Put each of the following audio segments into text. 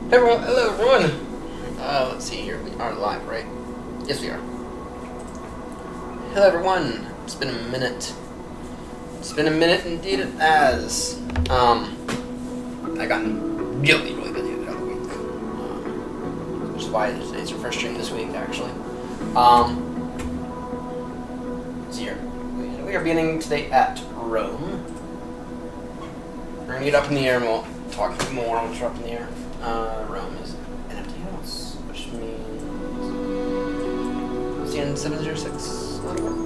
Hey everyone, hello everyone. Let's see here. We are live, right? Yes, we are. Hello everyone. It's been a minute. It's been a minute indeed. It has. I got really busy the other week, which is why today's our first stream this week, actually. Let's see here. We are beginning today at Rome. We're gonna get up in the air and we'll talk more once we're up in the air. Rome is an empty house, which means it's the end 706. A lot of work.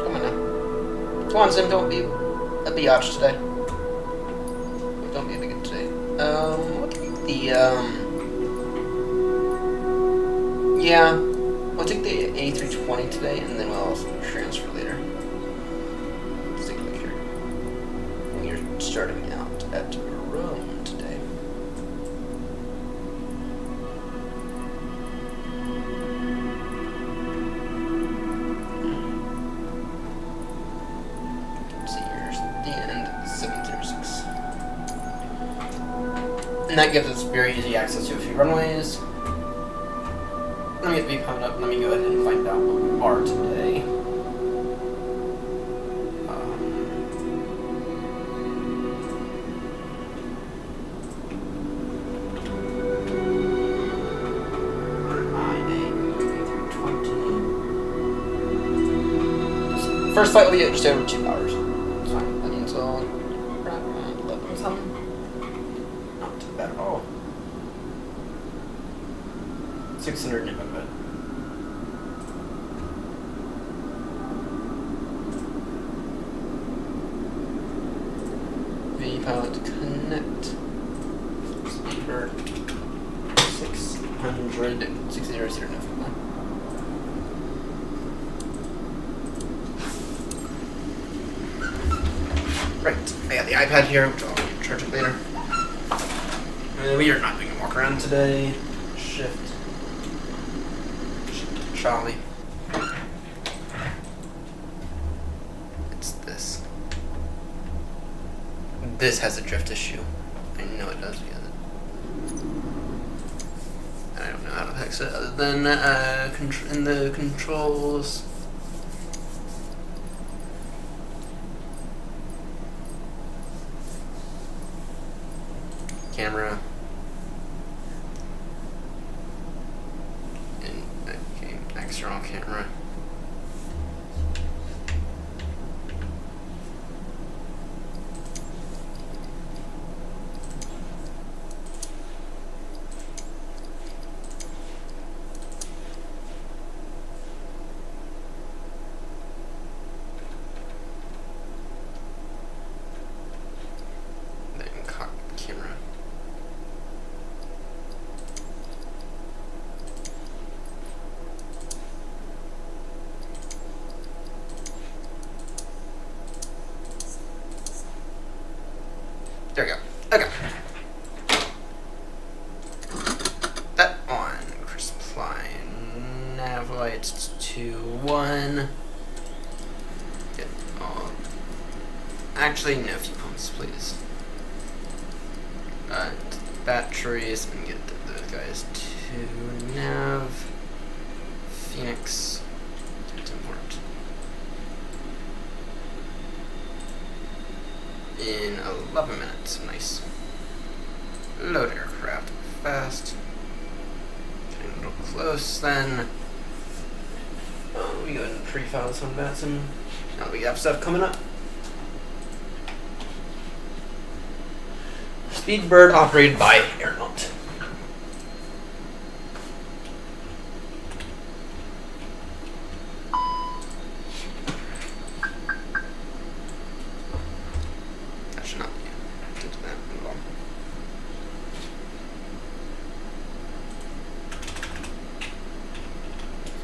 Come on now. Come on, Sim, don't be a biatch today. Don't be a bigot today. What yeah, we'll take the A320 today, and then we'll also transfer later. Starting out at Rome today. Let's see, here's the end 706. And that gives us very easy access to a few runways. Let me get the beep coming up. Let me go ahead and find out what we are today. First flight will be just over 2 hours. It's fine. That means around 11 something. Not too bad at all. 600 November. V pilot connect. Speedbird 600 November. Right, I got the iPad here, which I'll charge it later. We are not doing a walk around today. Shift Charlie. It's this. This has a drift issue. I know it does because I don't know how to fix it other than in the controls. Camera and external camera. Then cockpit camera. There we go. Okay. That on. Crisp line. Nav lights 2-1. Get all. Actually, no fuel pumps, please. Batteries and get those guys to nav. Phoenix. It's important. In 11 minutes. Nice. Load aircraft fast. Getting a little close then. We go ahead and pre-file some of that. Now we have stuff coming up. Speedbird operated by Airnaut.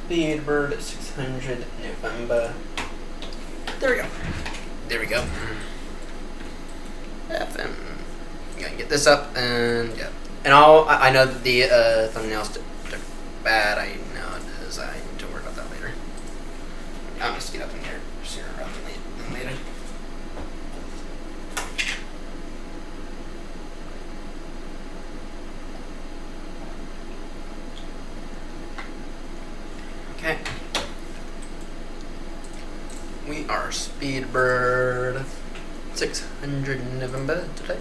Speedbird 600 November. There we go. There we go. FM. Gonna get this up and yeah. And I know that the thumbnails are bad. I know it is. I need to work about that later. I'm just get up in here sooner rather than later. we are Speedbird 600 November today.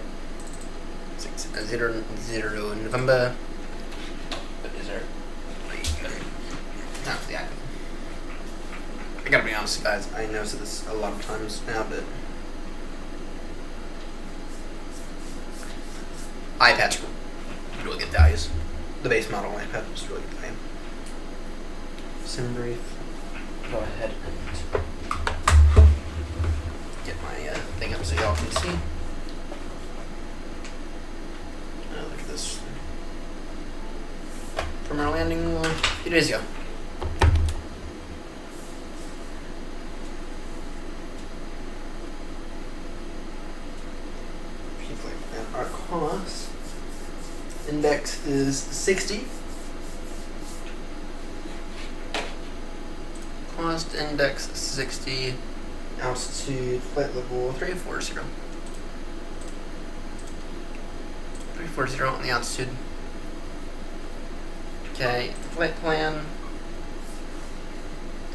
600 November. What is there? Time for the active. I gotta be honest, guys. I know said this a lot of times now, but iPad's really good values. The base model iPad is really good value. Sim brief. Go ahead and get my thing up so y'all can see. Look at this. From our landing a few days ago. And our cost index is 60. Cost index 60. Altitude flight level 340. 340 on the altitude. Okay, flight plan.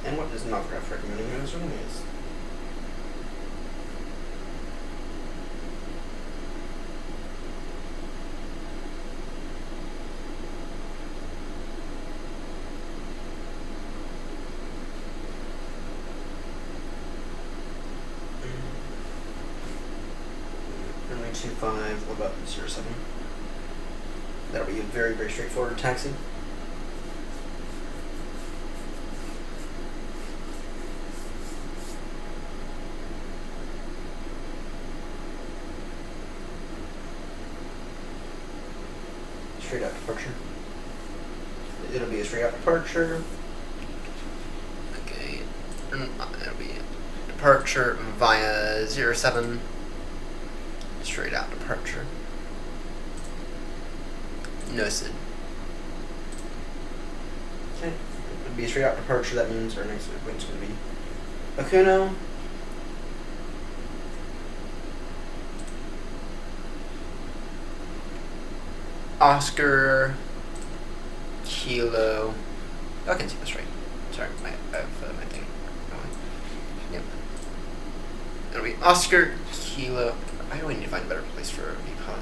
And what is Novgraph recommending as anyways? Runway 25, what about 07? That'll be a very, very straightforward taxi. Straight out departure. It'll be a straight out departure. Okay, it'll be departure via 07. Straight out departure. No SID. Okay, it would be a straight out departure. That means our next waypoint is going to be Okuno. Oscar Kilo. Oh, I can see this right. Sorry, I have my thing going. Yep. It'll be Oscar Kilo. I really need to find a better place for a VPod.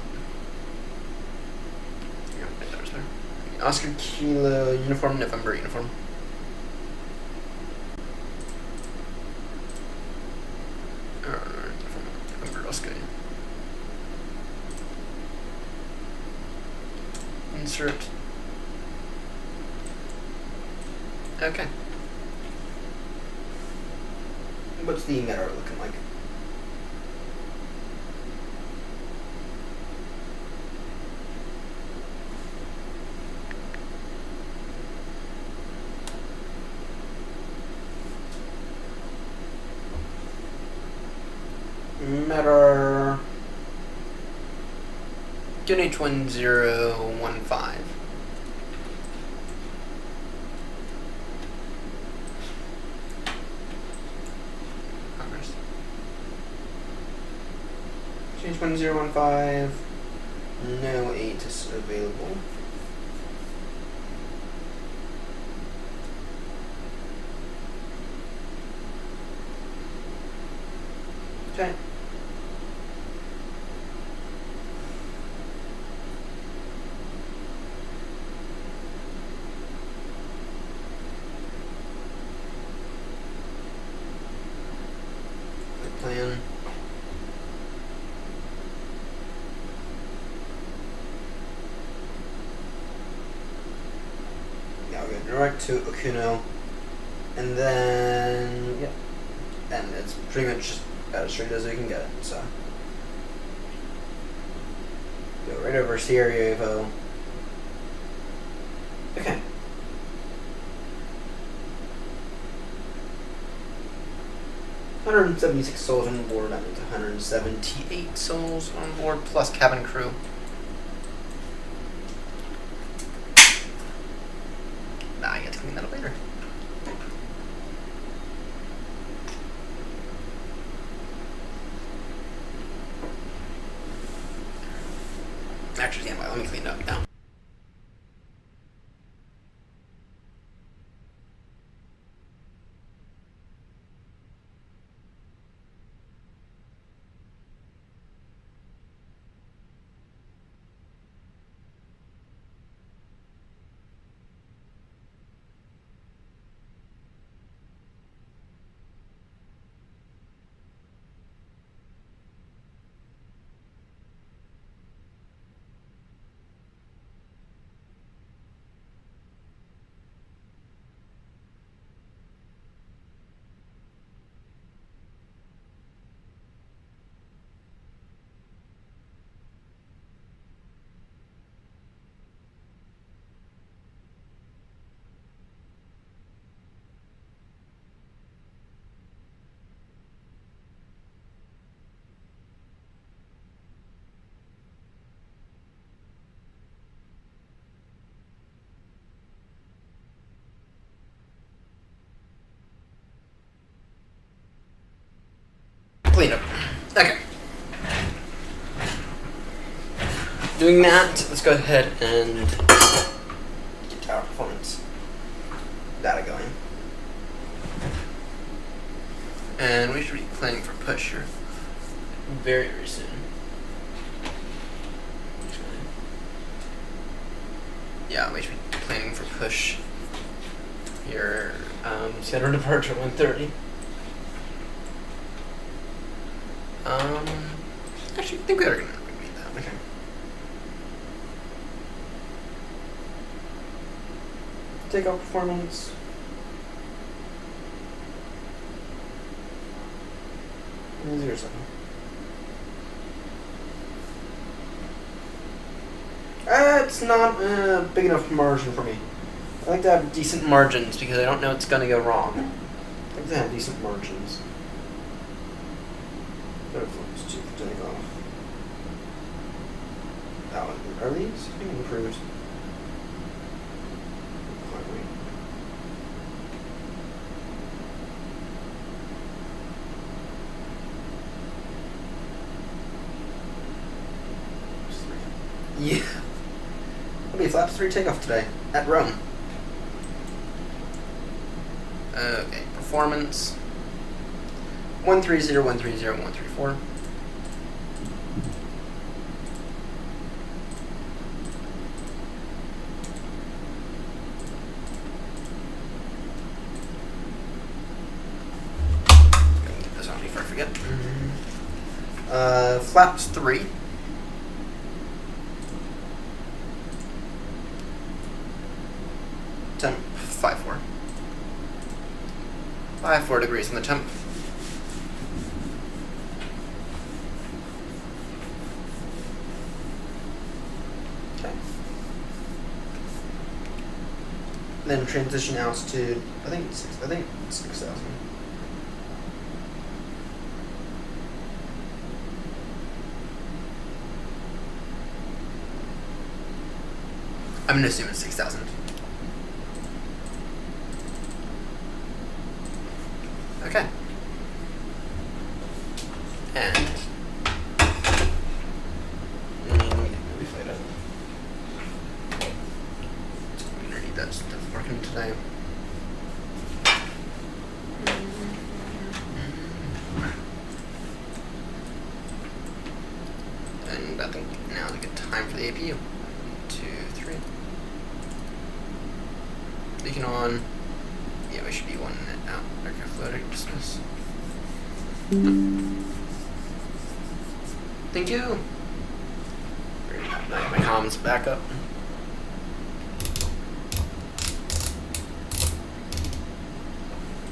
Yeah, right there's there. Oscar Kilo uniform, November uniform. November Oscar. Insert. Okay. What's the meta looking like? Meta H1015. Progress. H1015. No 8 is available. Okay. Plan. Yeah, we'll go direct to Okuno, and then yeah, and it's pretty much just about as straight as we can get it. So go right over Sierra Evo. Okay. $176 souls on board. That means 178 souls on board plus cabin crew. Nah, I get to clean that up later. Actually, stand by. Let me clean it up now. Okay. Doing that, let's go ahead and get our performance data going. And we should be planning for push here very, very soon. Yeah, we should be planning for push here. Scheduled departure 1:30. Actually, I think we are gonna meet that. Okay. Takeoff performance. And 0.7. It's not a big enough margin for me. I like to have decent margins because I don't know it's going to go wrong. I like to have decent margins. Let's do the takeoff. Are these being improved? Yeah. It'll be a flaps 3 takeoff today at Rome. Okay, performance 130, 130, 134. Get this on before I forget. Flaps 3. Temp 5.4. 5.4 degrees on the temp. Okay. Then transition altitude. I think 6,000. I'm gonna assume it's 6,000. Okay. And we fight it. I'm gonna need that stuff working today. And I think now's a good time for the APU. 1, 2, 3. Leaking on. Yeah, we should be 1 minute out. Aircraft floating distance. Thank you. My comms back up.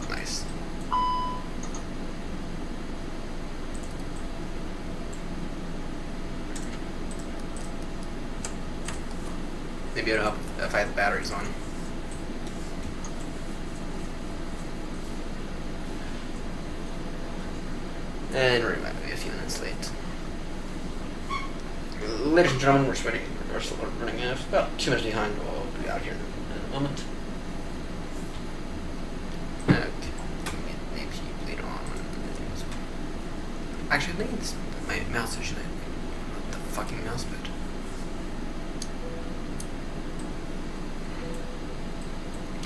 Nice. Maybe it'll help if I have the batteries on. And we're about to be a few minutes late. Ladies and gentlemen, we're still running about 2 minutes behind. We'll be out here in a moment. Okay. Maybe later on. Actually, I think it's my mouse issue. Not the fucking mouse bit.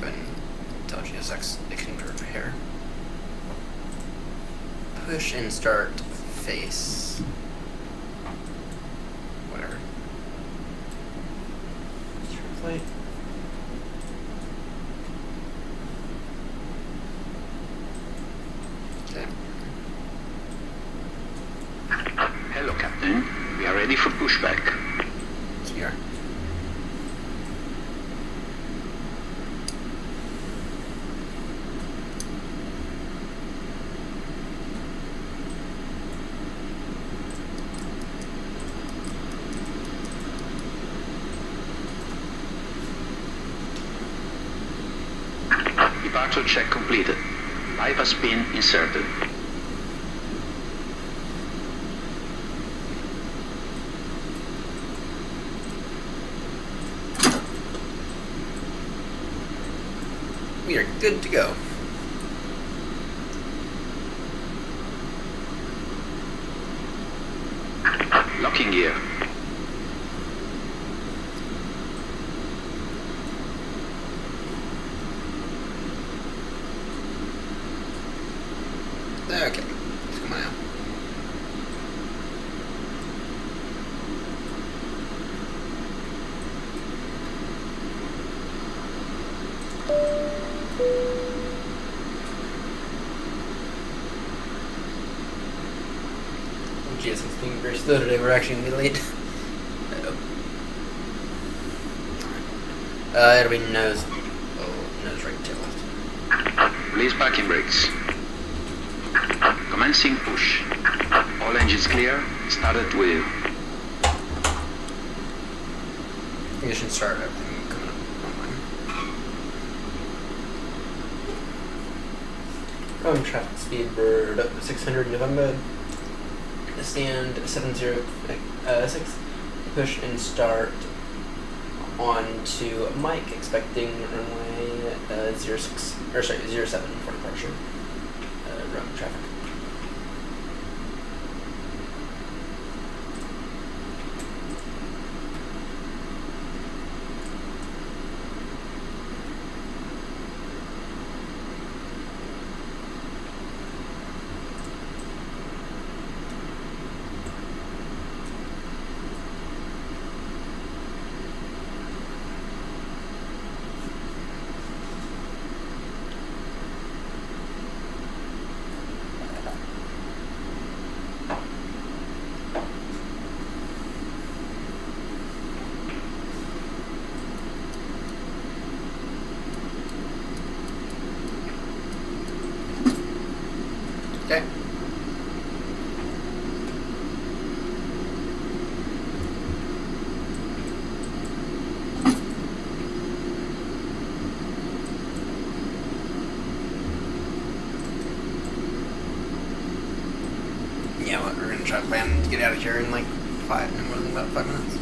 Go ahead and tell GSX it can repair. Push and start face. Whatever. Translate. Okay. Hello, Captain. We are ready for pushback. Here. Departure check completed. Live has been inserted. We are good to go. Locking gear. Okay, come on now. Oh, geez, it's being very slow today. We're actually gonna be late. It'll be nose. Oh, nose right, tail left. Release parking brakes. Commencing push. All engines clear. Start at wheel. You should start everything coming up online. Road traffic speed bird up to 600 November. Stand 706. Push and start on to Mike, expecting runway 06 or sorry 07 for departure. Road traffic. Okay. Yeah, what, we're gonna try to plan to get out of here in like no more than about 5 minutes.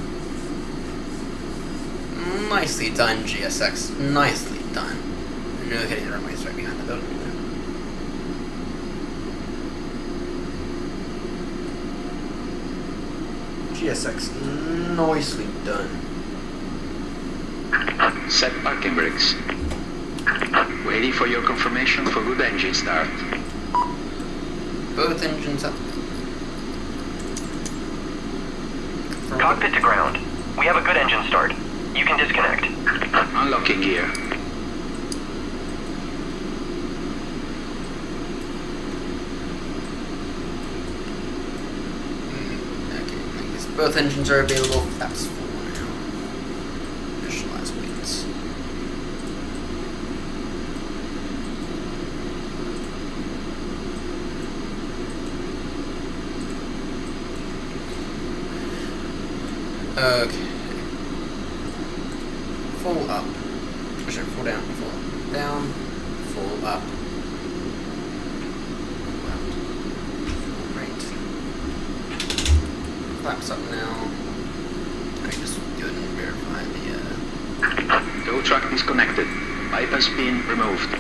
Nicely done, GSX. Nicely done. No hitting the runways right behind the building. GSX, nicely done. Set parking brakes. Waiting for your confirmation for good engine start. Both engines up. Cockpit to ground. We have a good engine start. You can disconnect. Unlocking gear. Both engines are available. Flaps full now. Initialize weights. Okay. Full up. Or sorry, full down. Full down. Full up. Left. Right. Flaps up now. I just do it and verify the Tow truck disconnected. Bypass pin removed.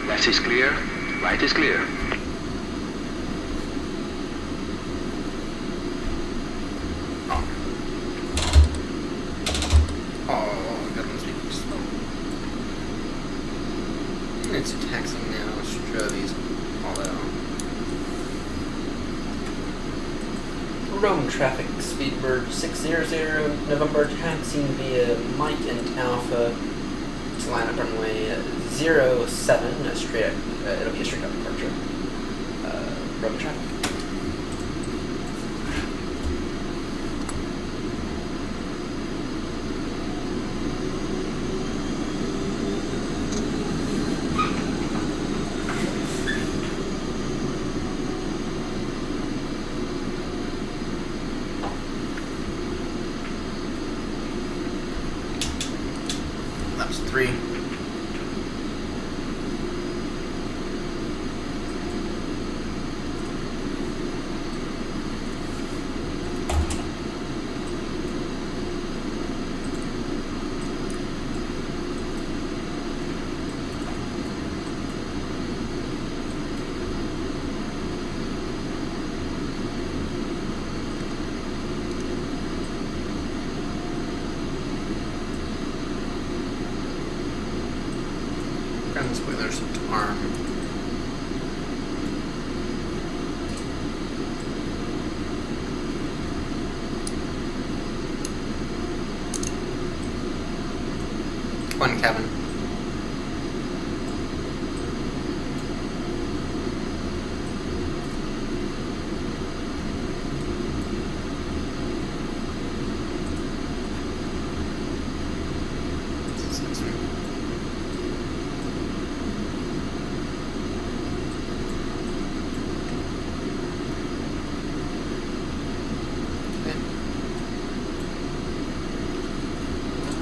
Left is clear. Right is clear. It's taxing now, Strovies, all that on. Rome traffic, Speedbird 600, November, taxiing via Mike and Alpha to line up runway 07, straight up, it'll be a straight up departure. Rome traffic. Laps 3. spoilers to arm. One cabin.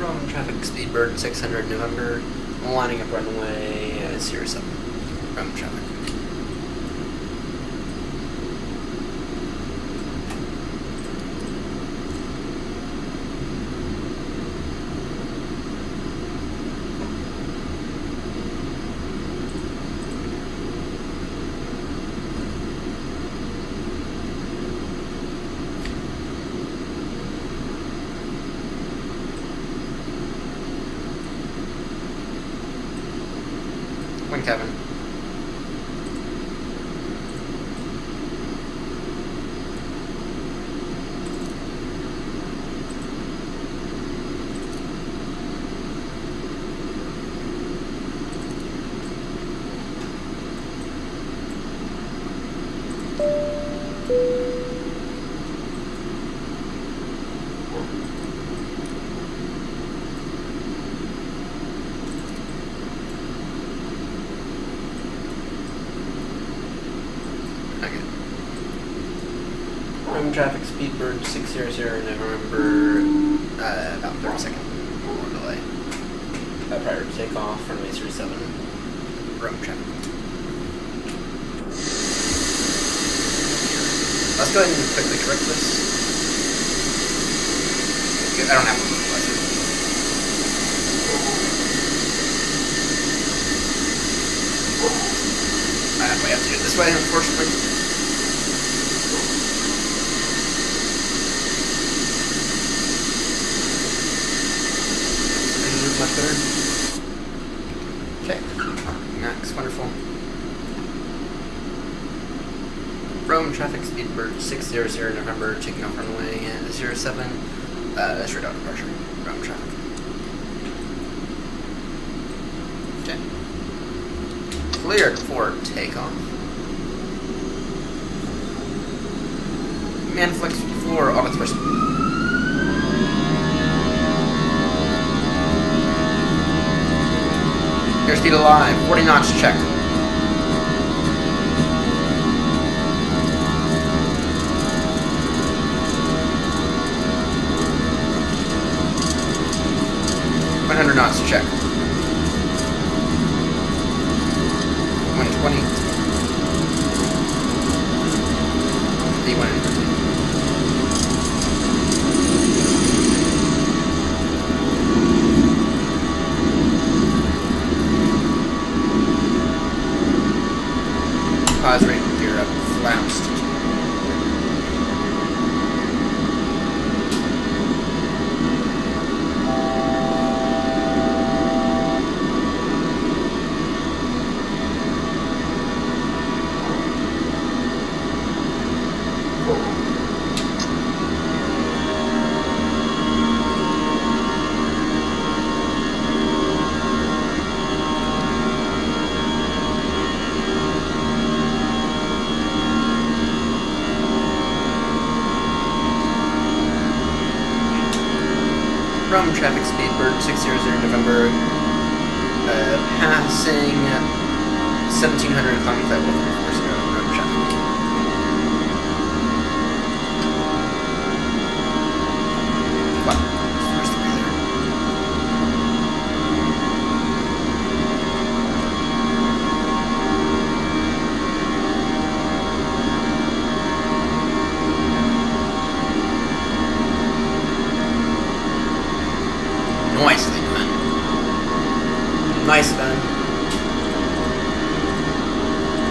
Rome traffic Speedbird 600 November, lining up runway 07. Rome traffic. One cabin. Rome traffic Speedbird 600 November, about 30 second more delay. Prior to takeoff, runway 07. Rome traffic. Let's go ahead and quickly correct this. I don't have one equalizer. We have to do it this way, unfortunately. Much better. Okay, Max, wonderful. Rome traffic Speedbird 600 November, taking off runway 07. Straight out departure. Rome traffic. Okay. Cleared for takeoff. Manflex 54, auto thrust. Airspeed alive, 40 knots, check. Knots, check. 120. D1. Pause rate, gear up, flaps to 2. Rome traffic Speedbird 600 November, passing 1700 climbing flight 134 Rome traffic. Wow, first to be there. Nicely done. Nice done.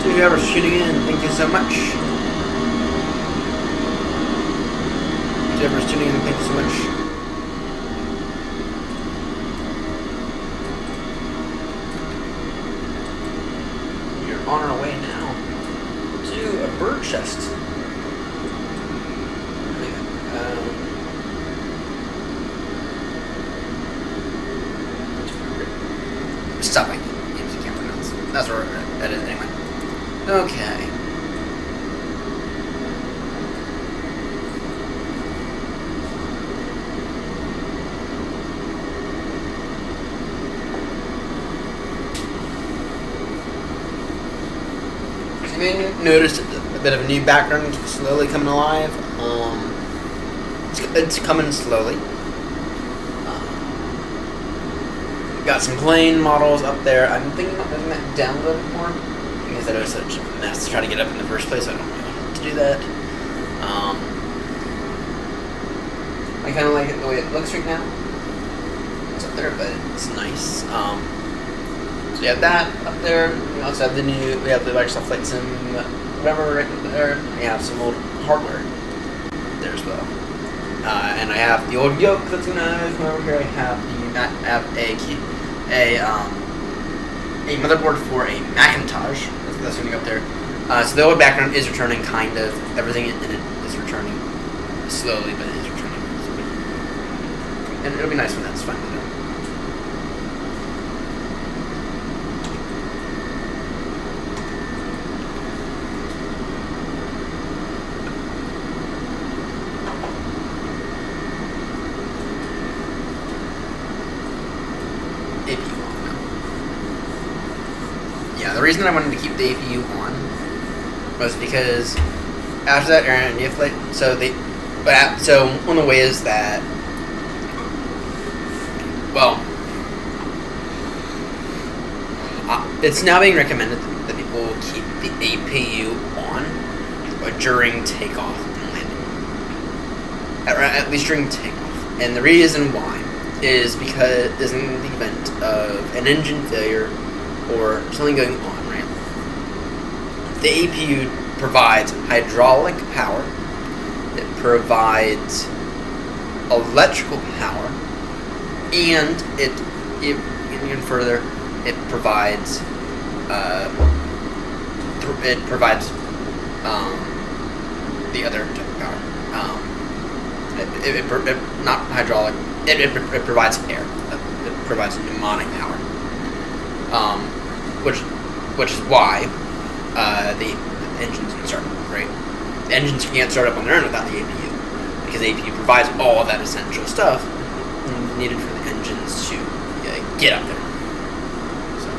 To whoever's tuning in, thank you so much. To whoever's tuning in, thank you so much. armored chest. Stuff like names you can't pronounce. That's where it is anyway. Okay. So you may notice a bit of a new background slowly coming alive. It's coming slowly. Got some plane models up there. I'm thinking about moving that down a little bit more because that was such a mess to try to get up in the first place. I don't really want to do that. I kind of like it the way it looks right now. It's up there, but it's nice. So you have that up there. We also have the Microsoft Flight Sim whatever right there. We have some old hardware there as well. And I have the old yoke that's gonna come over here. I have a motherboard for a Macintosh. That's going to go up there. So the old background is returning, kind of. Everything in it is returning slowly, but it is returning. And it'll be nice when that's finally done. The reason I wanted to keep the APU on was because after that Air India flight, so one of the ways that, well, it's now being recommended that people keep the APU on during takeoff and landing, at least during takeoff, and the reason why is because in the event of an engine failure or something going on, right? The APU provides hydraulic power, it provides electrical power, and it even further, it provides the other type of power. Not hydraulic. It provides air. It provides pneumatic power. Which is why the engines can start, right? The engines can't start up on their own without the APU, because the APU provides all of that essential stuff needed for the engines to get up there. So,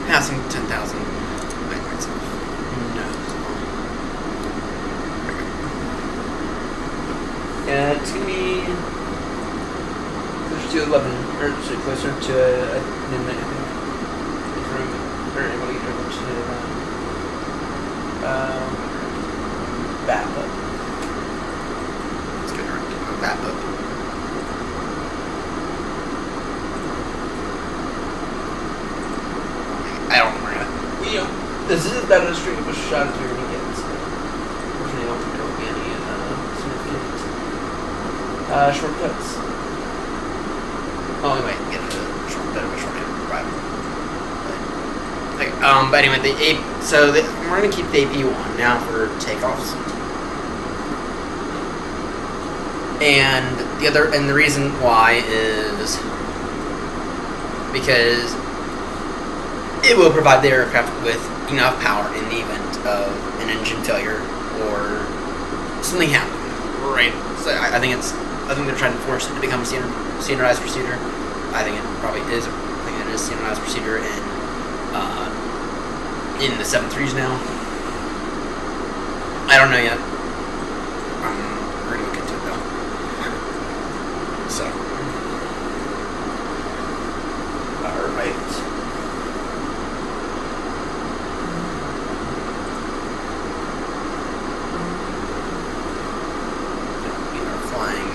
passing 10,000 megabytes of yeah, it's gonna be closer to 11, or actually closer to midnight, I think. Or able to get over to back up. Let's get around to back up. I don't remember how. This is about as straight of a shot as you're gonna get. So unfortunately, I don't think there will be any significant shortcuts. Oh, we might get a shortcut of a shortcut arrival. But anyway, we're gonna keep the APU on now for takeoffs. And the reason why is because it will provide the aircraft with enough power in the event of an engine failure or something happening. Right. So I think they're trying to force it to become standardized procedure. I think it probably is. I think it is standardized procedure in the 7.3s now. I don't know yet. We're gonna look into it though. So, alright. We are flying.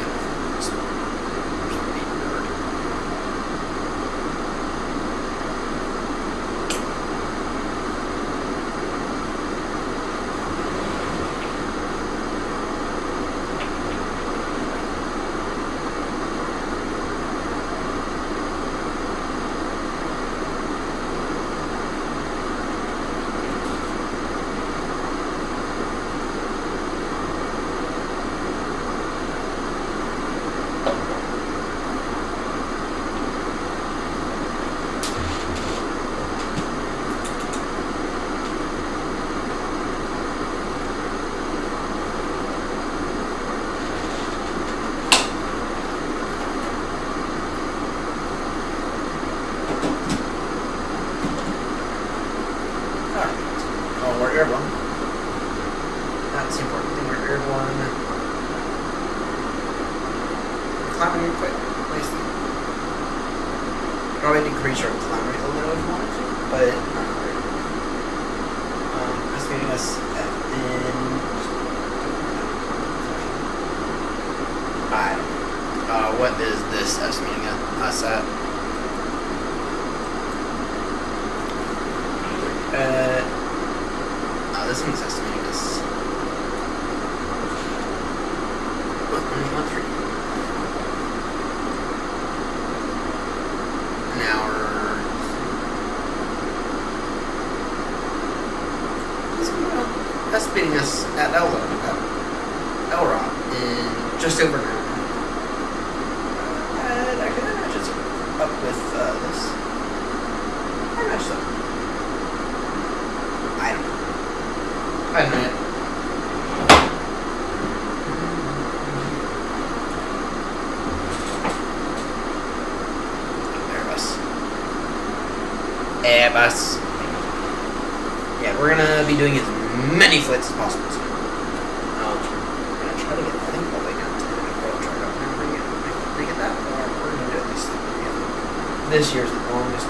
That's the important thing. We're airborne. Climbing quite nicely. Probably decrease our climb rate a little if we wanted to, but not very. Estimating us in. I don't know. What is this estimating us at? This one's estimating us. Only 1-3. An hour. Estimating us at LROP in just over an hour. Actually, that matches up with this. That matches up. I don't know. I don't know yet. Airbus. Yeah, we're gonna be doing as many flights as possible. So, we're gonna try to get, I think, all the way down to the World Trade Up and bring it that far. We're gonna do at least 3, I think. This year's the longest.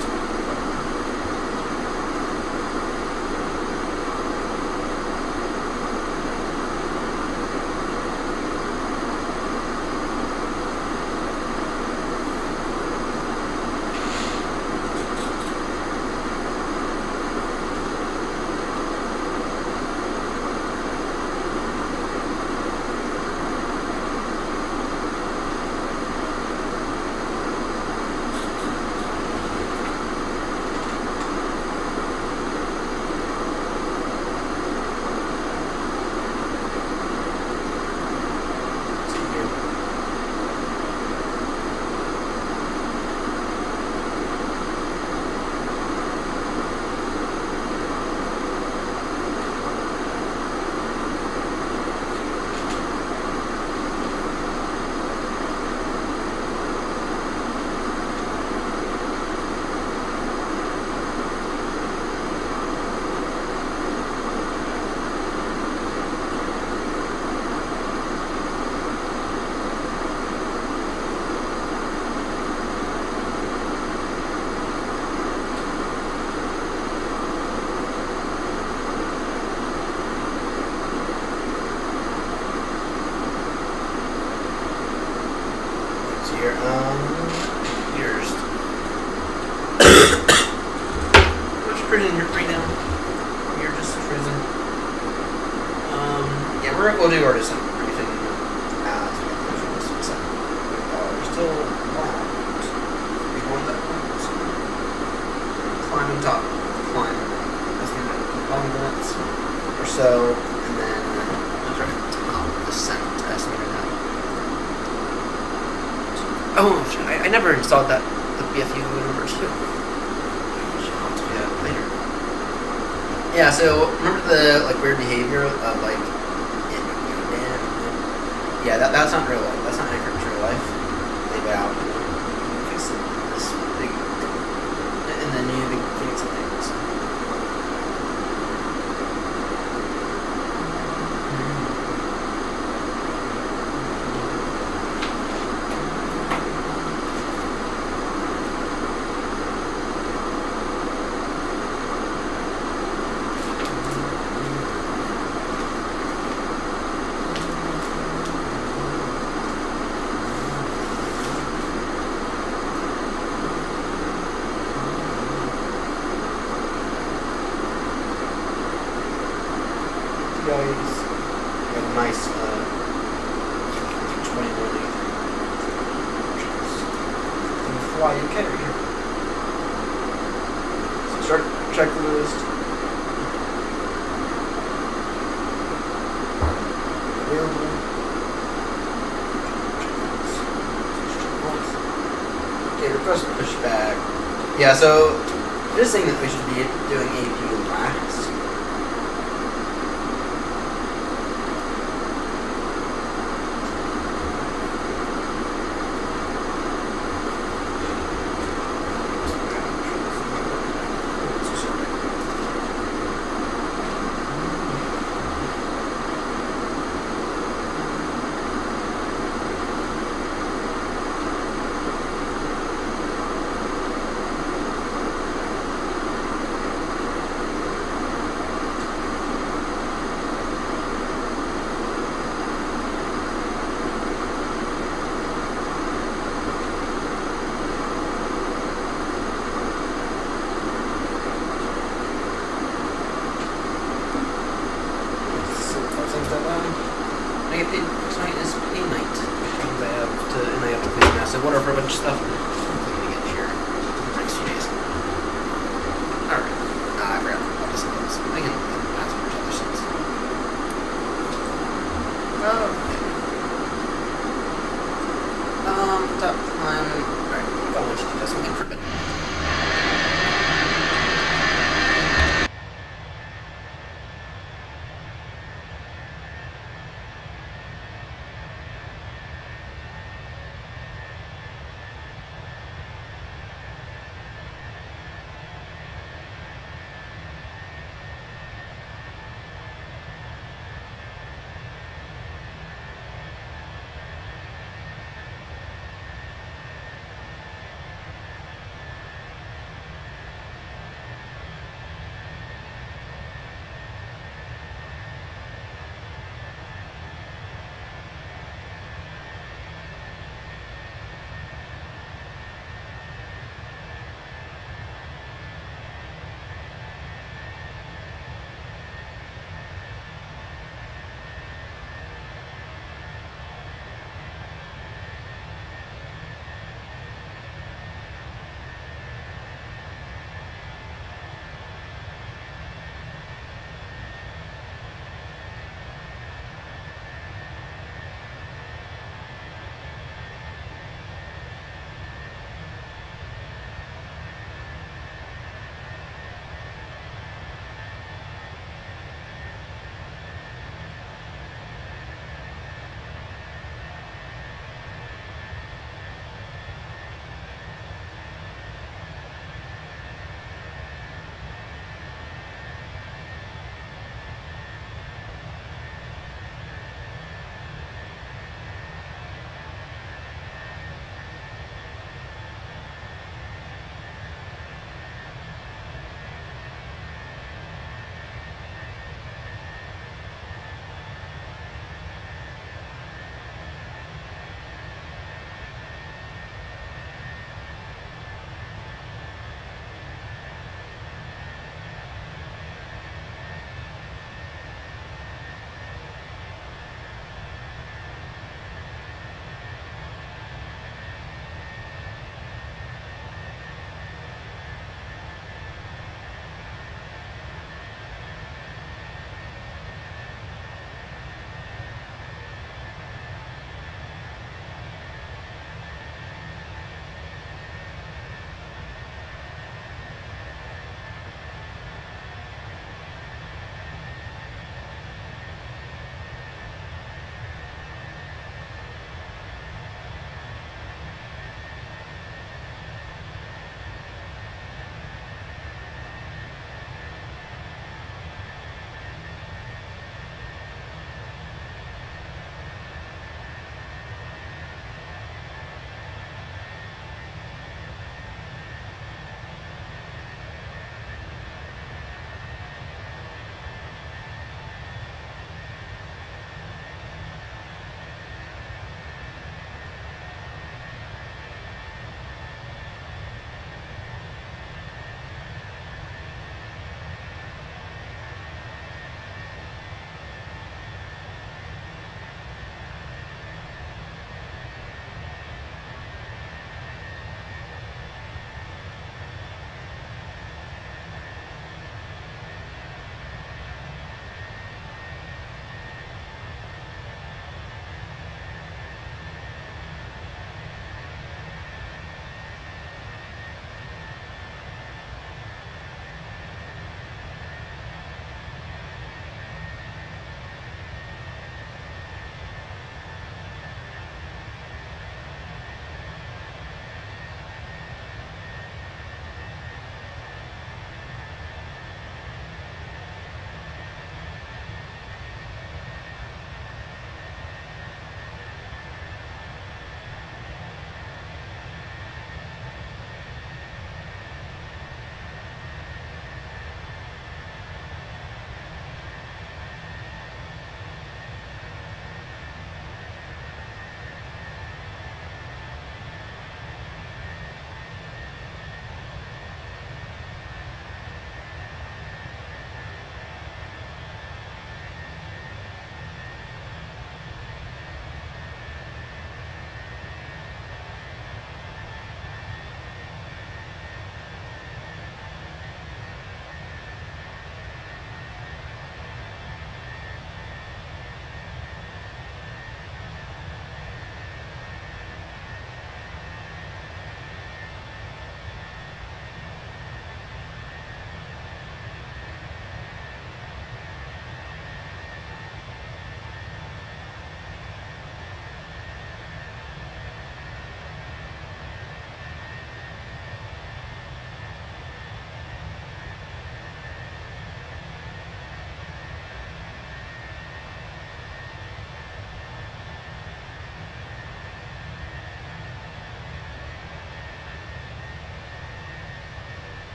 Yours. We're just cruising here right now. You're just cruising. Yeah, we'll do our descent briefing as we get closer to the sunset. We're still before that point. Climbing top. Climb. That's the 5 minutes or so, and then that's right. Descent estimated now. Oh, I never installed the BFU number 2. I'll have to do that later. Yeah, so remember the weird behavior of yeah, that's not real life. That's not accurate to real life. They go out and fix this big in the new big Fenix Airbuis. Guys, a nice 20 million fly UK right here. So start checklist. Available. Okay, request pushback. Yeah, so this thing that we should be doing AP last. I get paid tonight is pay night, which means I have to clean a massive water for a bunch of stuff. Hopefully get here in the next few days. Alright. I forgot about this. I can add some other scenes. Okay. Top climb. Alright, I want you to do something for a bit.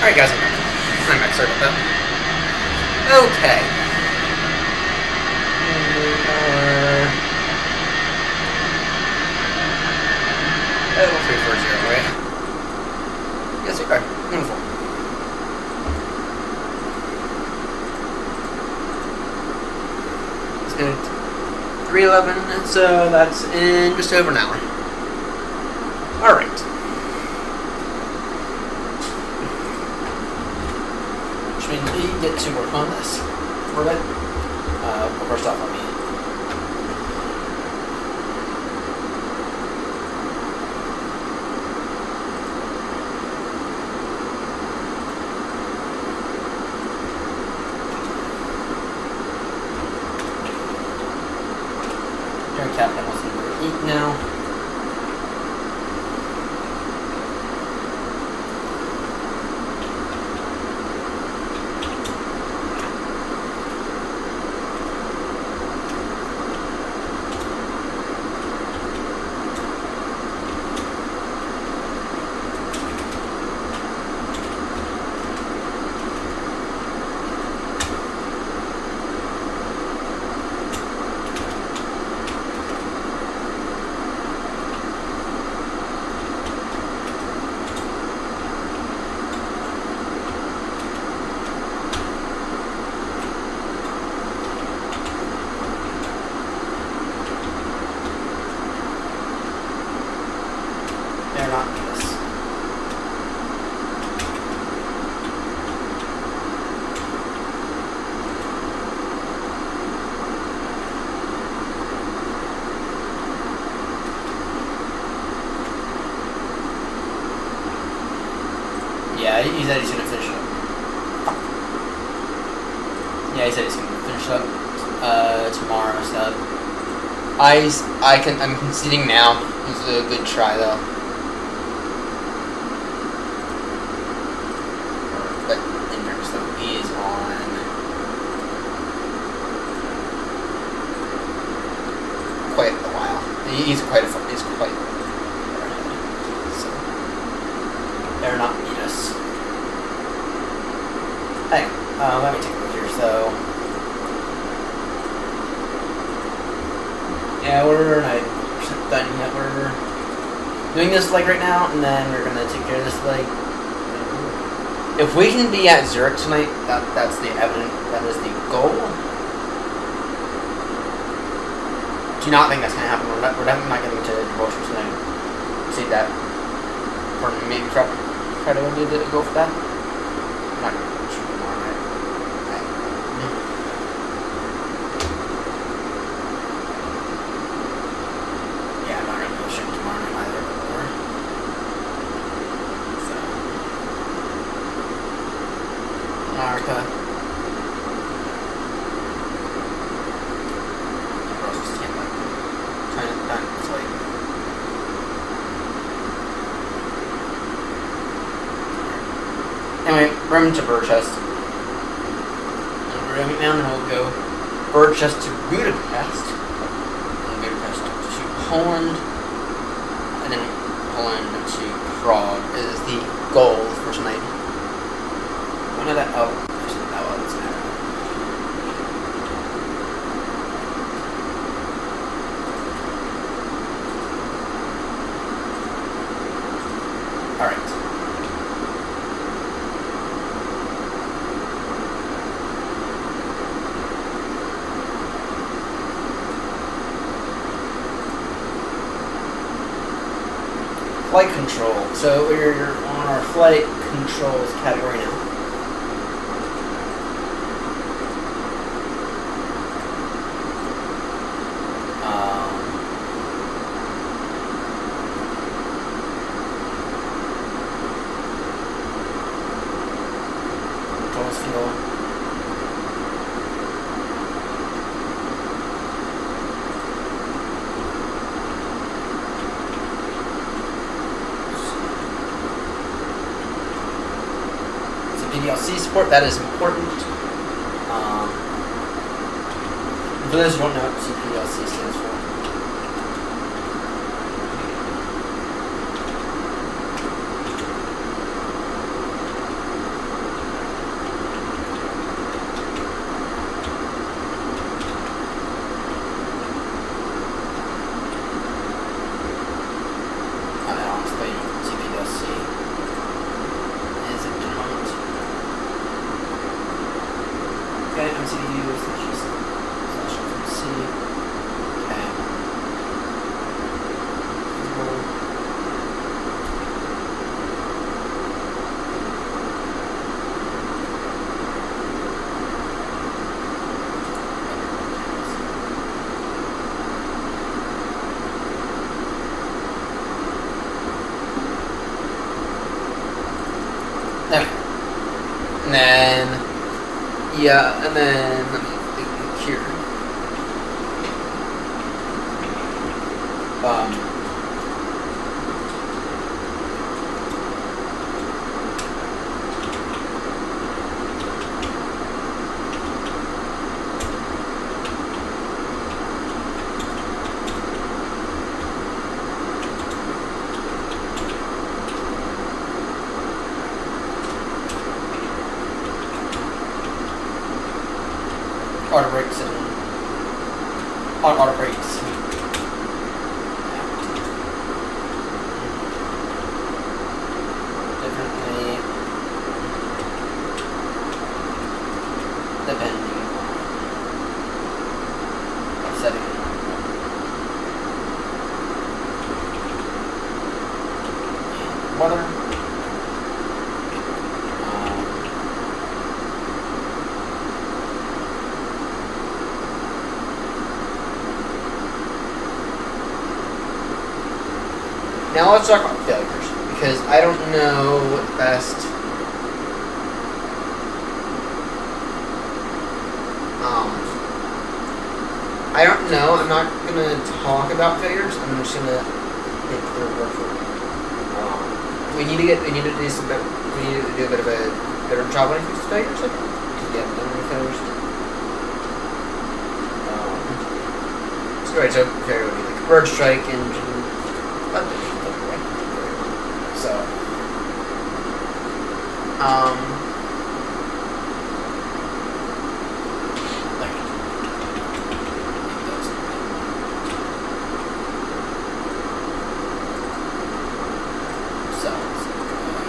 Alright guys, I'm back. Sorry about that. Okay. Level 340, right? Yes, we are. Wonderful. It's good. 3:11, so that's in just over an hour. Alright. Which means we get to work on this for a bit. First off, let me EuroCapitals number 8 now. They're not this. Yeah, he said he's gonna finish it up. Yeah, he said he's gonna finish it up tomorrow. So I'm conceding now. It's a good try though. But in fairness though, he is on quite a while. He's quite far ahead. So they're not beat us. Hang on, let me take a look here. So yeah, we're not done yet. We're doing this leg right now, and then we're gonna take care of this leg. If we can be at Zurich tonight, that is the goal. Do not think that's gonna happen. We're definitely not getting to Gibraltar tonight. See that? Or maybe try to go for that. I'm not gonna shoot tomorrow night. Yeah, I'm not gonna go shoot tomorrow night either. America. Anyway, Bremen to Burchest. And then we'll go Burchest to Budapest. And Budapest to Poland. And then Poland to Prague is the goal for tonight. One of that. Oh, actually, that was an error. Alright. Flight control. So we're on our flight controls category now. Controls fuel. PDLC support, that is important. For those who don't know what CPDLC stands for. C. Okay. Okay. And then, yeah, and then let me think here. Auto brakes and auto brakes. Differently depending on setting. And weather. Now let's talk about failures, because I don't know what the best I don't know. I'm not gonna talk about failures. I'm just gonna make clear work for it. We need to do a bit of a better job when it comes to failures. I think. Yeah, done with failures. So right, so failure would be like bird strike, engine. So,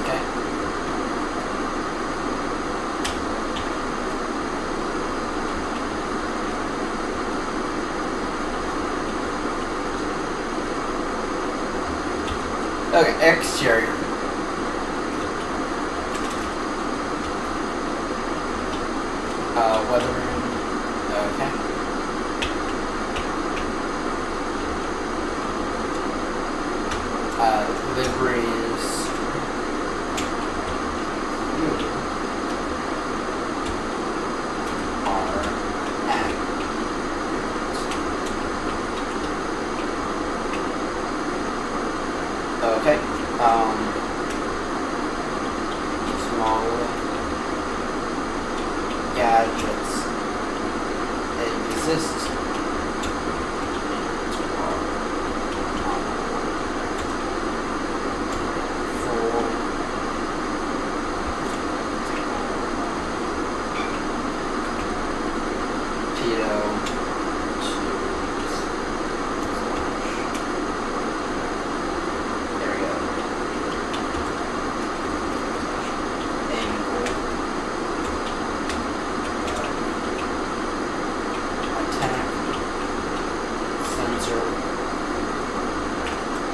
okay. Okay, exterior. Weather. Okay. Liveries. Are at. Okay. Small gadgets exist.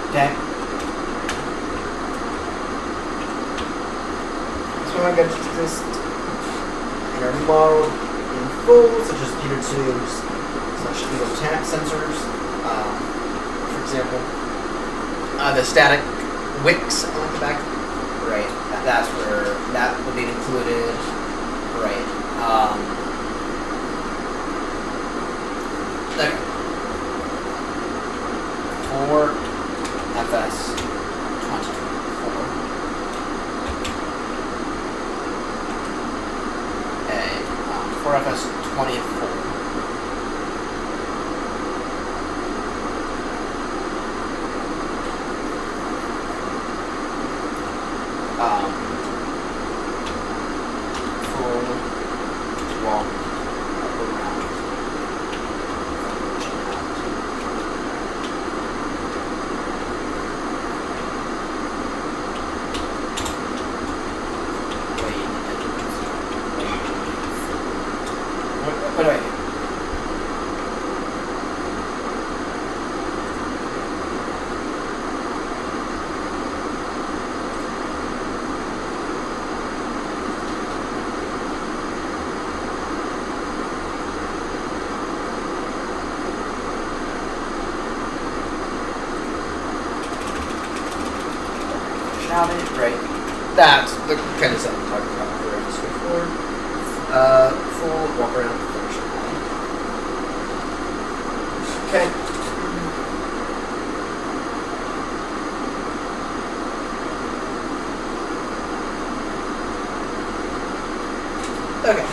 Okay. So I got just in our model in full, such as heater tubes / attack sensors. For example, the static wicks on the back. Right. That's where that would be included. Right. Okay. For FS 2024. For FS 24. Full walk around. right? That's the kind of stuff I'm talking about for a straightforward. Full walk around function. Okay. Okay,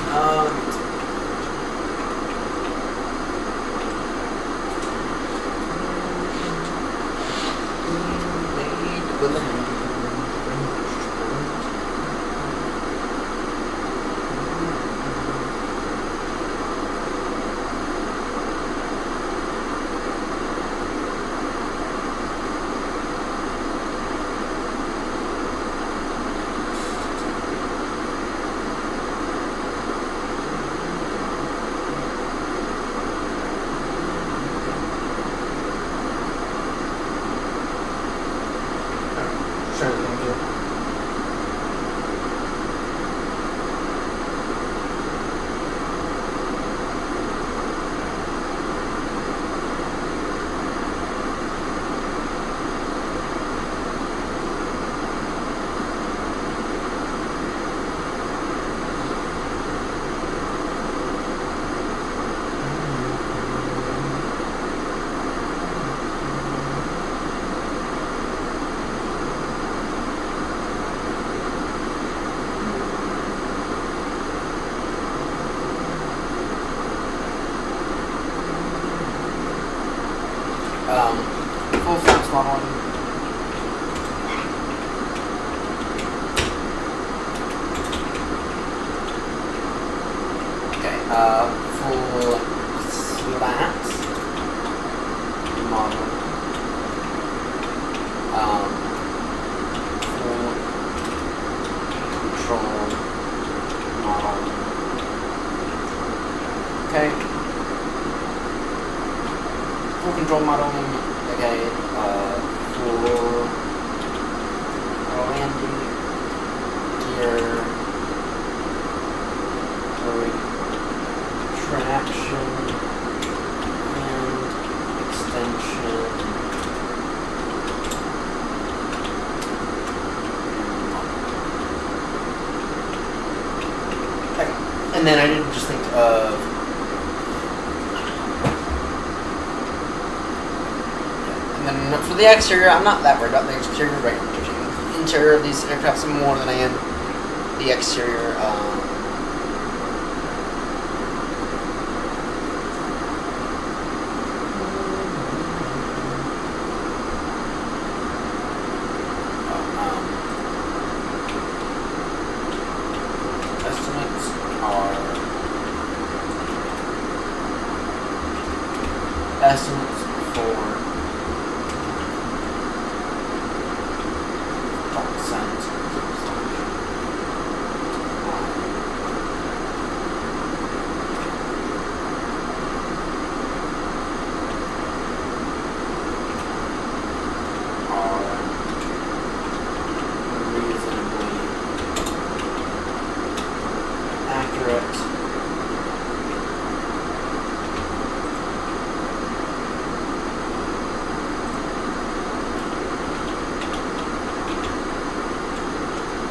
full Fenix modeling. Okay, full slats model. Full control model. Okay. Full control model. Okay, for landing gear, traction and extension. Okay, and then I didn't just think of and then for the exterior, I'm not that worried about the exterior right now. The interior of these aircraft some more than I am the exterior. Estimates are estimates for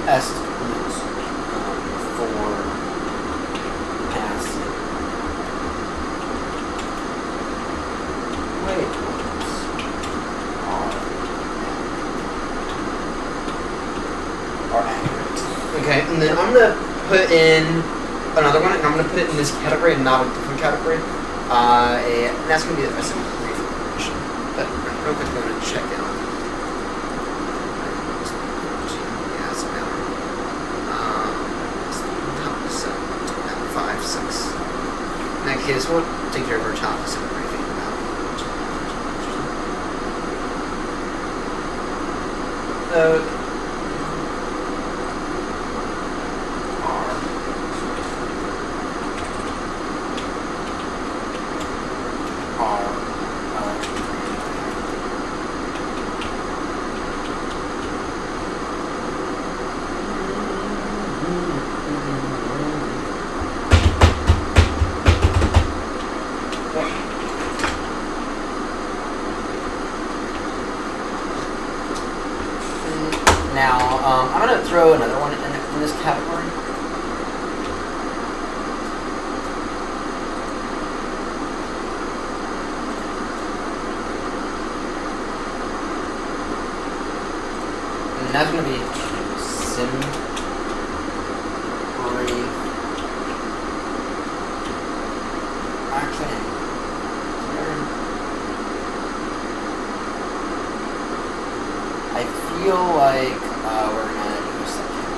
estimates for passing. Wait, are accurate. Okay, and then I'm gonna put in another one, and I'm gonna put it in this category and not a different category. And that's gonna be the rest of the brief information. But real quick, I'm gonna check it out. In that case, we'll take care of our top and briefing about I'm gonna throw another one in this category. And that's gonna be sim brief. Actually, I feel like we're gonna do something.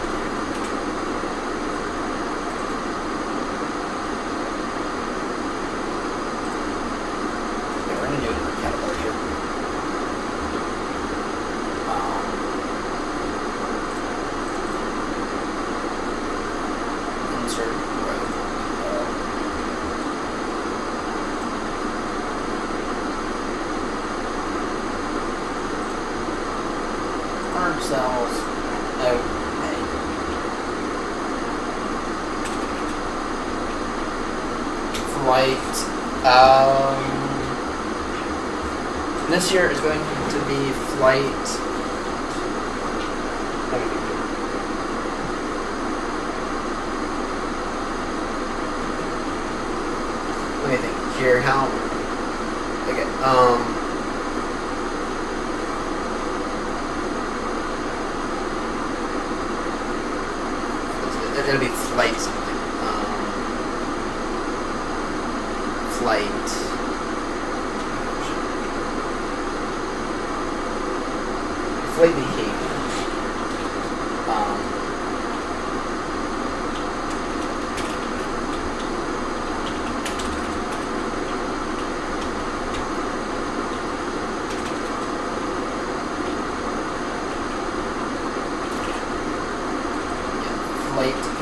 Yeah, we're gonna do another category here. Insert row. Hard cells. Okay. Flight. This year is going to be flight. Let me think here. How? Okay. It'll be flight something. Flight. Flight behavior. Flight behavior.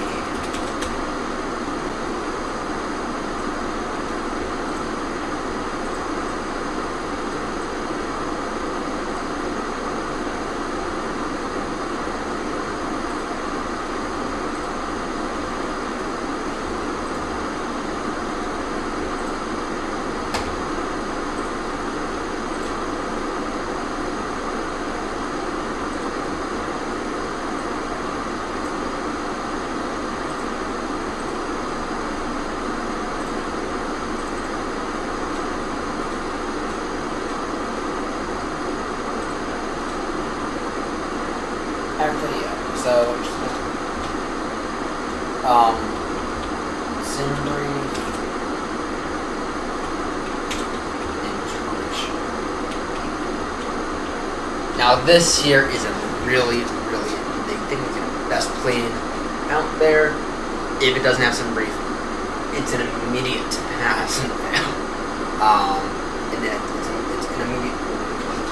Actually, yeah. So, sim brief, integration. Now this here is a really, really big thing. We can best plane out there. If it doesn't have sim brief, it's an immediate pass and fail. And it's an immediate.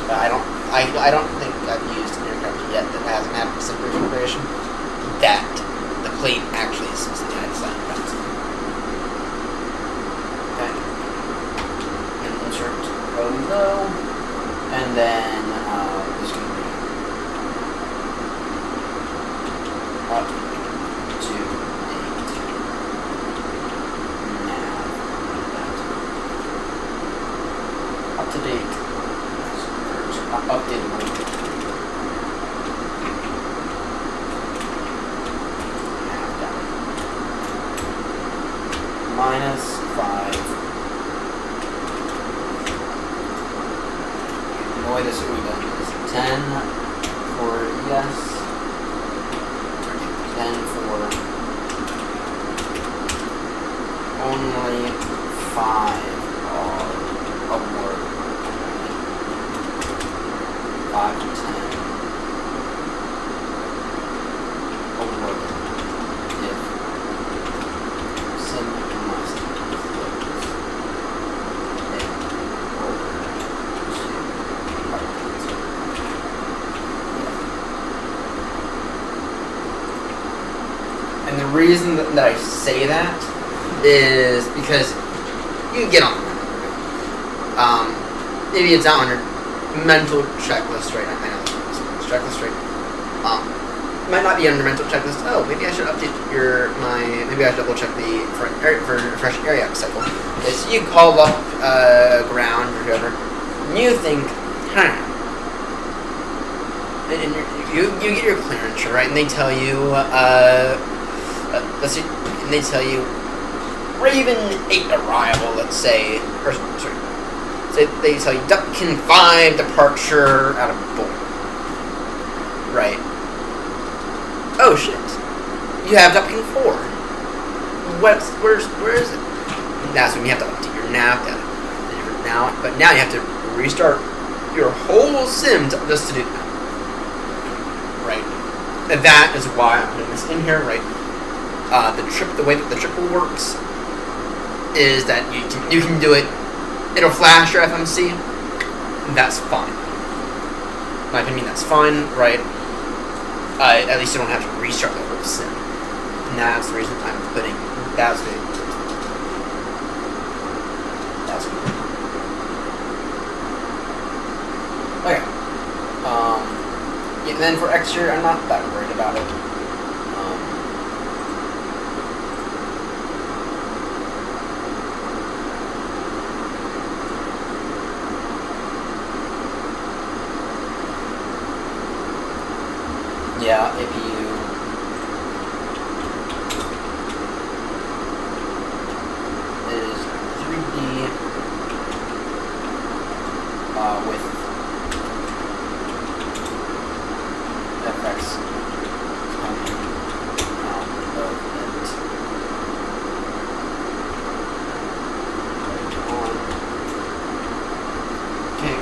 I don't think I've used an aircraft yet that hasn't had sim brief integration. That the plane actually is something flying around. Okay. And insert below, and then this can be up to date. Now, up to date. Updated link. -5. The way this will be done is 10 for yes, 10 for only 5 are awarded. 5 to 10 awarded if sim must close in order to update. And the reason that I say that is because you can get on maybe it's not on your mental checklist right now. I know it's checklist right. Might not be on your mental checklist. Oh, maybe I should update maybe I should double check the for fresh area cycle. Is you call up ground or whoever, and you think, and you get your clearance, right? And they tell you, let's see, and they tell you, Raven 8 arrival, let's say, or sorry, say they tell you Duckkin 5 departure out of Bull. Right. Oh shit. You have Duckkin 4. Where is it? That's when you have to update your nav data. But now you have to restart your whole sim just to do that. Right. And that is why I'm putting this in here, right? The way that the triple works is that you can do it. It'll flash your FMC. And that's fine. In my opinion, that's fine, right? At least you don't have to restart the whole sim. And that's the reason I'm putting that's good. That's good. Okay. Yeah, then for exterior, I'm not that worried about it. Yeah, APU. Is 3D with FX coming out of it. Okay.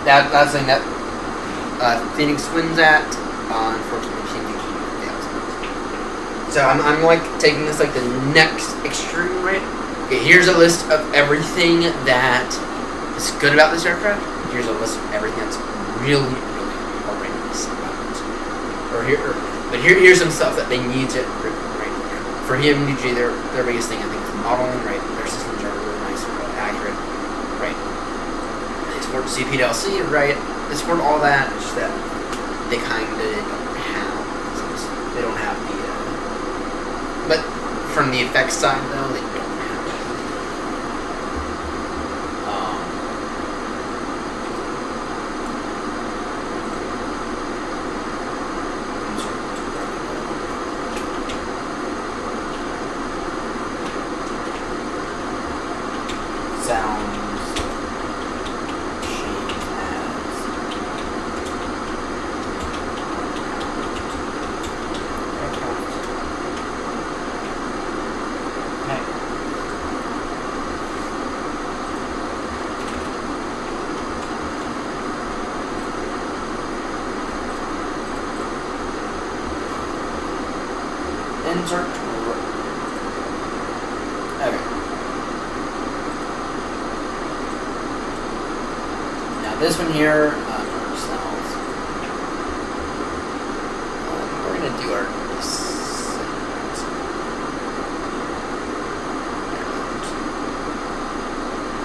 That's something that Phoenix wins at. Unfortunately, PvP fails. So I'm like taking this like the next extreme, right? Okay, here's a list of everything that is good about this aircraft. Here's a list of everything that's really, really horrendous about it. But here's some stuff that they need to improve, right? For HMDG, their biggest thing I think is modeling, right? Their systems are really nice and really accurate, right? They support CPDLC, right? They support all that. It's just that they kind of don't have. They don't have the. But from the effects side, though, they don't have it. Sounds. Insert. Okay. Now this one here, ourselves. We're gonna do our descent.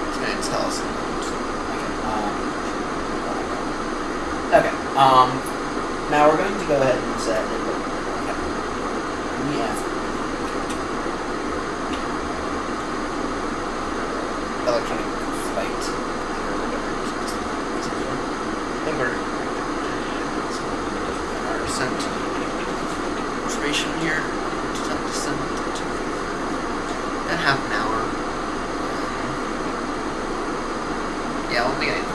It's gonna tell us. Okay. Now we're going to go ahead and set it. Electronic flight. I think we're our descent observation here. Descent. About half an hour. Yeah, we'll be good.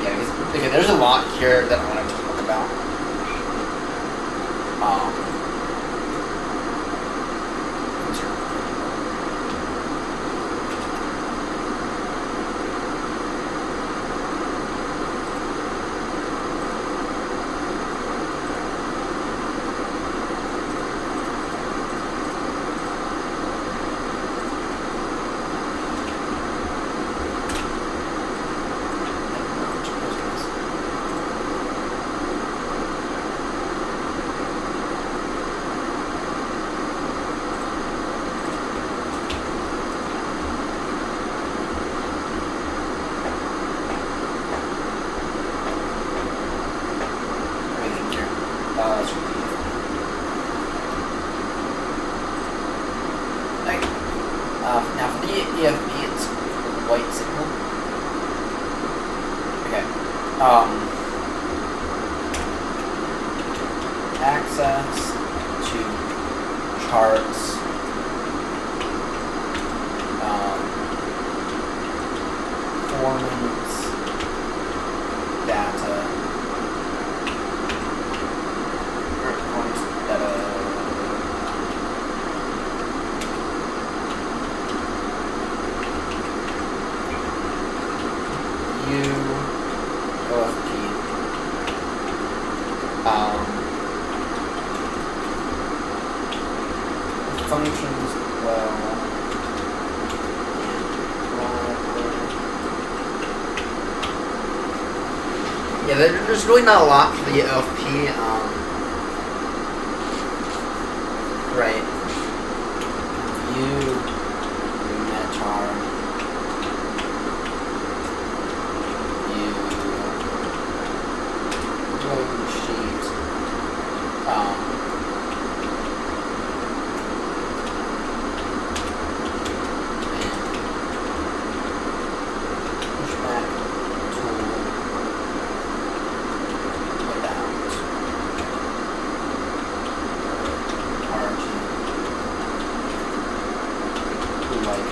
Yeah, because there's a lot here that I want to talk about. access to charts, performance, data, OFP, functions well, yeah, there's really not a lot for the LFP, right, view, metar, sheet, pushback tool without origin, like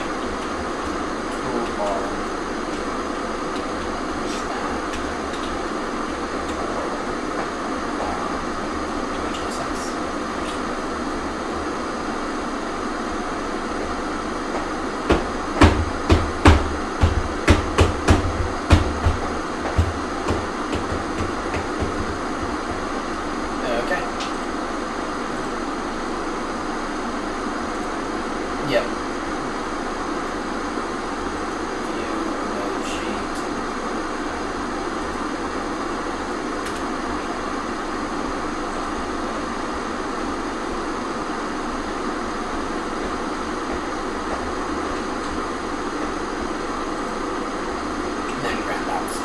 toolbar, pushback. Yep. View node sheet. And then graph dots.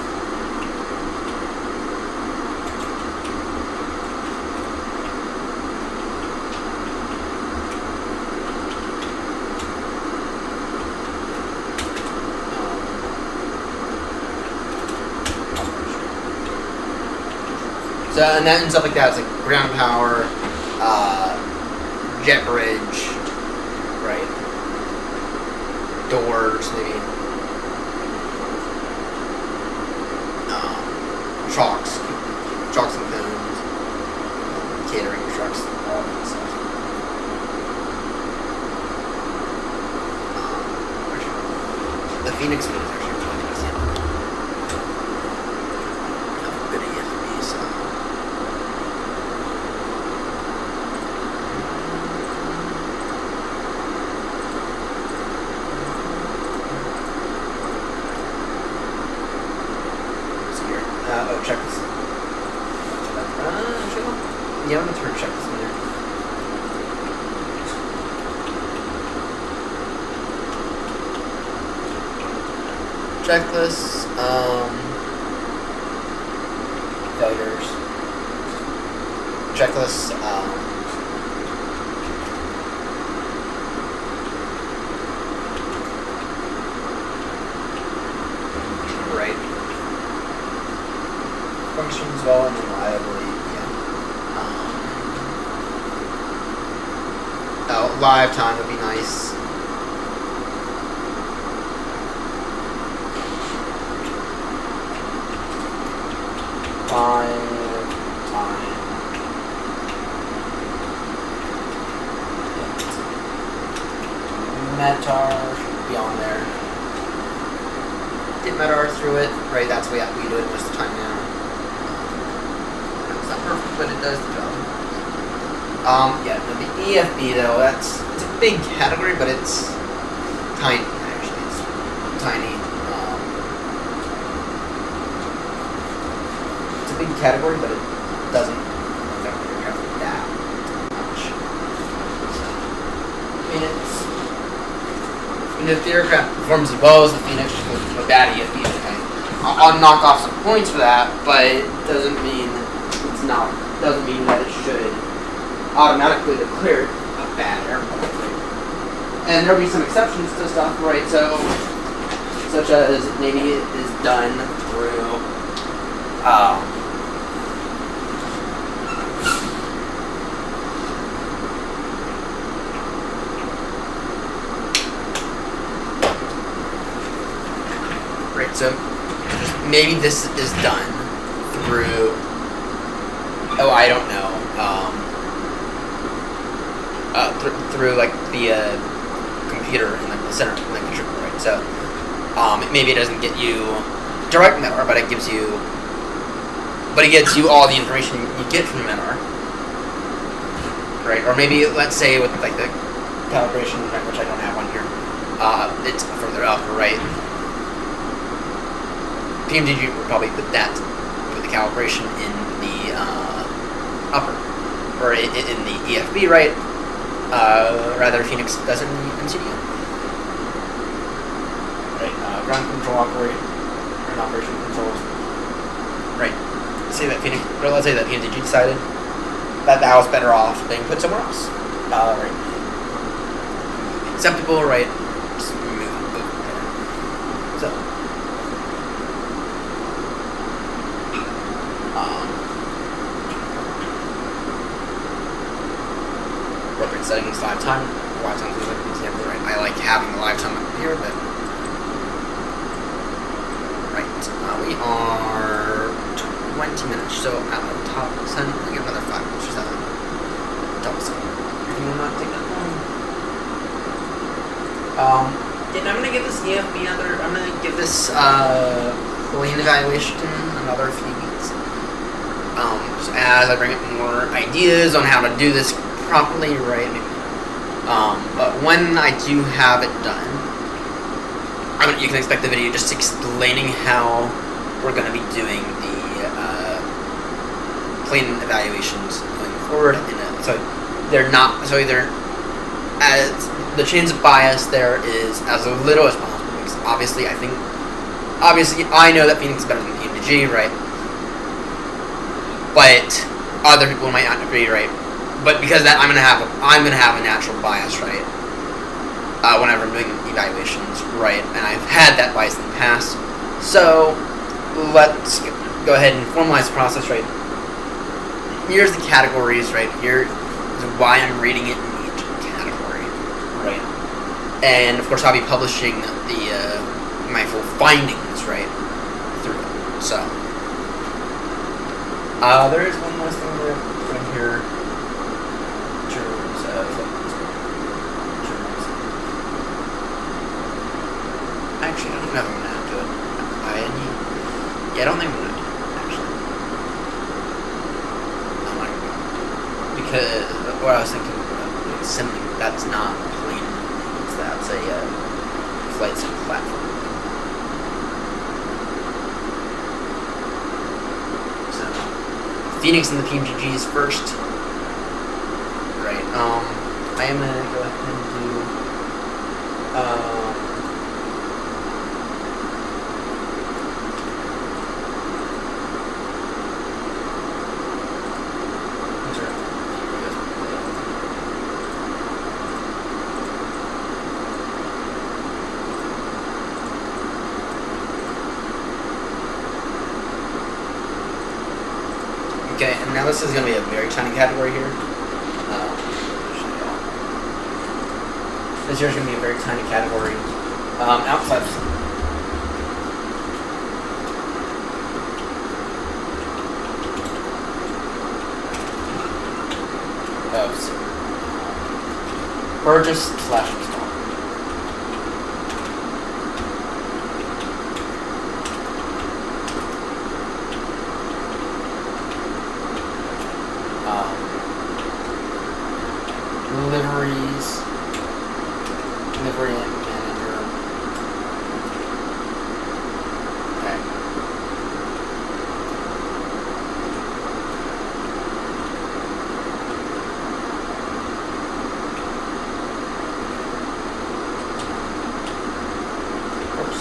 So, and that and stuff like that. It's like ground power, jet bridge, right? Doors, maybe. Trucks and cones, catering trucks, all that stuff. The Fenix one is actually really nice. Good EFB, so. Oh, check this. Yeah, I'm gonna turn check this in there. Checklists, failures. Checklists, right. Functions well and reliably, yeah. Oh, live time would be nice. Live time. Metar should be on there. Get Metar through it, right? That's the way we do it most of the time now. It's not perfect, but it does the job. Yeah, the EFB though, it's a big category, but it's tiny, actually. It's tiny. It's a big category, but it doesn't affect the aircraft that much. So, I mean, if the aircraft performs as well as the Phoenix, a bad EFB, I'll knock off some points for that, but it doesn't mean that it should automatically declare a bad aircraft. And there'll be some exceptions to stuff, right? So, such as maybe it is done through So maybe this is done through, oh, I don't know, through like the computer in like the center, like the chip, right? So maybe it doesn't get you direct METAR, but it gives you all the information you get from METAR, right? Or maybe let's say with like the calibration, which I don't have on here, it's further up, right? PMDG would probably put the calibration in the upper, or in the EFB, right? Rather, Fenix does it in the MCDM. Right, ground control and operation controls. Right. Let's say that PMDG decided that was better off being put somewhere else. Right. Acceptable, right? Just move it over there. So. Appropriate settings, live time. Live time is example, right? I like having the live time up here, but right. We are 20 minutes, so at the top 10, I'll give another 5 minutes or 7. Double 7. You will not take that long. And I'm gonna give this EFB I'm gonna give this plane evaluation another few weeks. Just as I bring up more ideas on how to do this properly, right? But when I do have it done, you can expect the video just explaining how we're going to be doing the plane evaluations going forward. So as the chance of bias there is as little as possible. Because obviously, I know that Fenix is better than PMDG, right? But other people might not agree, right? But because of that, I'm gonna have a natural bias, right? Whenever I'm doing evaluations, right? And I've had that bias in the past. So let's go ahead and formalize the process, right? Here's the categories, right? Here is why I'm reading it in each category, right? And of course, I'll be publishing my full findings, right? Through it. So there is one last thing we're doing here. Actually, I don't know if I'm gonna have to do it. I don't think I'm gonna do it, actually. I'm not gonna do it. Because what I was thinking about simply, that's not a plane, that's a flight sim platform. So Fenix and the PMGGs first. Right, I am gonna go ahead and do okay, and now this is going to be a very tiny category here. This here is going to be a very tiny category. Outside of Burgess / install. Livery manager. Okay.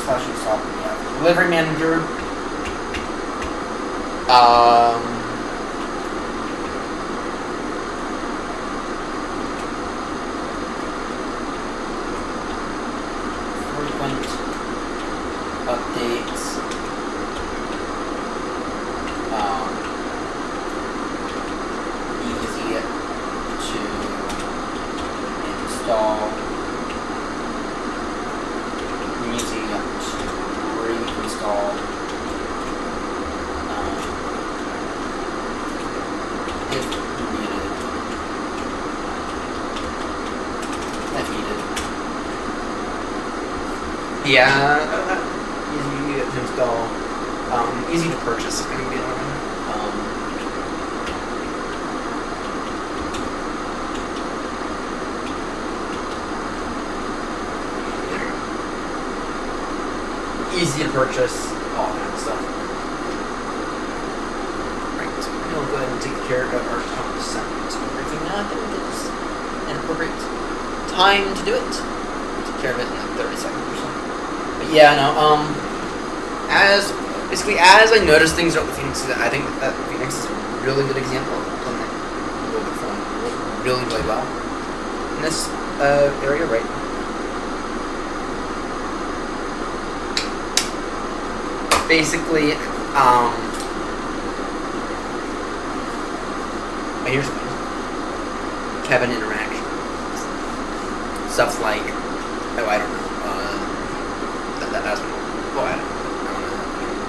/install. Yeah. Livery manager. Updates. Easy to install. Easy to reinstall. if needed. If needed. Yeah, easy to install. Easy to purchase is going to be another one. Easy to purchase, all that stuff. Right, so we'll go ahead and take care of our top segment briefing now. I think it's an appropriate time to do it. Take care of it in like 30 seconds or so. But yeah, no, as I notice things about the Fenix, I think that Fenix is a really good example of something that will perform really, really well in this area, right? Basically, here's Kevin interactions. Stuff like, oh, I don't know, that's what I don't know.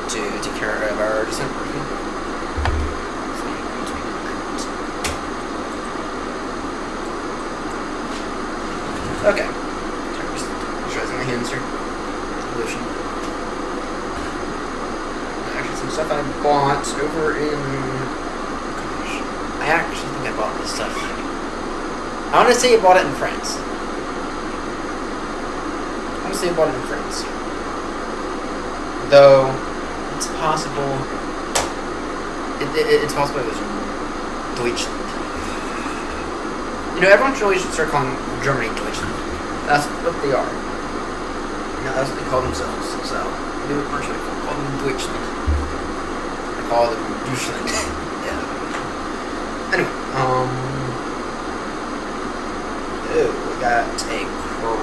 To take care of our December review. Okay. Just raising my hands here. Pollution. Actually, some stuff I bought over in. Gosh, I actually think I bought this stuff. I want to say I bought it in France. Though. It's possible. It's possible it was Deutschland. You know, everyone should always start calling Germany Deutschland. That's what they are. You know, that's what they call themselves. So, they would personally call them Deutschland. I call them Deutschland. Yeah. Anyway, we got a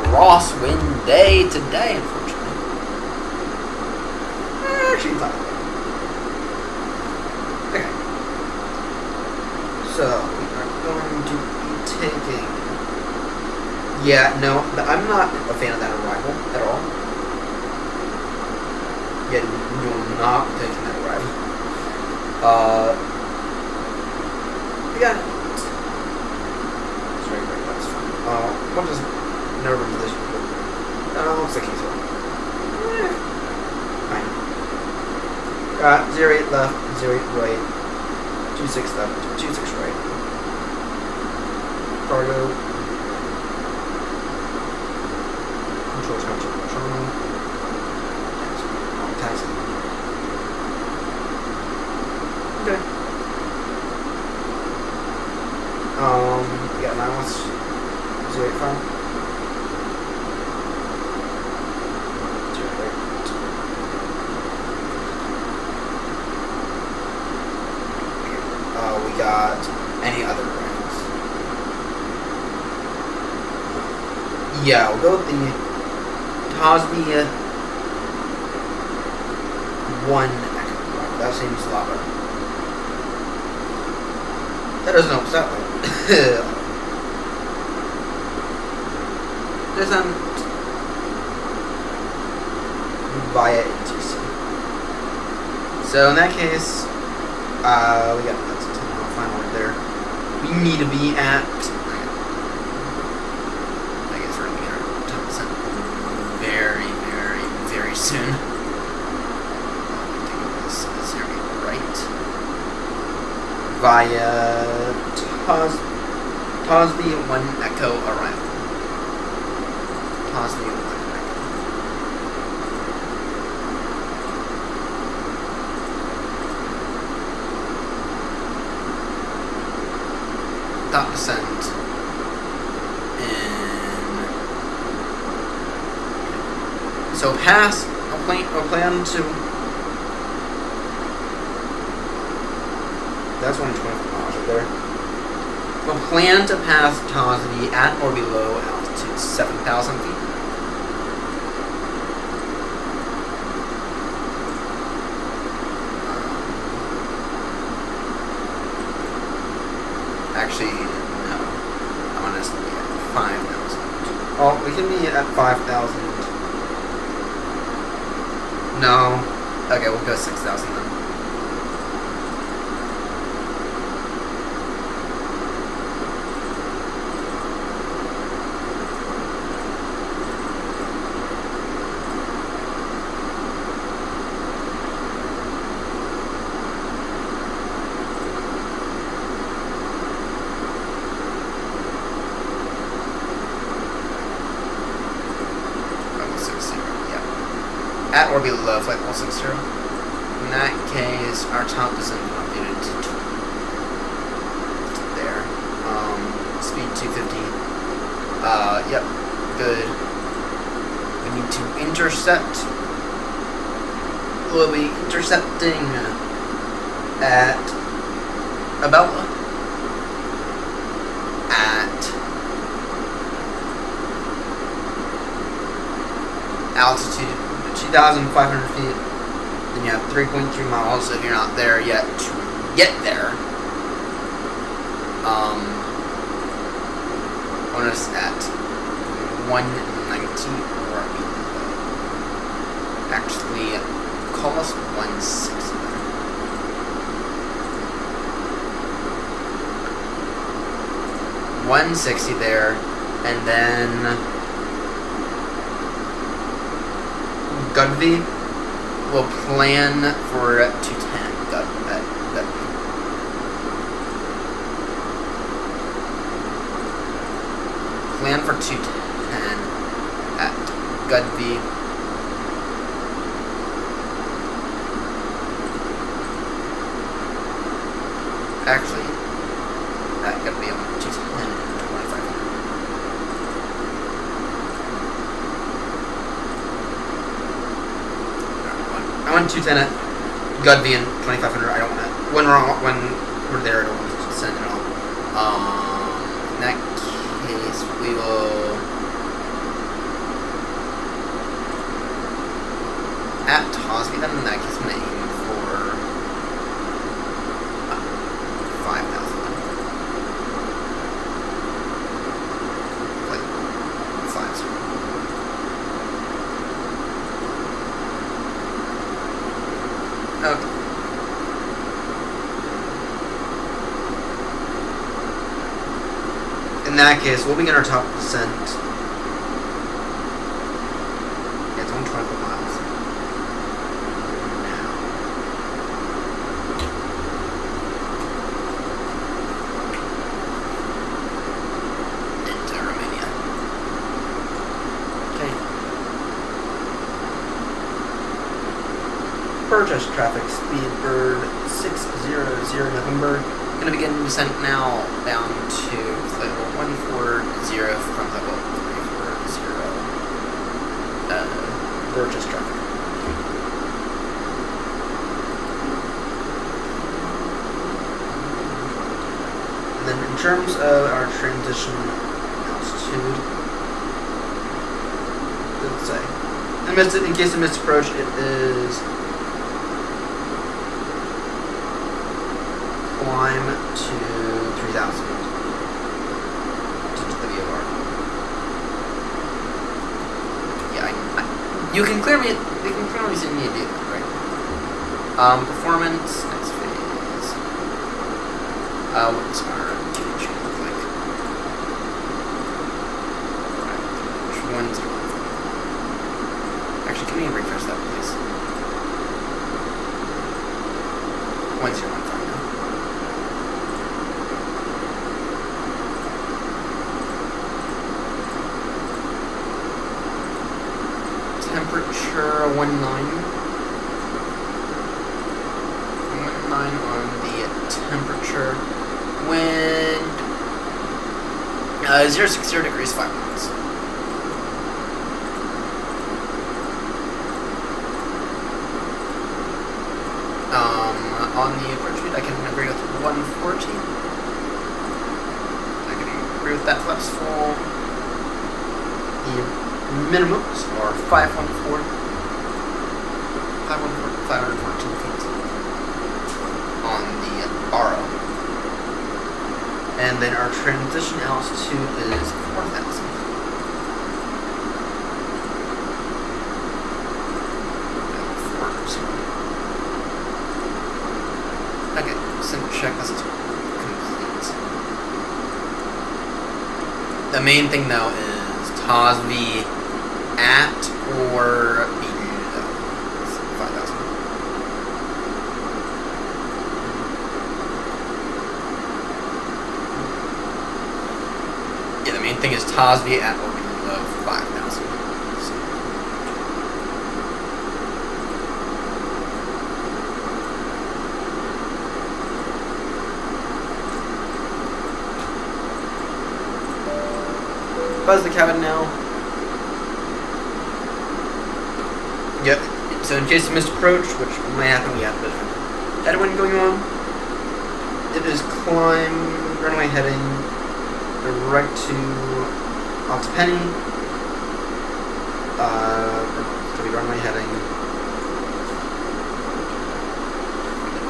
crosswind day today, unfortunately. Actually, not. Okay. So, we are going to be taking... Yeah, no, I'm not a fan of that arrival at all. Yeah, you will not be taking that arrival. Yeah. It's very, very nice. What does... Never remember this before. Looks like he's one. Fine. 08 left, 08 right, 26 left, 26 right. Cargo. Controls, control. Taxi. Okay. We got miles. 085. We got any other brands. Yeah, we'll go with the Tosby 1 Echo. That seems a lot better. That doesn't help us out though. Doesn't via ATC. So in that case, we got that's a 10 final right there. We need to be at. I guess we're gonna get our 10% very, very, very soon. This is here right via Tosby 1 Echo arrival. Tosby 1 Echo. Dot descent in. So pass. I'll plan to. That's 120 miles right there. We'll plan to pass Tosby at or below altitude 7,000 feet. Actually, no. I want us to be at 5,000. Oh, we can be at 5,000. No. Okay, we'll go 6,000 then. at or below flight level 60. In that case, our top descent is updated to there. Speed 250. Yep, good. We need to intercept. We'll be intercepting at about altitude 2,500 feet. Then you have 3.3 miles if you're not there yet to get there. On us at 190 or below. Actually, call us 160. 160 there, and then Gudby will plan for 210. Gudby. Plan for 210 at Gudby. Actually, that Gudby on 210 and 2500. I want 210 at Gudby and 2500. I don't want to. When we're there, I don't want to send it all. In that case, we will at Tosby. Then in that case, I'm gonna aim for 5,000. Like 5,000. Okay. In that case, we'll begin our top descent. Yeah, it's only 24 miles. Now. Into Romania. Okay. Purchase traffic, Speedbird 600 November. Going to begin descent now down to flight level 140 from level 340. Purchase traffic. And then in terms of our transition altitude, let's say, in case of missed approach, it is climb to 3,000 to the VOR. Yeah, you can clearly see me a vehicle, right? Performance, next phase. What's our gauge look like? Which one's it? Actually, can we refresh that, please? 1,015 now. Temperature 19 on the temperature. Wind 060 degrees 5 miles. On the approach speed, I can agree with 140. I can agree with that flaps full. The minimums are 514 feet on the RO. And then our transition altitude is 4,000. Okay, so check this is complete. The main thing though is Tosby at or below 5,000. Yeah, the main thing is Tosby at or below 5,000. So. buzz the cabin now. Yep. So in case you missed approach, which might happen, we have a bit of headwind going on. It is climb, runway heading right to Octopenny. So we runway heading.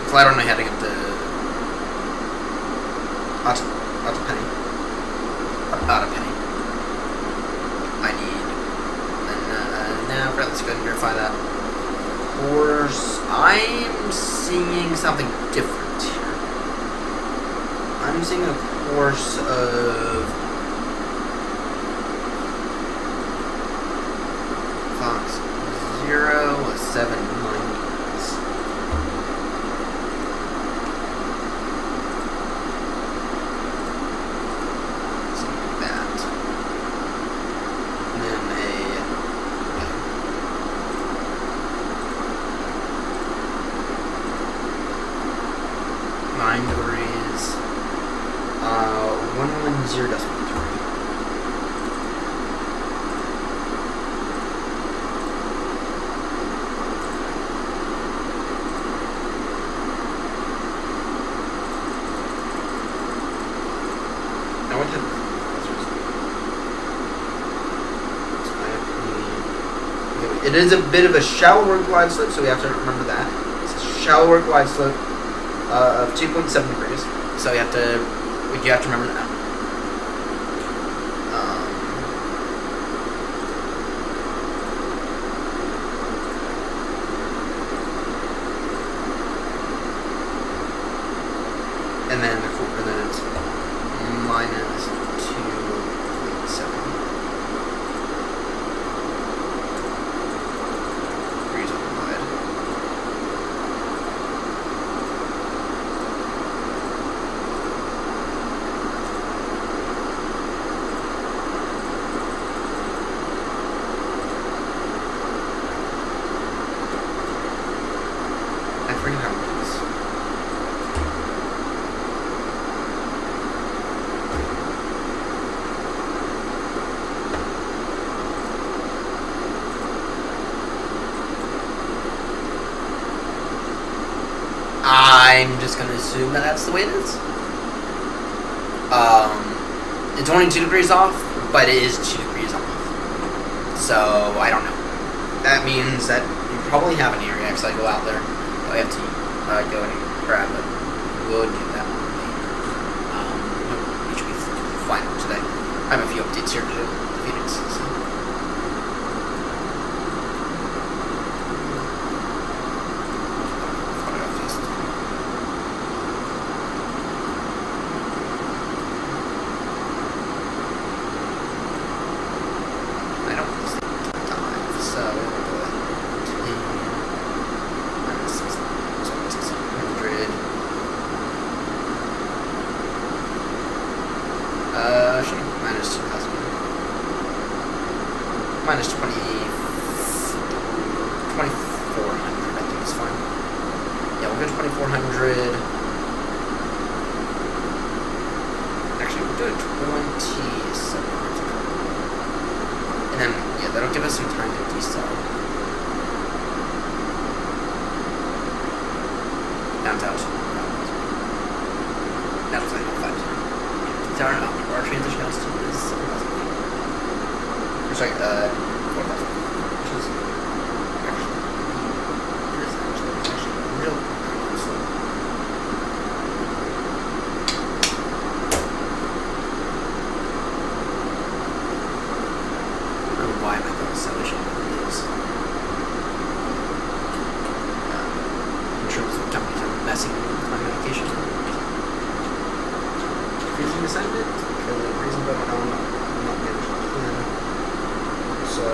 Fly runway heading up to Octopenny. Octopenny. I need. And now, let's go ahead and verify that. Course, I'm seeing something different here. I'm seeing a course of Fox 079 miles. See that. And then a 9 degrees. 110.3. I went to it is a bit of a shallower glide slope, so we have to remember that. It's a shallower glide slope of 2.7 degrees. So you have to remember that. And then it's minus 2.7 degrees on the glide. I forget how it is. I'm just going to assume that that's the way it is. It's only 2 degrees off, but it is 2 degrees off. So, I don't know. That means that you probably have an area cycle out there. I have to go and grab it. We'll do that one later. We should be fine today. I have a few updates here to do. Phoenix. So. Minus 2400, I think is fine. Yeah, we'll go 2400. Actually, we'll do it 2700. And then, yeah, that'll give us some time to decel. Now it's out. Now it's like 5. Our transition altitude is 7,000 feet. Sorry, 4,000, which is actually real slow. I don't know why my thumb is so issued it is. I'm sure some companies are messing with my medication. Freezing assignment, because the reason that I'm not managing to plan. So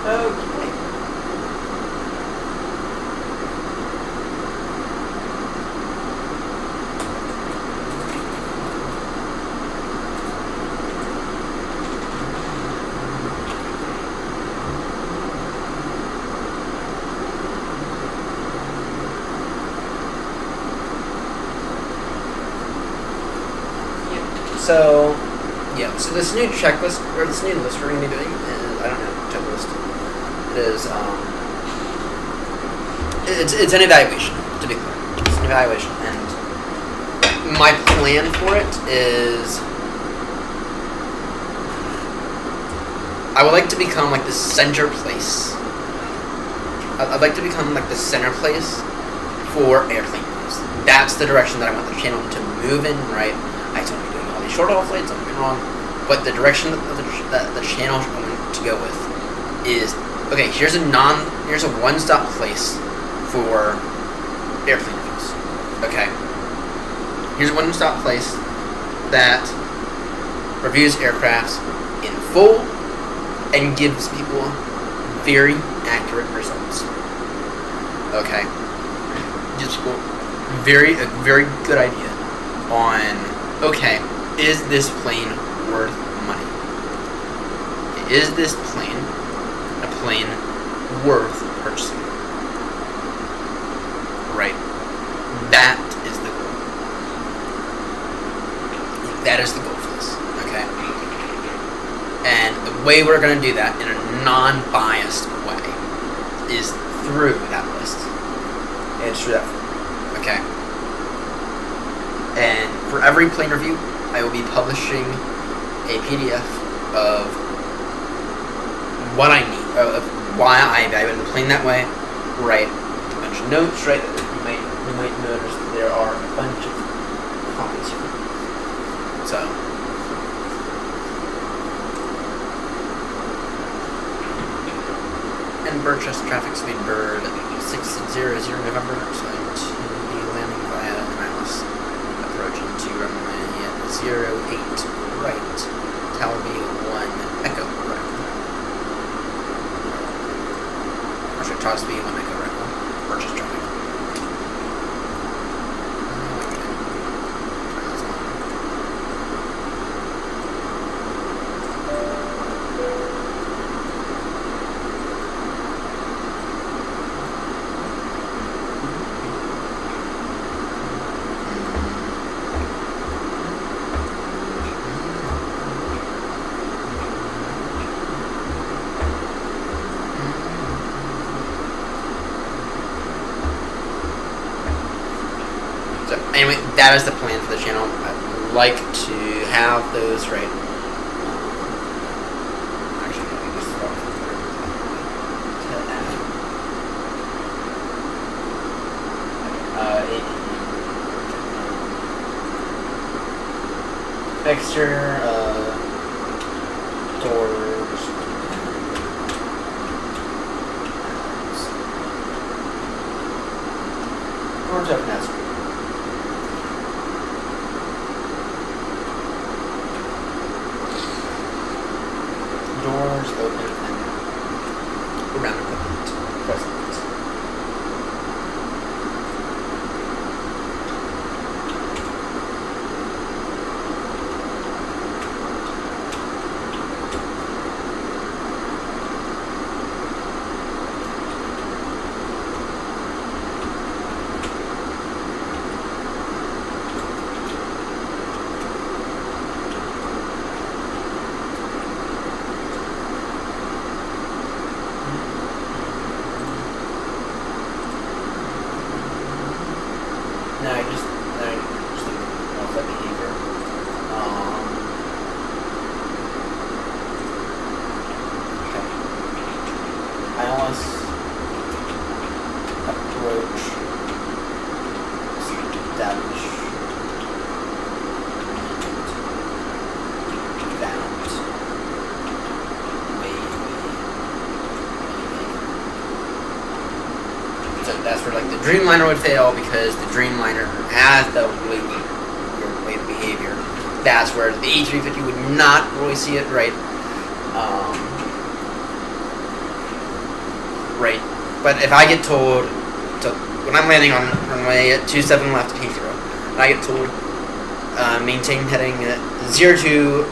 Okay. So, yeah, so this new checklist, or this new list we're going to be doing is, I don't know, checklist. It is, it's an evaluation, to be clear. It's an evaluation, and my plan for it is, I would like to become, like, the center place. I'd like to become, like, the center place for airplane news. That's the direction that I want the channel to move in, right? I don't be doing all these short haul flights, don't get me wrong, but the direction that the channel is going to go with is, okay, here's a one-stop place for airplane reviews. Okay, here's a one-stop place that reviews aircrafts in full and gives people very accurate results. Okay, gives people a very good idea on, okay, is this plane worth money? Is this plane a plane worth purchasing? Right. That is the goal. That is the goal for this. Okay. And the way we're going to do that in a non-biased way is through that list. And through that. Okay. And for every plane review, I will be publishing a PDF of what I need, of why I evaluated the plane that way. Right, a bunch of notes. Right, you might notice that there are a bunch of copies here. So, and Burchester traffic speed bird 600 November. So I'm to be landing via Miles. Approaching to runway 08 right, Talview 1 Echo right. Or should Tosby 1 Echo right, purchase traffic. Anyway, that is the plan for the channel. I'd like to have those right. Actually, I think this is all exterior doors. Doors open as doors open and around equipment present. No, I just think of that behavior. Okay. ILS approach establish bound so that's where like the Dreamliner would fail because the Dreamliner has the weight of behavior. That's where the A350 would not really see it right. right? But if I get told, when I'm landing on runway at 27 left Heathrow, and I get told maintain heading at 220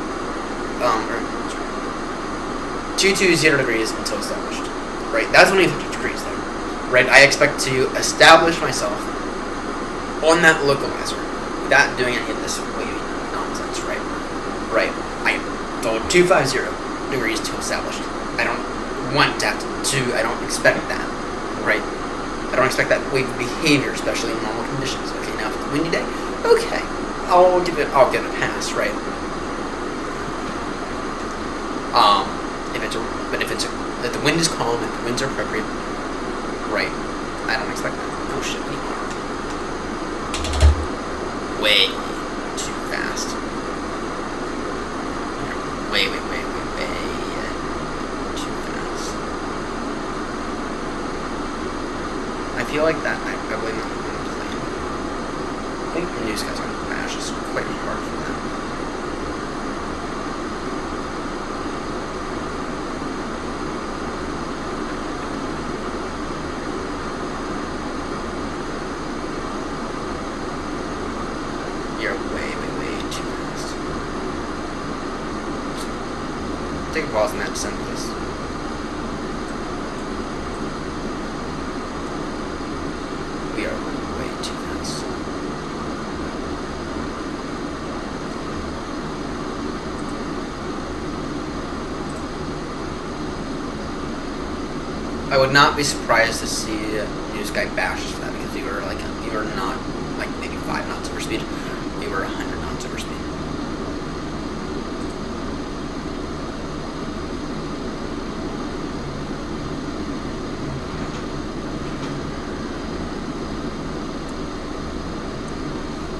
degrees until established, right? That's only 50 degrees there, right? I expect to establish myself on that localizer without doing any of this wavy nonsense, right? Right. I am told 250 degrees to establish. I don't want that I don't expect that, right? I don't expect that wave behavior, especially in normal conditions. Okay, now if it's a windy day, okay, I'll give it a pass, right? If the wind is calm, if the winds are appropriate, right? I don't expect that. Oh shit, way too fast. Way too fast. I feel like that I blame that on the plane. I think the news guys are going to bash us quite hard for that. You're way too fast. Take a pause in that descent, please. We are way too fast. I would not be surprised to see news guy bash us for that, because we were not like maybe 5 knots over speed. We were 100 knots over speed.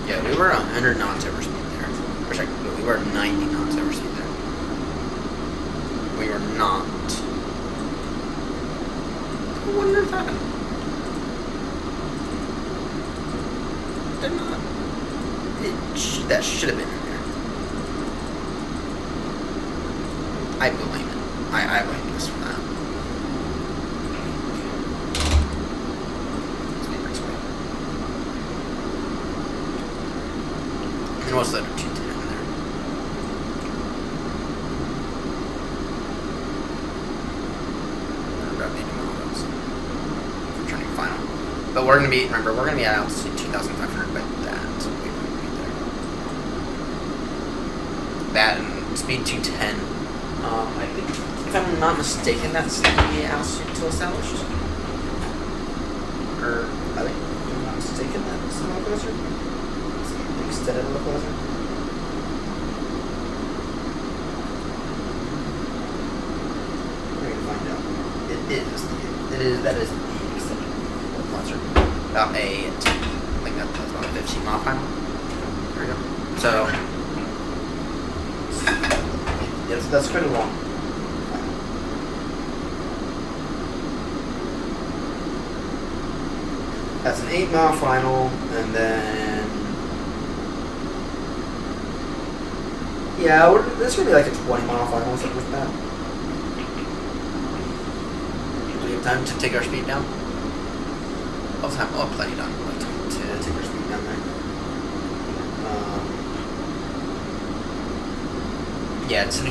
Yeah, we were 100 knots over speed there. Or sorry, we were 90 knots over speed there. We were not. What on earth happened? Did not. That should have been in there. I blame it. I blame this for that. And what's that 210 in there? About 80 miles for turning final. But we're gonna be, remember, we're gonna be at altitude 2,500 by that. So we won't be there. That and speed 210. I think, if I'm not mistaken, that's the altitude till established. Or, I think, if I'm not mistaken, that's the localizer. It's the extended localizer. We're gonna find out. That is the extended localizer. About I think that's about a 15 mile final. There we go. So, yes, that's quite a long. That's an 8 mile final, and then yeah, this would be like a 20 mile final, something like that. Do we have time to take our speed down? I'll have plenty done. We'll have time to take our speed down there. Yeah, it's an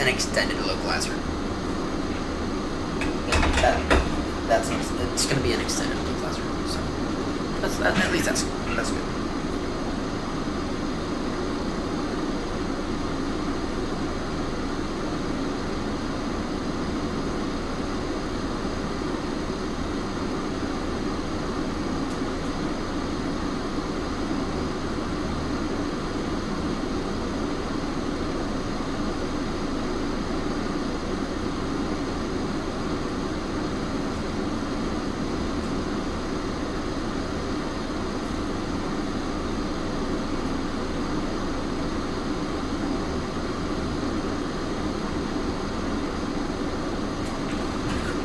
extended localizer. It's going to be an extended localizer. So at least that's good.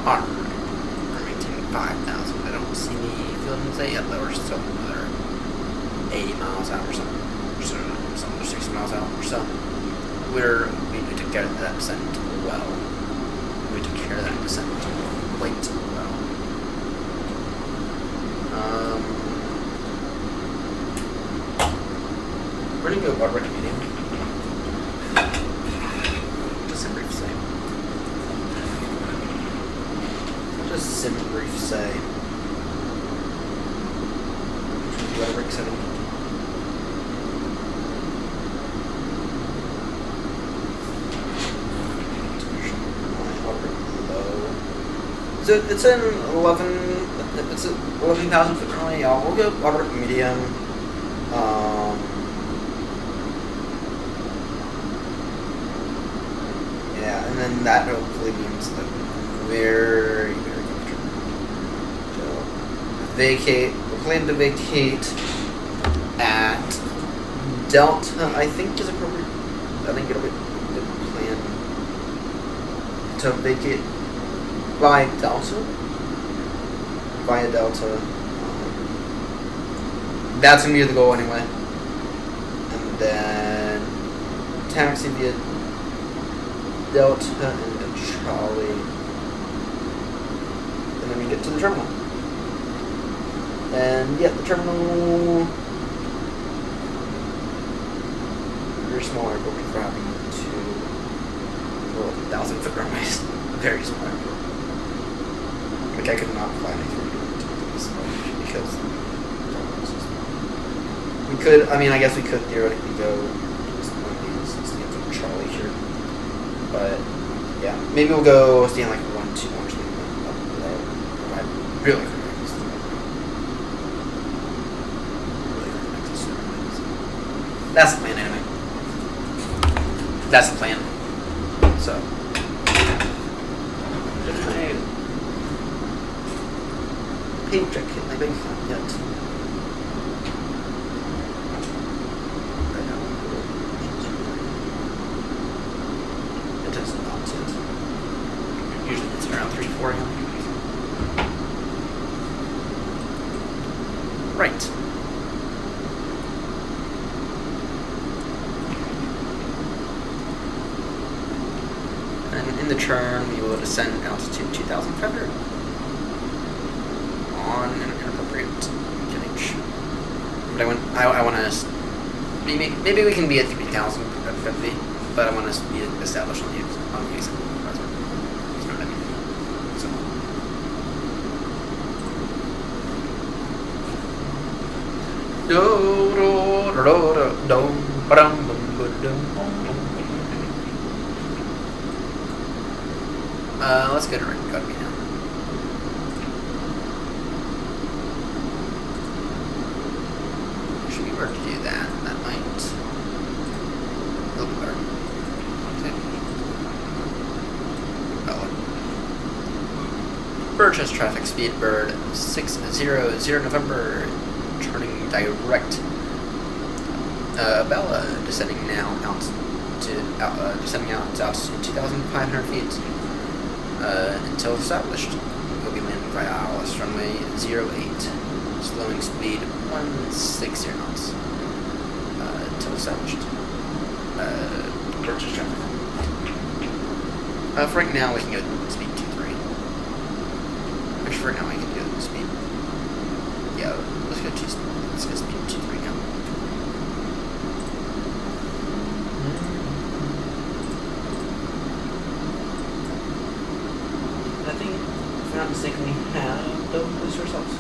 Alright, we're maintaining 5,000. I don't see me feeling say yet, though. We're still another 80 miles out or so. Or some other 60 miles out or so. We took care of that descent well. We took care of that descent quite well. go rubber medium. Just some brief say. Just some brief say. Rubber 7. So it's in 11. It's at 11,000 foot runway. Yeah, we'll go rubber medium. Yeah, and then that hopefully means that very comfortable. So vacate. We plan to vacate at Delta. I think is appropriate. I think it'll be a good plan to vacate by Delta. Via Delta. That's gonna be the goal anyway. And then taxi via Delta and Charlie. And then we get to the terminal. And yeah, the terminal, very small airport for having 1,000 foot runways. Very small airport. Like I could not fly anything because we could. I mean, I guess we could theoretically go stand for Charlie here, but yeah, maybe we'll go stand like 1, 2, or something up there. I really could. That's the plan anyway. That's the plan. So, did my paycheck hit my bank account yet? I know. It does not yet. Usually it's around 3, 4 a.m. Right. In the turn, we will descend altitude 2,500 on an inappropriate image. But I want to maybe we can be at 3,050, but I want us to be established on the exit. You know what I mean? Let's go to Rugby now. Should we were to do that, that might a little bit better. Okay. Purchase traffic speed bird 600 November, turning direct. Bella descending now out to altitude 2,500 feet. Until established. We'll be landing via ILS runway 08, slowing speed 160 knots. Until established. Purchase traffic. For right now, we can go speed 23. Actually, for right now, we can go speed. Yeah, let's go speed 23 now. If I'm not mistaken, we have those ourselves.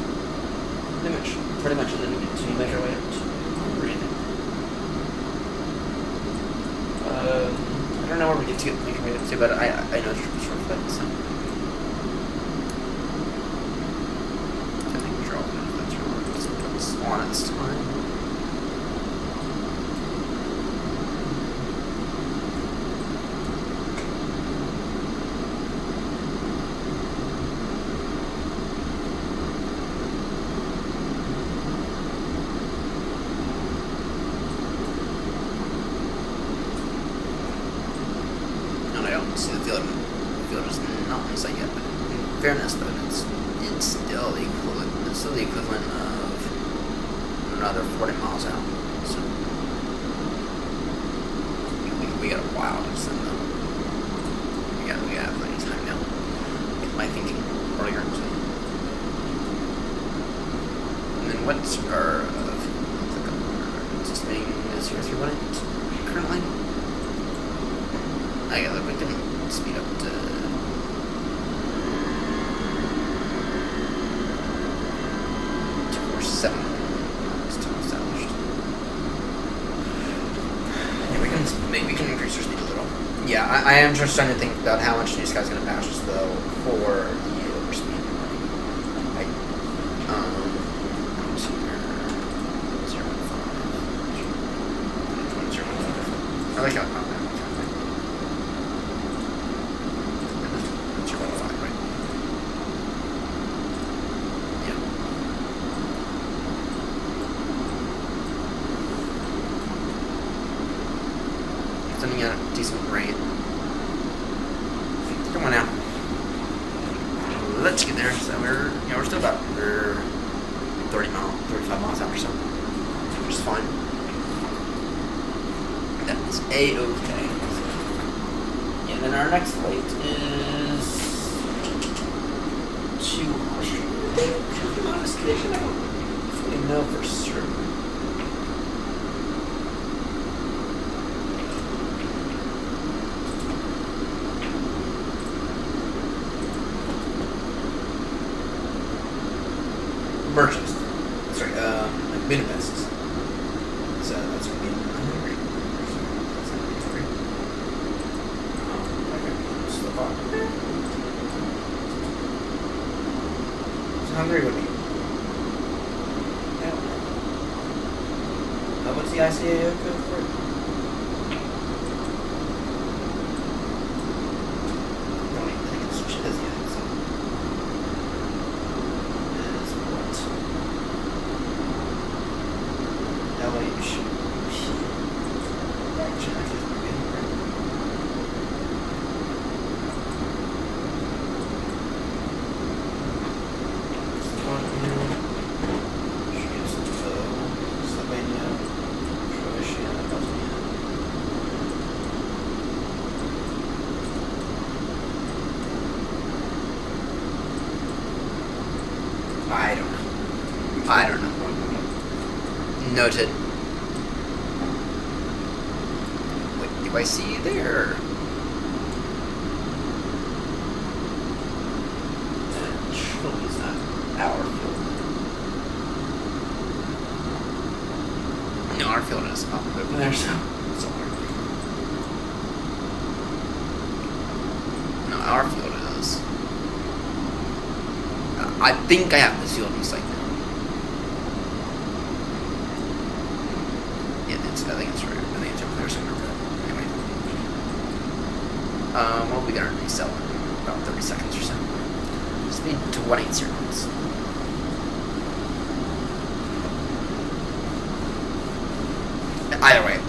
Pretty much, and then we get to measure way up to breathing. I don't know where we get to make way up to, but I know it's short flight, so. I think we're all good. That's wrong. Let's put this on at this time. See the field is not in sight yet, but in fairness though, it's still the equivalent of another 40 miles out. So we got a while to send them. We got plenty of time now. With my thinking earlier. So. And then what's our existing 031 currently. Okay, look, we can speed up to 247. It's too established. Yeah, we can increase our speed a little. Yeah, I am just trying to think about how much New Sky's going to patch us though for the overspeed. I like how it popped out. That's your 105, right? Yeah. Sending out a decent rate. Come on now. Let's get there. So we're still about 35 miles out or so, which is fine. That is A-okay. And then our next flight is to Australia. To be honest, I don't fully know for certain. Merchants. Sorry, Budapest. So that's going to be Hungary. So Hungary would be. What's the ICAO code for it? I don't even think it's Chizia, so. Is what? LHBP. I don't know. Noted. What do I see there? Chile's not our field. No, our field is up over there somewhere. No, our field is. I think I have this field in sight now. Yeah, I think it's right. I think it's over there somewhere. But anyway. Well, we got our decel in about 30 seconds or so. Speed to 180 knots. Either way,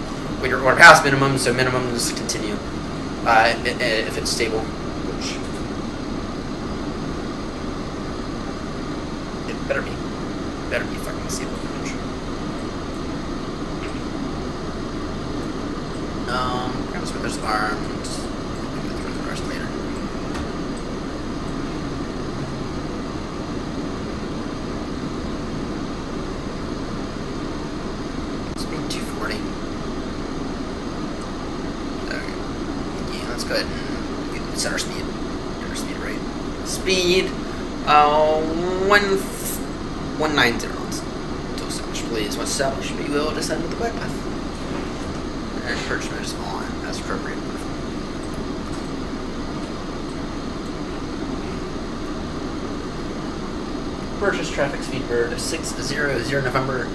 we're past minimum, so minimums continue. If it's stable, which it better be fucking stable. Ground smithers armed. We can go through the rest later. Speed 240. Okay. Yeah, let's go ahead and set our speed. Our speed rate. Speed 190 knots. To establish, please. Once established, we will descend with the glide path. And purge measures on as appropriate. Purchase traffic speed bird 600 November,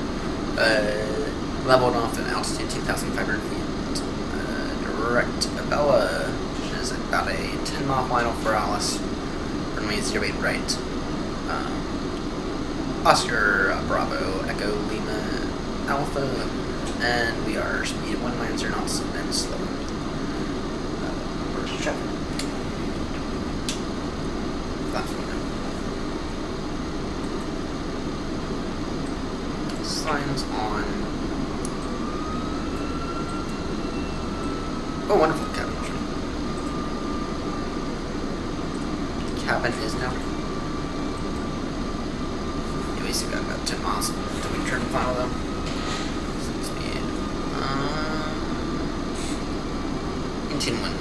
leveled off at altitude 2,500 feet. Direct Bella, which is about a 10-mile final for Alice. Runway 08 right. Oscar Bravo Echo Lima Alpha, and we are speed 190 knots and slow. Purchase traffic. That's one. Signs on. Oh, wonderful cabin. Cabin is now. We still got about 10 miles until we turn final though. Speed. Continue when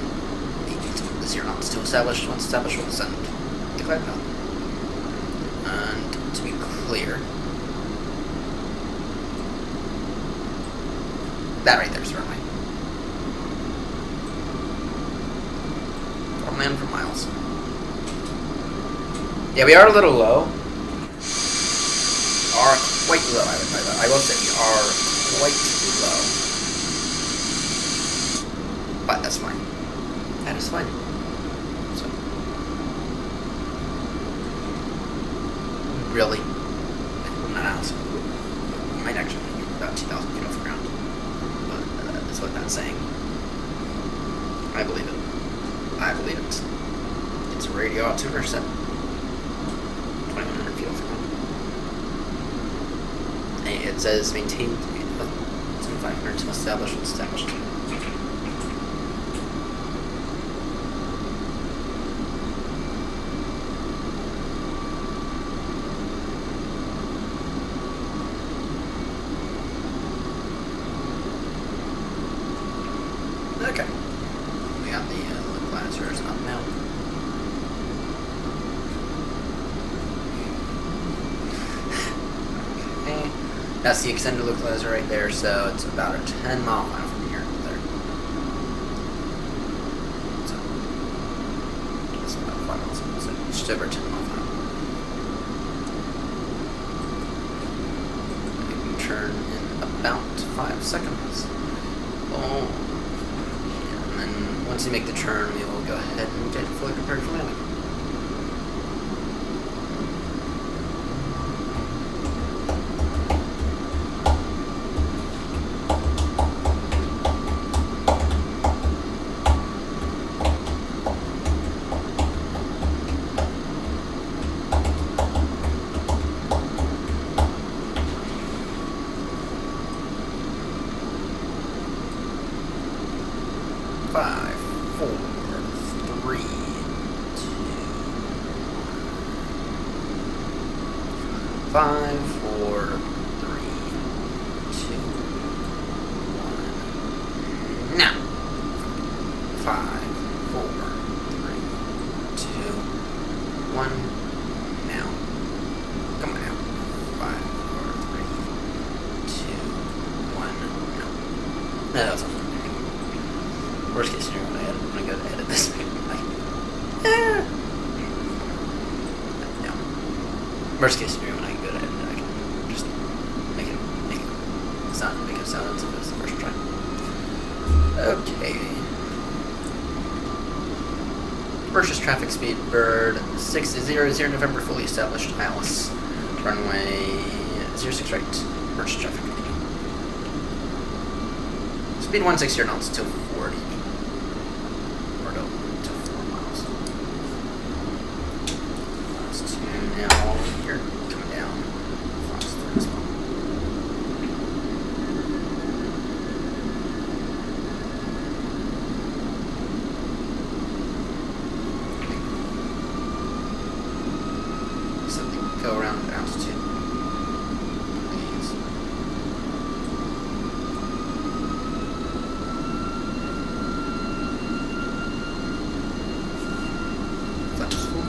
the 0 knots to establish. Once established, we'll send declared path. And to be clear, that right there is runway. Farmland for miles. Yeah, we are a little low. Are quite low, I will say we are quite low. But that's fine. That is fine. So, really? Not else. We might actually be about 2,000 feet off the ground. But that's what that's saying. I believe it. I believe it. It's radio altimeter set. 2,100 feet off the ground. It says maintained 7,500 to established. Okay. We got the localizers up now. Okay. That's the extended localizer right there, so it's about a 10-mile final from here to there. So, it's about 5 miles, so just over a 10-mile final. We can turn in about 5 seconds. Oh. And then once you make the turn, we will go ahead and get fully prepared for landing. Five, four, three, two, 5, 4, 3, 2, 1. Now. 5, 4, 3, 2, 1. Now. Come on now. 5, 4, 3, 2, 1. No. No, that was something. Worst case scenario, when I go to edit this, no. Worst case scenario, when I go to edit it, I can just make it sound as if it was the first try. Okay. Purchase traffic speed, bird 600 November, fully established, Alice, runway 06 right, purchase traffic. Speed 160 knots to 40. Now you're coming down faster as well. So go around altitude, please. That's cool.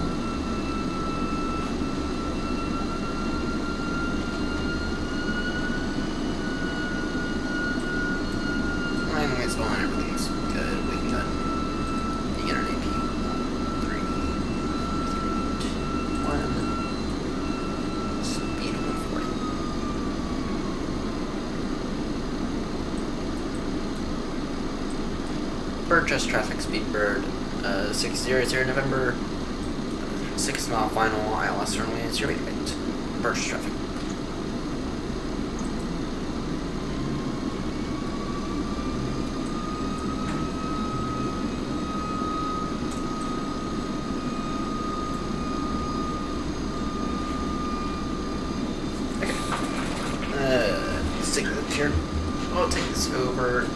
It's going, everything's good. We can go ahead and get our AP. 3, 2, 1. Speed 140. Purchase traffic speed bird 600 November. 6-mile final ILS runway 08 right. Purchase traffic. Signature. I'll take this over in a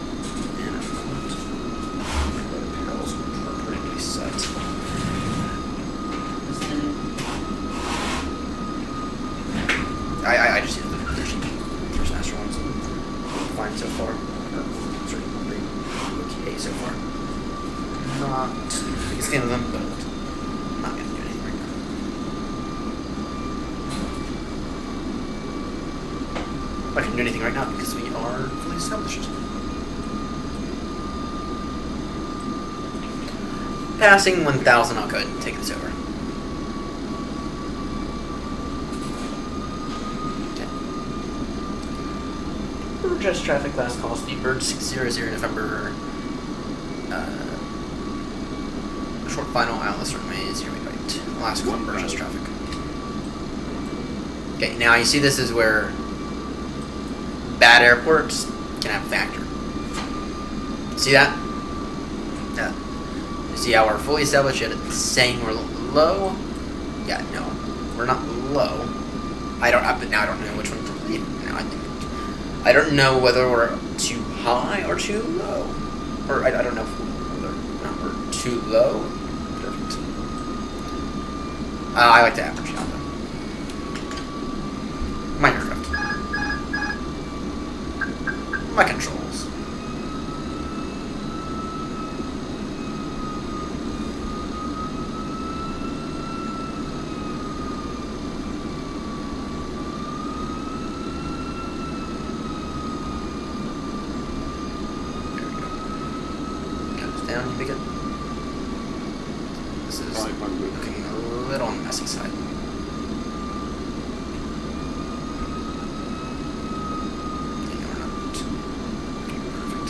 moment. The pedals are appropriately set. I just use the first master ones. Fine so far. not going to do anything right now because we are fully established. Passing 1,000, I'll go ahead and take this over. Just traffic, last call, Speedbird 600 November. Short final, ILS runway 0 right. Last call, just traffic. Okay, now you see this is where bad airports can have a factor. See that? Yeah. You see how we're fully established yet it's saying we're low? Yeah, no. We're not low. Now I don't know which one to believe. Now I don't know whether we're too high or too low. Or I don't know whether we're too low. Perfect. I like to average out though. My aircraft. My controls. Down, you begin. This is looking a little on the messy side. Yeah, we're not looking perfect.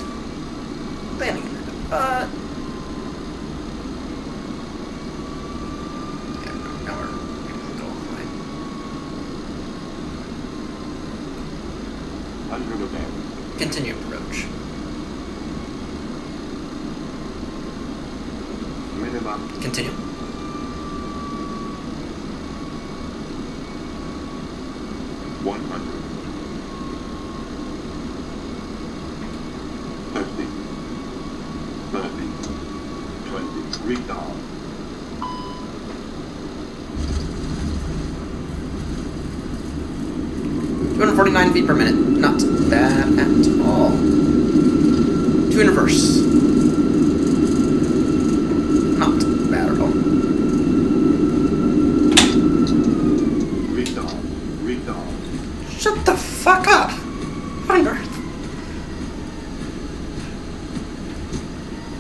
Landing in it. Yeah, now we're able to go all the way. Continue approach. Continue. Retard. 249 feet per minute. Not bad at all. 2 in reverse. Not bad at all. Retard. Shut the fuck up! What on earth?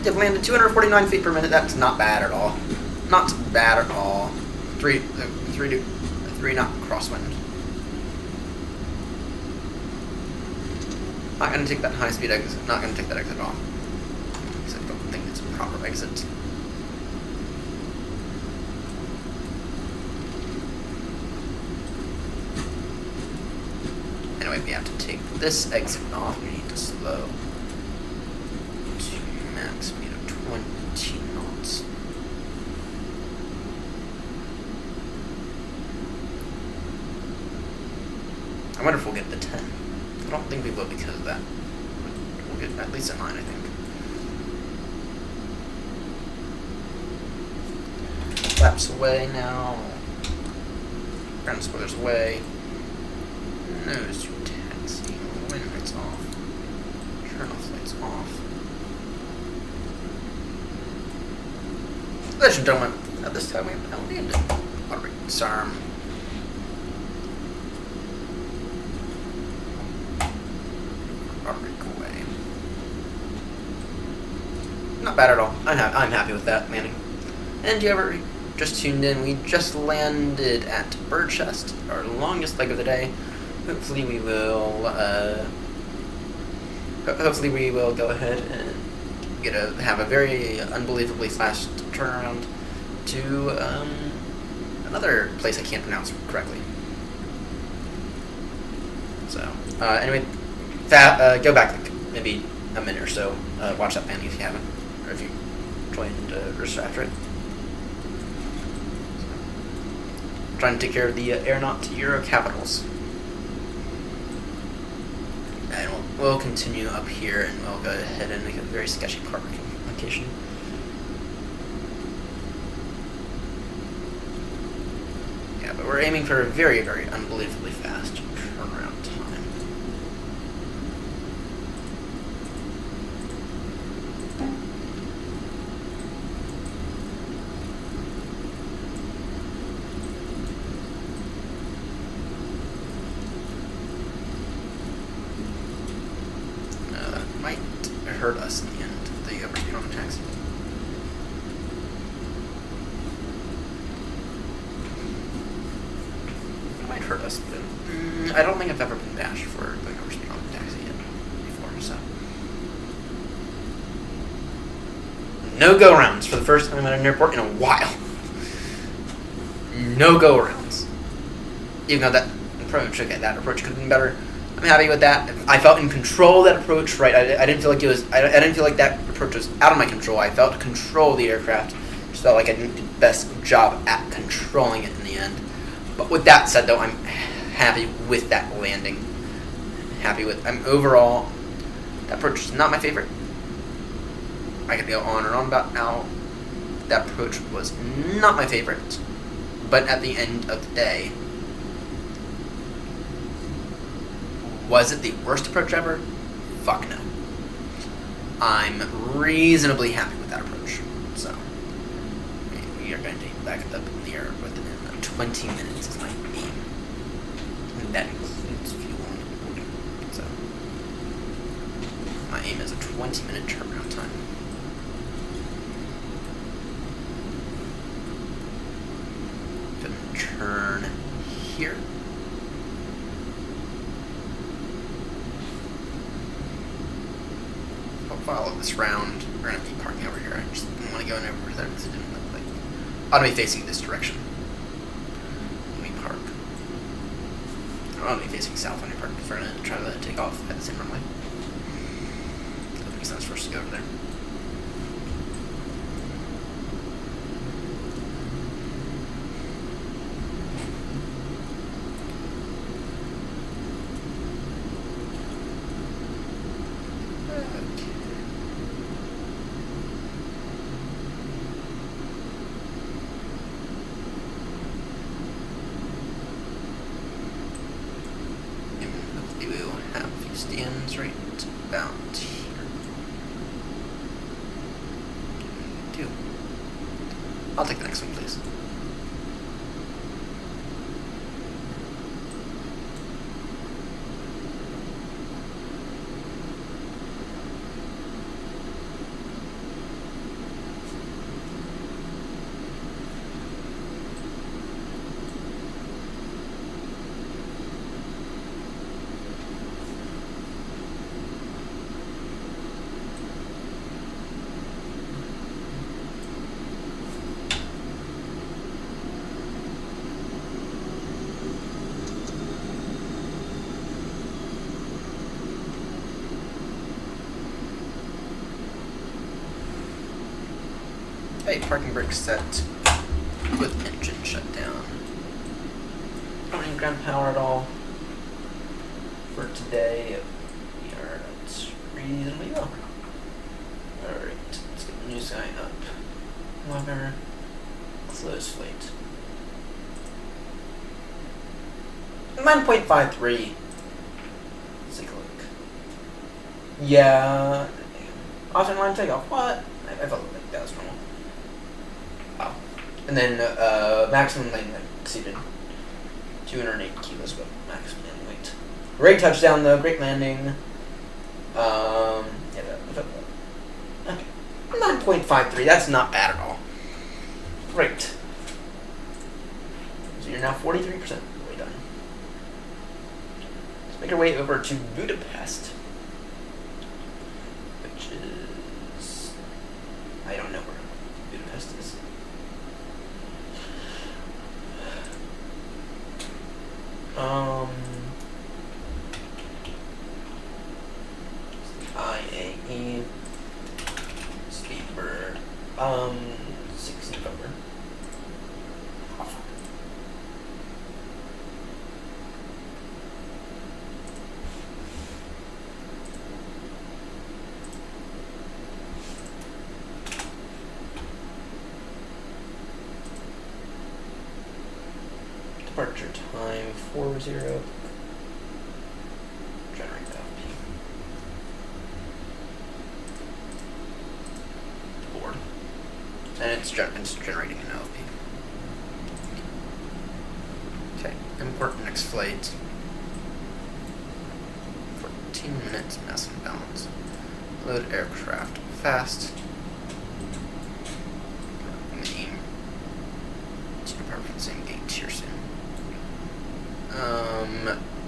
You've landed 249 feet per minute. That's not bad at all. Not bad at all. 3 knot crosswind. Not gonna take that high speed exit. Not gonna take that exit off. Because I don't think it's a proper exit. Anyway, we have to take this exit off. We need to slow to max speed of 20 knots. I wonder if we'll get the 10. I don't think we will because of that. We'll get at least a 9, I think. Flaps away now. Ground spoilers away. Nose to taxi. Wind lights off. Turn off lights off. Ladies and gentlemen, at this time we have now landed. Alright, disarm. Away. Not bad at all. I'm happy with that landing. And you ever just tuned in? We just landed at Birdchest, our longest leg of the day. Hopefully we will. Hopefully we will go ahead and have a very unbelievably fast turnaround to another place I can't pronounce correctly. So anyway. Go back maybe a minute or so. Watch that panel if you haven't, or if you joined just after it. So, trying to take care of the aeronaut EuroCapitals, and we'll continue up here, and we'll go ahead and make a very sketchy parking location. Yeah, but we're aiming for a very, very unbelievably fast turnaround time. hurt us in the end, the overspeed on the taxi. It might hurt us, but I don't think I've ever been bashed for going overspeed on the taxi yet before, so. No go-rounds for the first time at an airport in a while. No go-rounds. Even though that approach could have been better. I'm happy with that. I felt in control of that approach, right? I didn't feel like it was. I didn't feel like that approach was out of my control. I felt control of the aircraft. Just felt like I did the best job at controlling it in the end. But with that said, though, I'm happy with that landing. I'm overall. That approach is not my favorite. I could go on and on about how that approach was not my favorite. But at the end of the day, was it the worst approach ever? Fuck no. I'm reasonably happy with that approach. So, we are going to take back up in the air within 20 minutes is my aim. And that includes fuel and boarding. So, my aim is a 20-minute turnaround time. Gonna turn here. Follow this round. We're going to be parking over here. I just didn't want to go in over there because it didn't look like I ought to be facing this direction when we park. I ought to be facing south when we park because we're going to try to take off at the same runway. So it makes sense for us to go over there. Stands right about here. Two. I'll take the next one, please. Okay, parking brake set with engine shut down. Don't need ground power at all. For today, we are at reasonably well. Alright, let's get the new sky up. Lever, close flight. 9.53. Let's take a look. Yeah. Off line takeoff. What? I felt like that was normal. Wow. And then maximum landing weight exceeded 208 kilos, but maximum landing weight. Great touchdown though, great landing. Yeah, okay. 9.53, that's not bad at all. Great. So you're now 43% of the way done. Let's make our way over to Budapest. Which is... I don't know where Budapest is. IAE Speedbird 6 November. Departure time 40. Generate FP. Board. And it's generating an LFP. Okay, import next flight. 14 minutes mass and balance. Load aircraft fast. Name. To depart from the same gate here soon.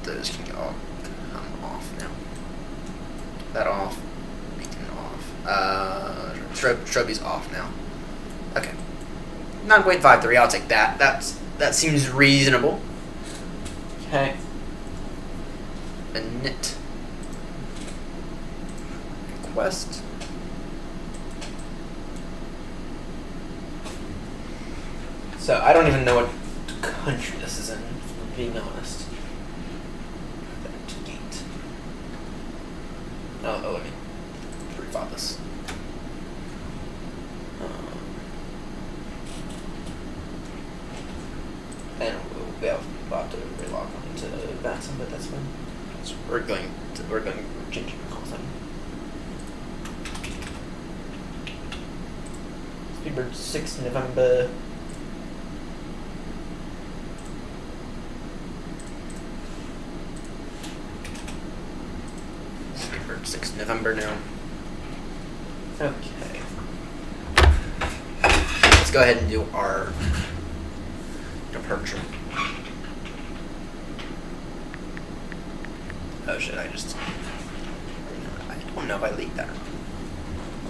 Those can all come off now. That off. Beacon off. Strobe's off now. Okay. 9.53, I'll take that. That seems reasonable. Okay. Init. Request. So I don't even know what country this is in, if I'm being honest. Gate. Oh, let me refile this. And we'll have to relog on to that, but that's fine. So we're changing the call sign. Speedbird 6 November. Speedbird 6 November now. Okay. Let's go ahead and do our departure. Oh shit, I don't know if I leaked that or not.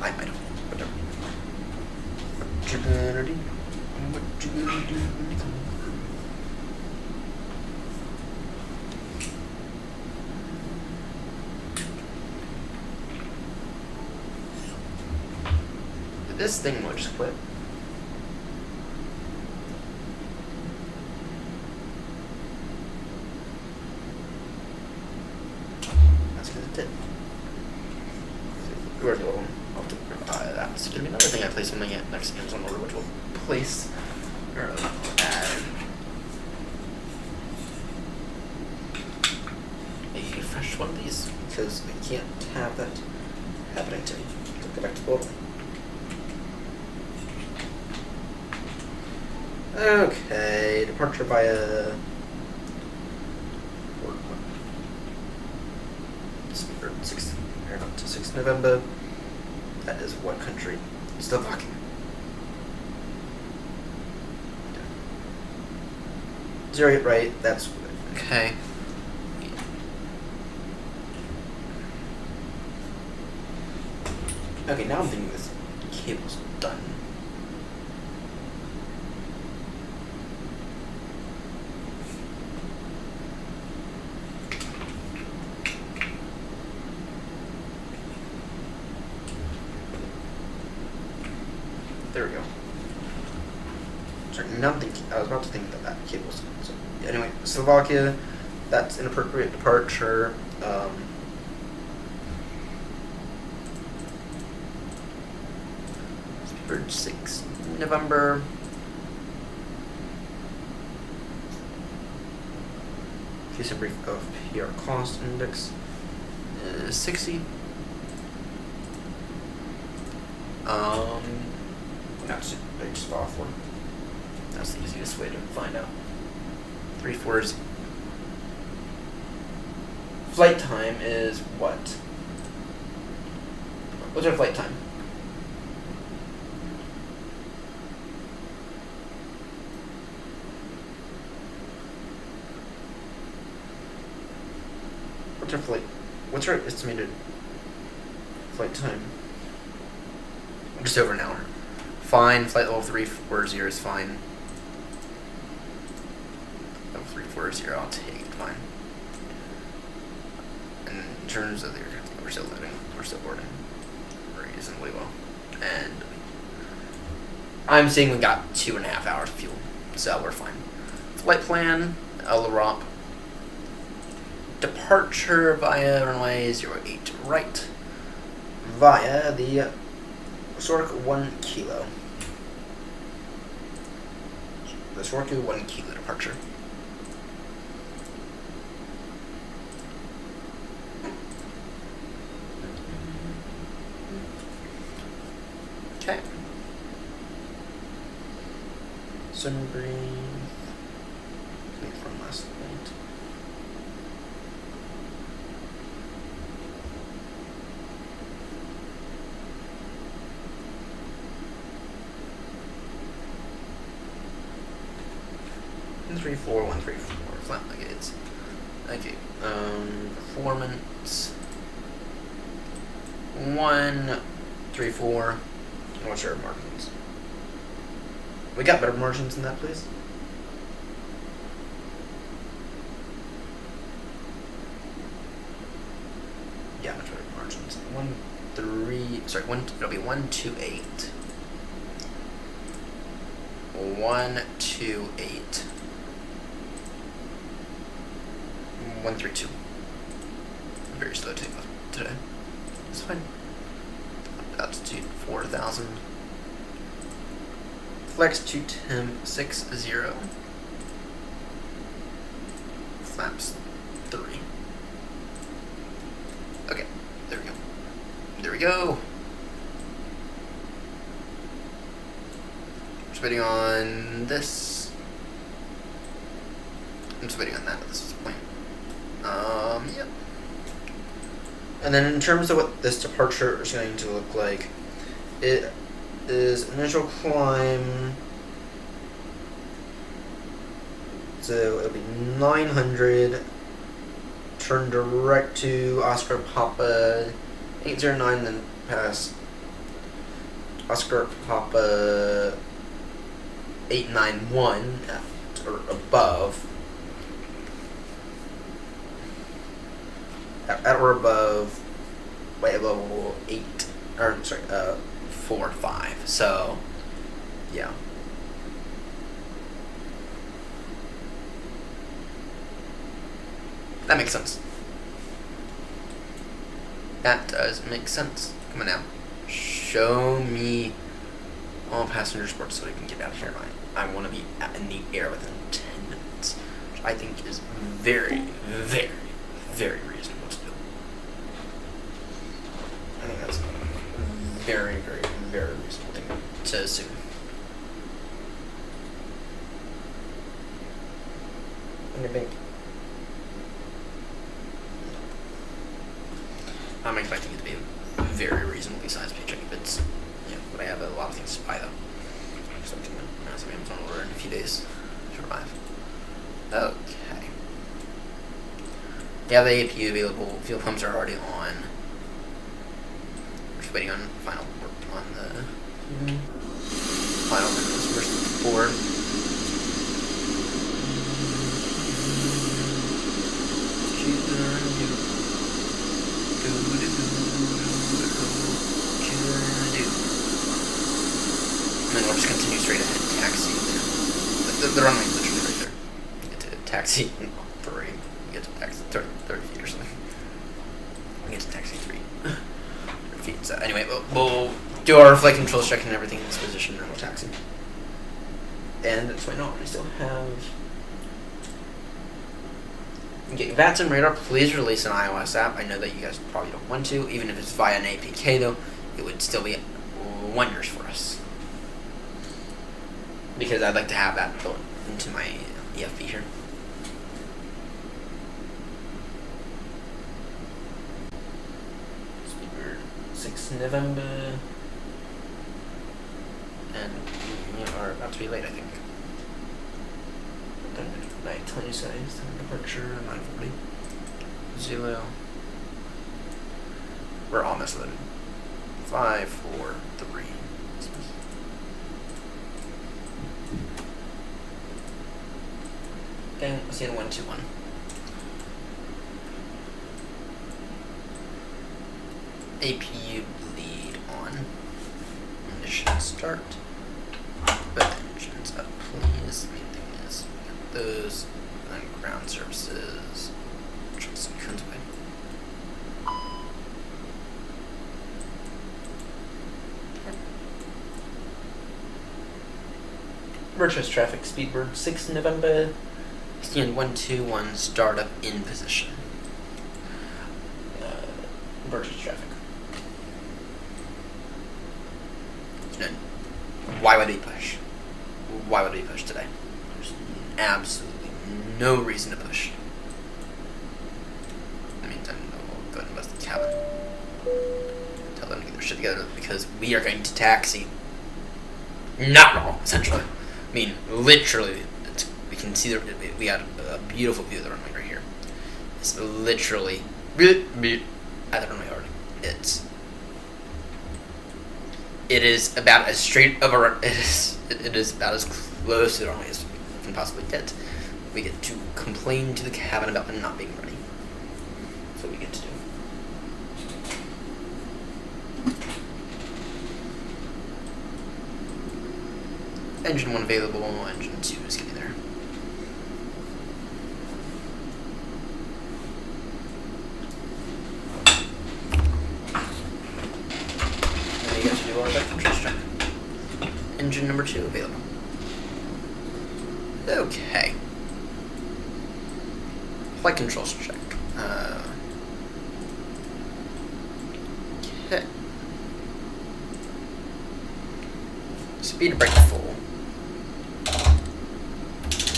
I might have. Whatever. What you gonna do? What you gonna do? Did this thing just quit? Where's the other one? I'll have to that's gonna be another thing I place on my next Amazon order, which will place or add a fresh one of these because I can't have that happening to me. So go back to the portal. Okay, departure via Speedbird 6 up to 6 November. That is what country? Slovakia. Zero 8 right, that's okay. Okay, now I'm thinking this cable's done. There we go. Sorry, now I'm thinking, I was about to think that cable's done. So anyway, Slovakia, that's inappropriate departure. Speedbird 6 November. Case in brief of PR cost index is 60. That's I just off one. That's the easiest way to find out. 3/4. Flight time is what? What's our flight time? What's our estimated flight time? Just over an hour. Fine. Flight level 340 is fine. Level 340, I'll take it. Fine. And in terms of the aircraft, we're still loading. We're still boarding. Reasonably well. And I'm seeing we got 2.5 hours of fuel, so we're fine. Flight plan, LROP. Departure via runway 08 right. Via the Sork 1 kilo. The Sorku 1 kilo departure. Okay. Sunbreeze. From last night. 134, 134. Flat luggage. Okay. Performance. 134. What's our margins? We got better margins than that, please. Yeah, much better margins. It'll be 128. 128. 132. Very slow takeoff today. It's fine. Altitude 4,000. Flex to temp 60. Flaps 3. Okay, there we go. There we go. Just waiting on this. I'm just waiting on that at this point. Yep. And then in terms of what this departure is going to look like, it is initial climb. So it'll be 900. Turn direct to Oscar Papa 809, then pass Oscar Papa 891 or above. At or above wave level 8, or sorry, 4 or 5. So, yeah. That makes sense. That does make sense. Come on now. Show me all passenger sports so we can get out of here. I want to be in the air within 10 minutes, which I think is very, very, very reasonable to do. I think that's a very, very, very reasonable thing to assume. And I think I'm expecting it to be a very reasonably sized paycheck. If it's, but I have a lot of things to buy though. So I'm going to massive Amazon order in a few days to survive. Okay. Yeah, the APU available. Fuel pumps are already on. We're just waiting on final work on the final customers board. And then we'll just continue straight ahead. Taxi. The runway is literally right there. You get to taxi 3. You get to taxi 30 feet or something. You get to taxi 3 feet. So anyway, we'll do our flight controls check and everything in this position, and we'll taxi. And that's why I still have. Okay, VATS and radar, please release an iOS app. I know that you guys probably don't want to. Even if it's via an APK, though, it would still be wonders for us. Because I'd like to have that built into my EFB here. Speedbird 6 November. And we are about to be late, I think. Night 20 seconds, departure 9:40. Zulu. We're almost loaded. 5, 4, 3. Okay, let's see in 1, 2, 1. APU bleed on. Ignition start. But engines up, please. Main thing is we got those. And ground services. Trust and convoy. Virtuous traffic, Speedbird 6 November. Stand 121, startup in position. Virtuous traffic. Why would he push? Why would he push today? There's absolutely no reason to push. In the meantime, we'll go ahead and bust the cabin. Tell them to get their shit together because we are going to taxi. Not wrong, essentially. I mean, literally, we can see that we got a beautiful view of the runway right here. It's literally at the runway already. It is about as straight of a it is about as close to the runway as we can possibly get. We get to complain to the cabin about them not being ready. That's what we get to do. Engine 1 available, engine 2 is getting there. And we get to do our flight controls check. Engine number 2 available. Okay. Flight controls check. Okay. Speed brake full.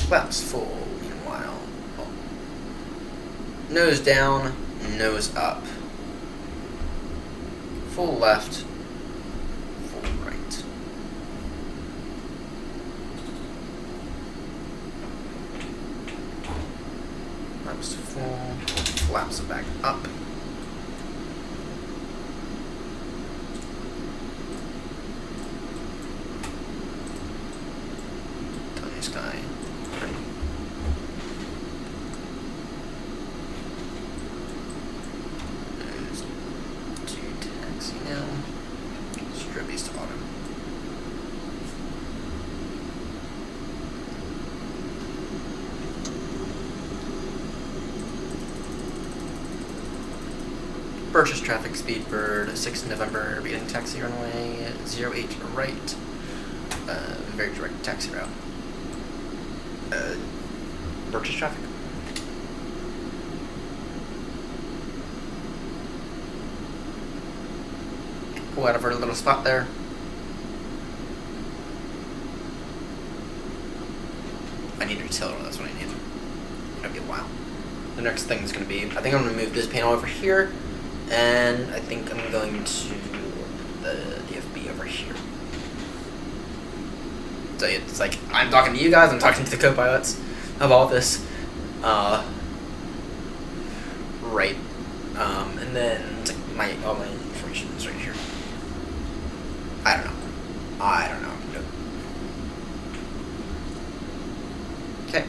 Flaps full. Meanwhile, nose down, nose up. Full left, full right. Flaps full. Flaps back up. Tony sky. Purchase traffic, Speedbird, 6 November, beginning taxi runway, 08 right, very direct taxi route. Purchase traffic. Pull out of our little spot there. I need a tiller, that's what I need. It'll be a while. The next thing is going to be, I think I'm going to move this panel over here. And I think I'm going to the DFB over here. So it's like, I'm talking to you guys, I'm talking to the co-pilots of all this. Right. And then it's like all my information is right here. I don't know what to do. Okay.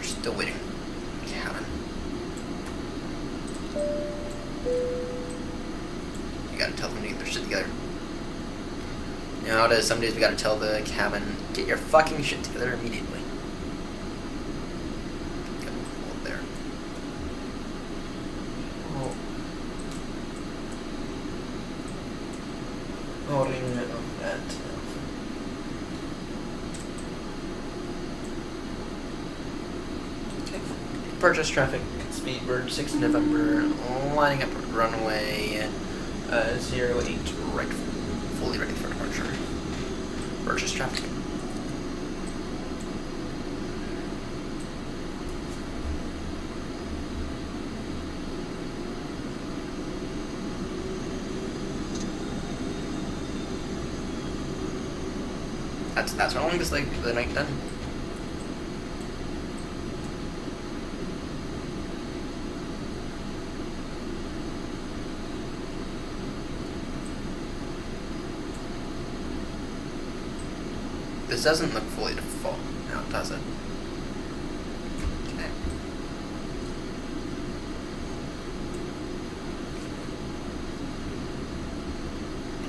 Still waiting. Cabin. You gotta tell them to get their shit together. You know how it is, some days we gotta tell the cabin, get your fucking shit together immediately. Got hold there. Oh. Holding of that. Purchase traffic, Speedbird, 6 November, lining up runway 08 right, fully ready for departure. Purchase traffic. That's how long is like the night done? This doesn't look fully full now, does it? Okay.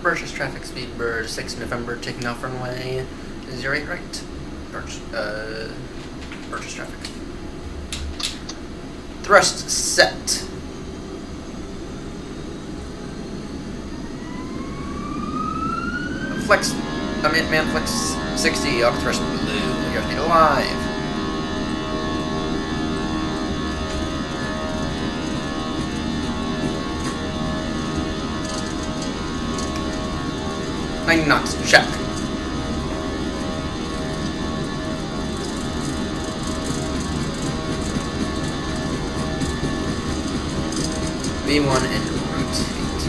Purchase traffic, Speedbird, 6 November, taking off runway 08 right. Purchase traffic. Thrust set. Flex. Man flex 60, Octopus Blue, you're alive. Nine knots, check. V1 and rotate.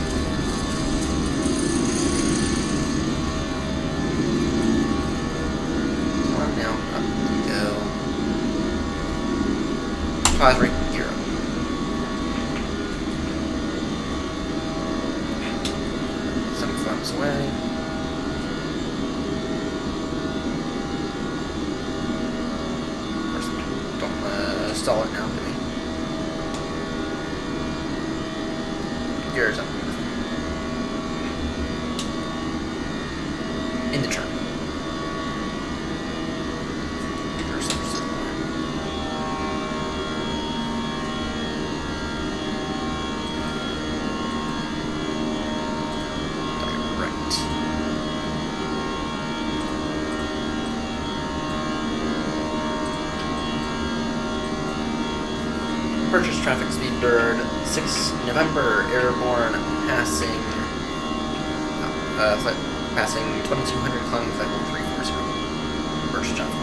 Come on now, up we go. 5 right, 0. Some flaps away. Don't stall it now, do we? Gears up. In the turn. Purchase traffic speed bird 6 November airborne passing passing 2200 climbing flight 1340. Purchase traffic.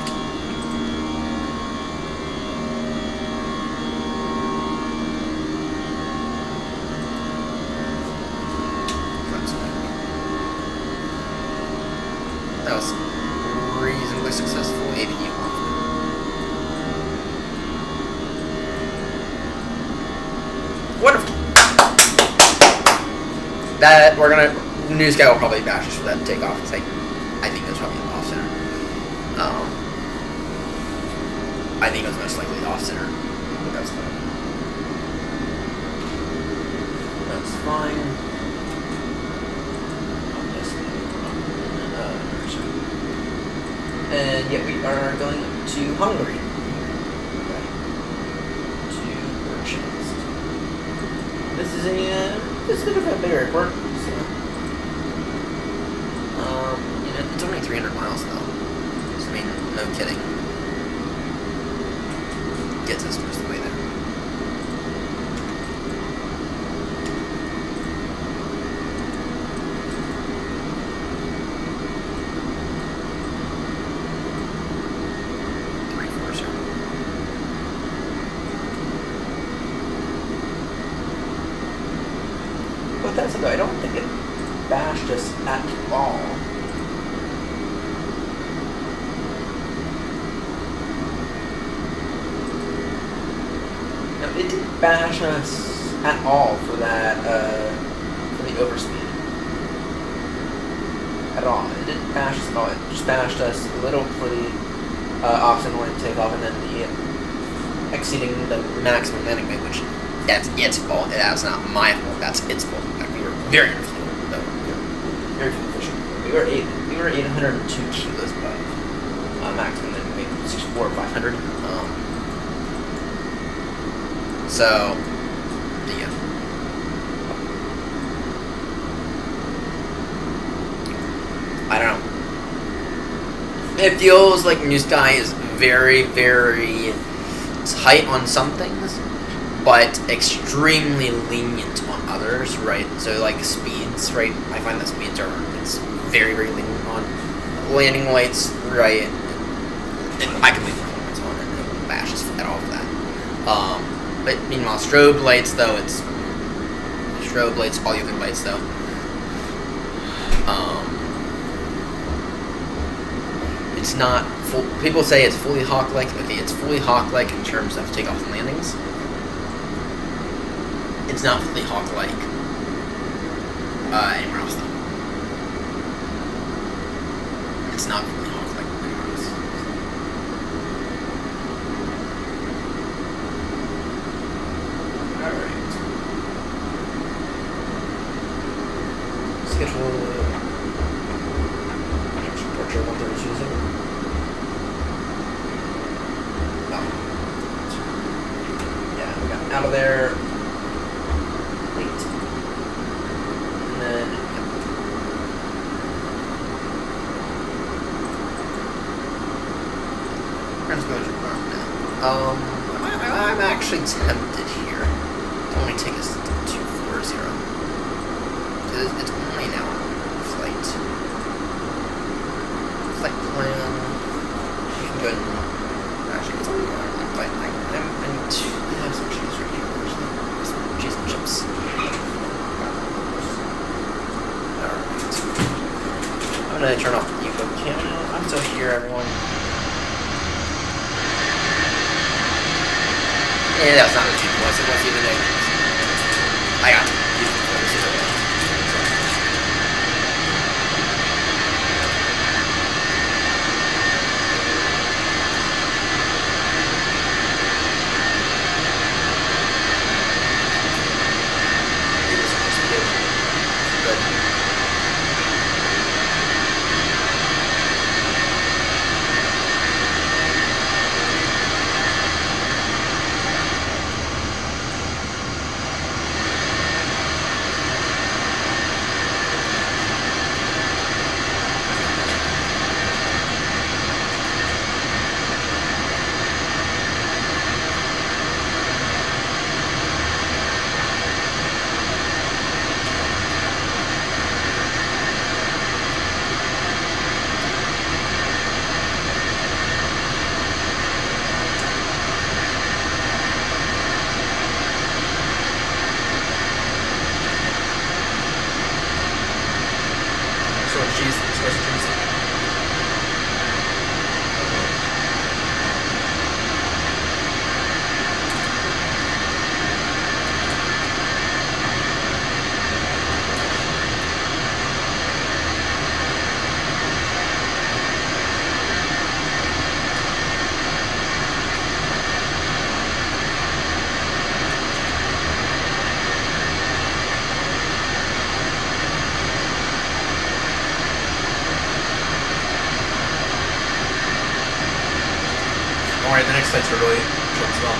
That was reasonably successful. APU off. Wonderful. That we're gonna news guy will probably bash us for that takeoff. It's like I think it was probably off center. I think it was most likely off center. But that's fine. That's fine. And yet we are going to Hungary. This is a bit of a bigger airport, so You know, it's only 300 miles though. So, I mean, no kidding. Gets us most of the way there. but that's though I don't think it bashed us at all. No, it didn't bash us at all for that for the overspeed. At all. It didn't bash us at all. It just bashed us a little for the off-center line takeoff and then the exceeding the Maximum landing weight, which that's its fault. That's not my fault. That's its fault. In fact, we were very fuel, though. very fuel efficient. We were 802 kilos above maximum landing weight, 64 or 500. So, yeah. I don't know. It feels like New Sky is very, very tight on some things, but extremely lenient on others, right? So, like speeds, right? I find that speeds it's very, very lenient on landing lights, right? And I can leave landing lights on and it won't bash us at all for that. But meanwhile, strobe lights, though, it's strobe lights, all the other lights, though. It's not full. People say it's fully hawk-like. Okay, it's fully hawk-like in terms of takeoffs and landings. It's not fully hawk-like anywhere else, though. It's not fully hawk-like anywhere else. Alright. Schedule departure 132. Yeah, we got out of there late. And then turns going to burn now. I'm actually tempted here to only take us to 240. It's only now flight. Flight plan. You can go ahead and actually it's only one flight. I have some cheese right here actually. Some cheese and chips. Alright. I'm gonna turn off the Evo cam now. I'm still here, everyone. Yeah, that's not a 2 plus, it was even a... I got it. Alright, the next flights are really short as well.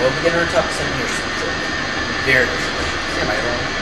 will begin our top 7 here shortly. Very shortly. Stand by, everyone.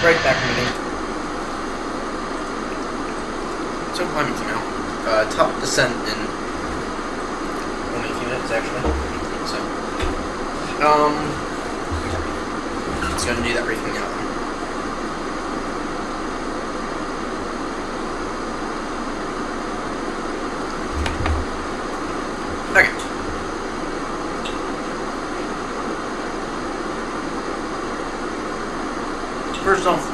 Right back in the meeting. So climbing to now. Top descent in only a few minutes actually. So it's gonna do that briefing now. Okay. First off,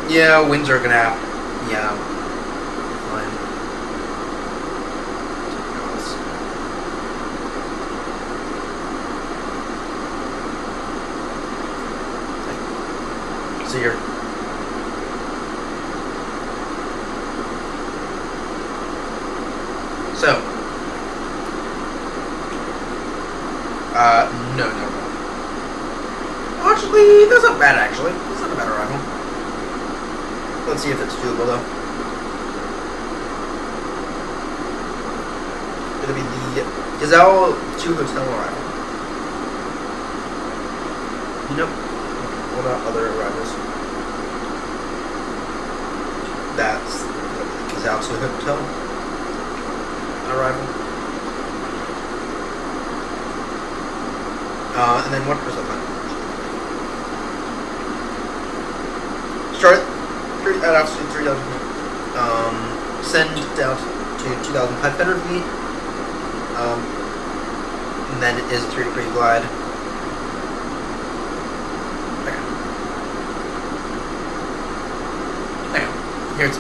yeah, winds are gonna happen. Yeah, fine. So you're no. Actually, that's not bad, actually. That's not a bad arrival. Let's see if it's doable, though. It'll be the Gazelle 2 hotel arrival. Nope. What about other arrivals? That's the Gazelle 2 hotel arrival. And then what was that one? Start at altitude 3,000 feet. Send down to 2,500 feet. And then it is a 3-degree glide. Okay. Here's.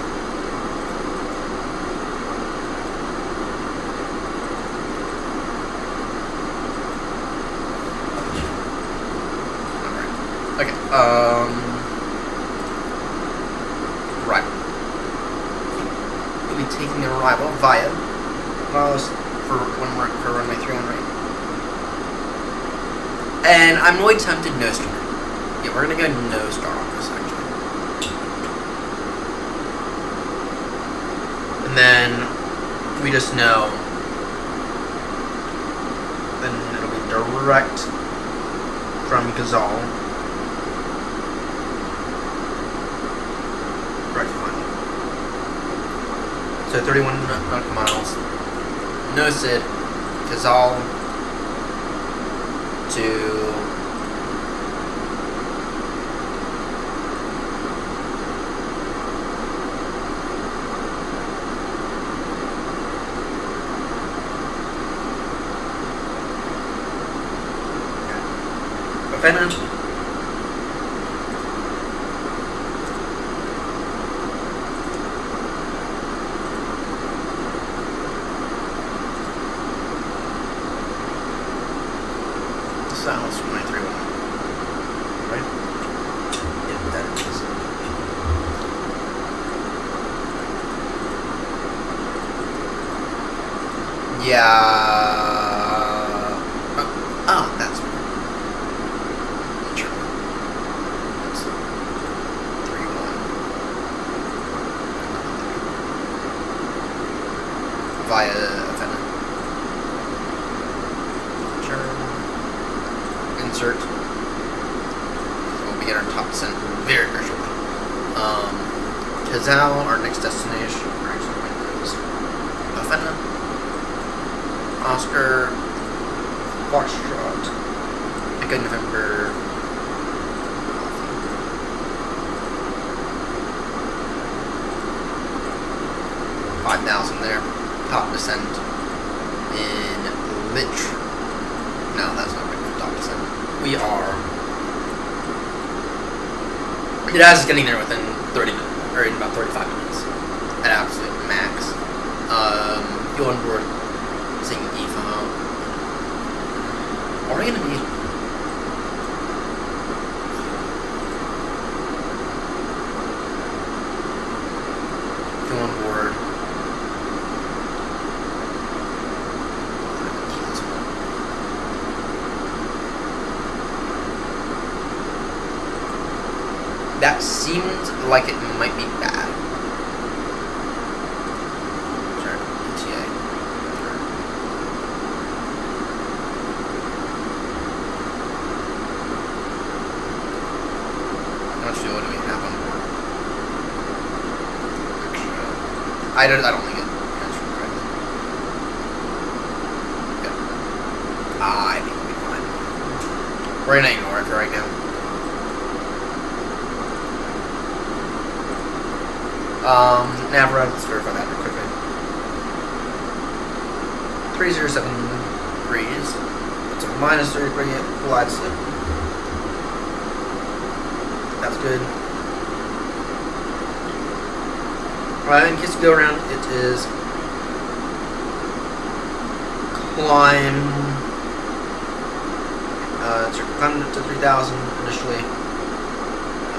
Okay. Right. We'll be taking the arrival via for runway 31 right. And I'm really tempted no star. Yeah, we're gonna go no star on this actually. And then we just know. Then it'll be direct from Gazelle. Right final. So 31 nautical miles. No SID. Gazelle to Fenix. Silence from my 3-1. Right? Yeah, that is. Yeah. Oh, that's right. Sure. That's 3-1. Via Fenix. Insert. We'll begin our top descent very, very shortly. Gazelle, our next destination. Our next point is Fenix. Oscar. Foxtrot. Echo November. 5,000 there. Top descent in No, that's not right. Top descent. We are. It has getting there within 30 minutes, or in about 35 minutes, at absolute max. Go on board, seeing EFO. Are we gonna be? Go on board. That seems like it might be bad. Sure, ETA. I don't think it transferred correctly. Yep. I think we'll be fine. We're gonna ignore it for right now. Nav run, let's verify that real quickly. 3073 degrees. It's a minus 30 degree glide slip. That's good. In case you go around, it is climb. It's climbed up to 3,000 initially,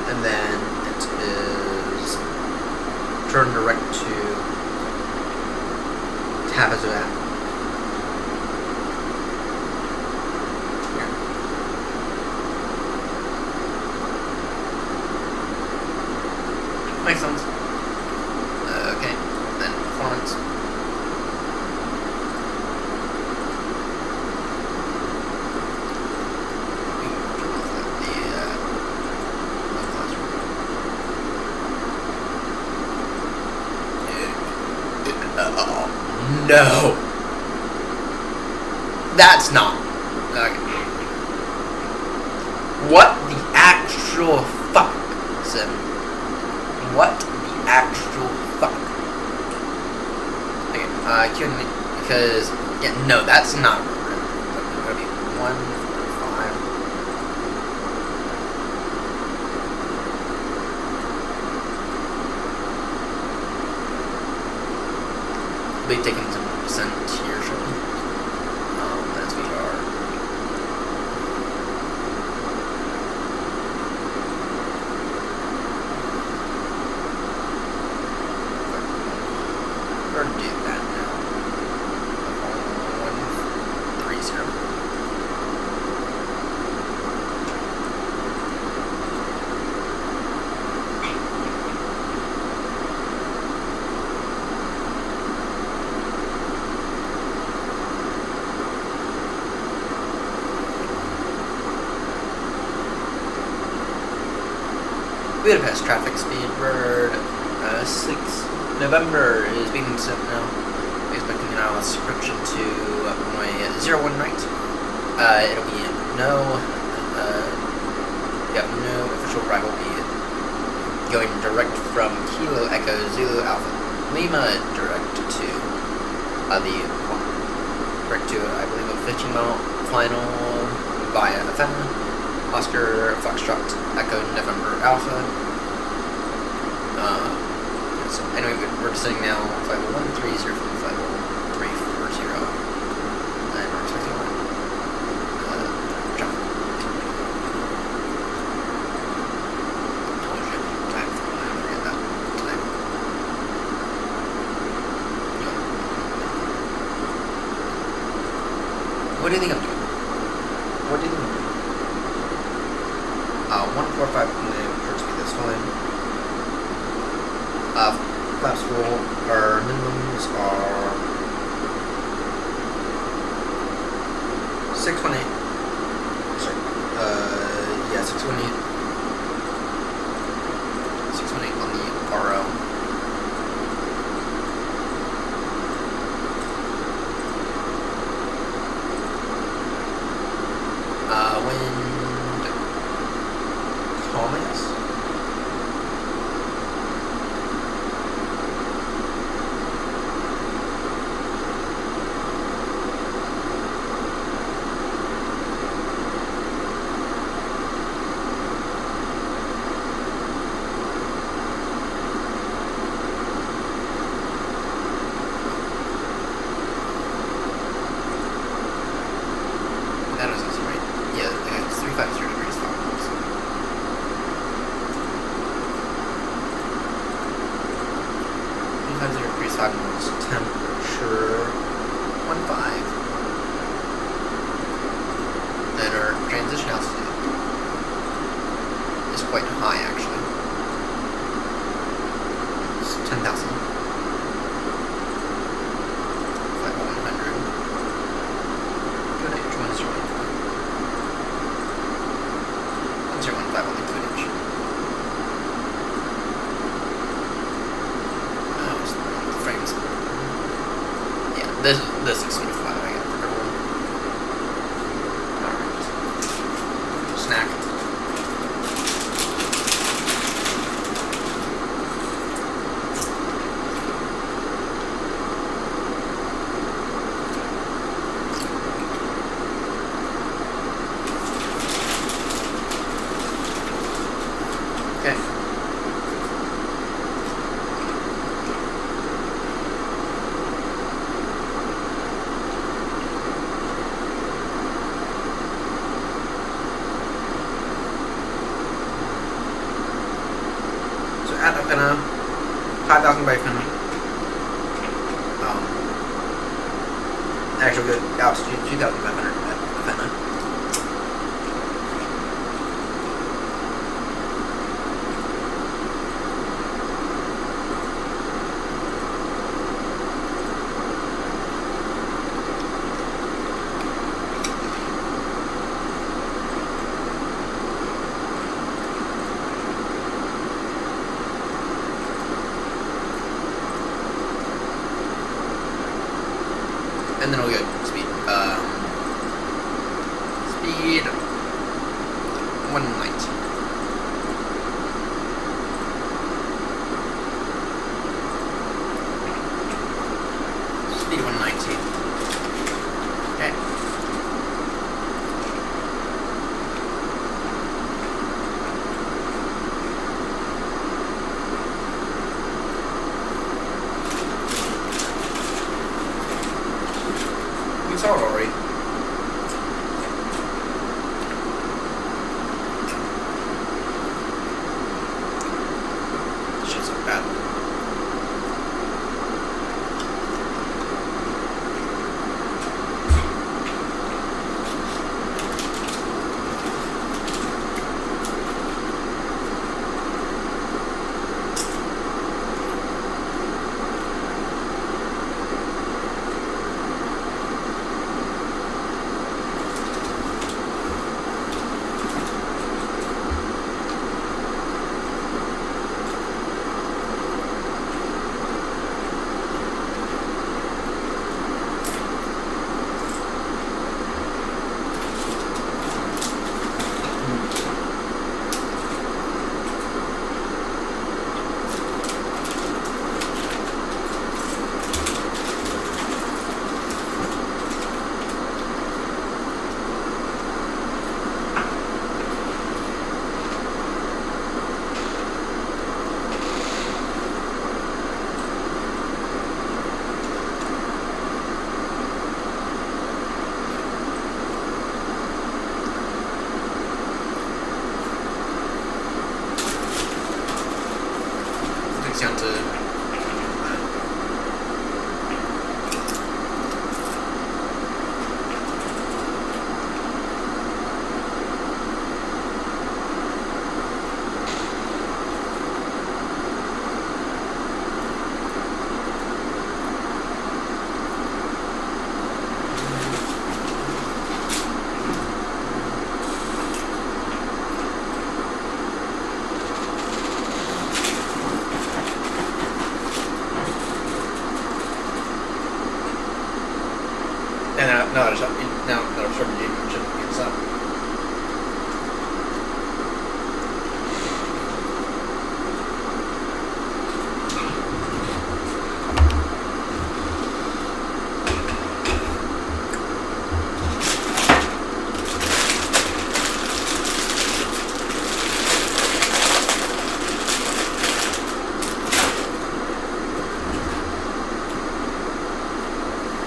and then it is turn direct to Tabazuat. Makes sense. Okay, then performance. No, that's not. Okay. What the actual fuck, Sim? What the actual fuck? Okay, I couldn't because yeah, no, that's not. It's gonna be 145. We'll be taking some descent here shortly. As we are. We're gonna do that now. 130. Budapest traffic speed bird 6 November is being sent now. Expecting an ILS correction to runway 01 right. It'll be no official arrival. Will be going direct from Kilo Echo Zulu Alpha Lima direct to I believe a 15-mile final via Athena. Oscar Foxtrot Echo November Alpha. So anyway, we're descending now 5130 from 50340. And we're expecting jump. Oh shit, time for I forget that. Time. What do you think I'm doing? What do you think I'm doing? 145 approach speed, that's fine. Flaps full, our minimums are 618. Sorry, yeah, 618. 618 on the RO. Wind calmness. That was also right. Yeah, it's 350 degrees Fahrenheit. 350 degrees Fahrenheit, temperature 15. And our transition altitude is quite high actually. It's 10,000. 100. Good H, 101. 101.5 on the good H. Oh, it's the frame This looks beautiful, by the way, for everyone. Alright. Snack. At a Fenna, 5,000 by Fenna. Actually, good. Altitude 2,500 at Fenna. And then we'll get speed. Speed 190. Speed 190. Okay. We saw it already. Shit's so bad. Down to and now that I've started doing shit against that.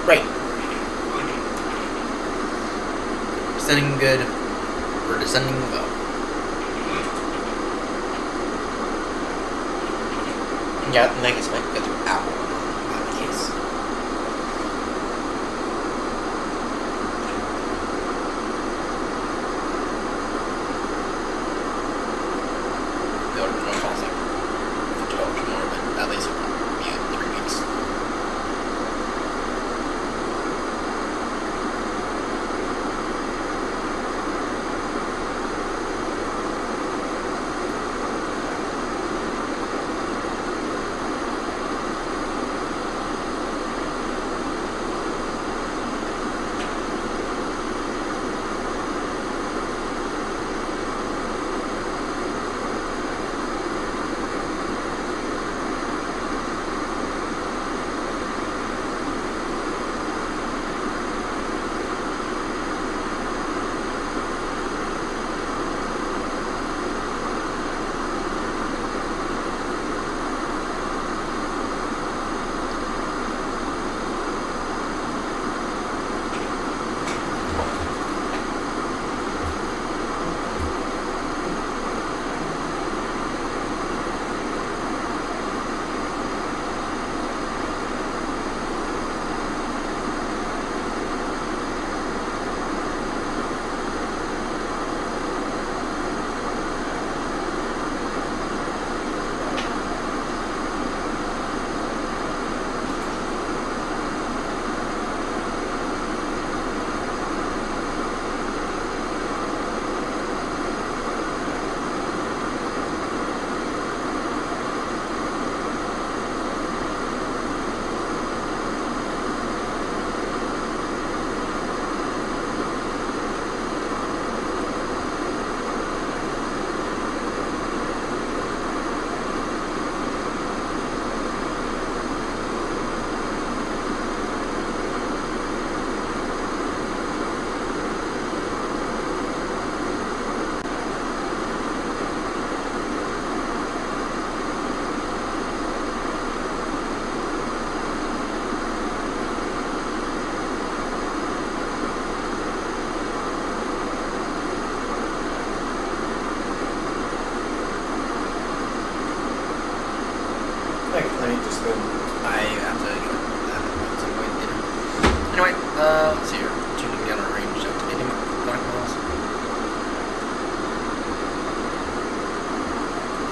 Right. Descending good. We're descending well. Yeah, I think it's might go through Apple in that case. No calls like 12 more, but at least it won't be in 3 weeks.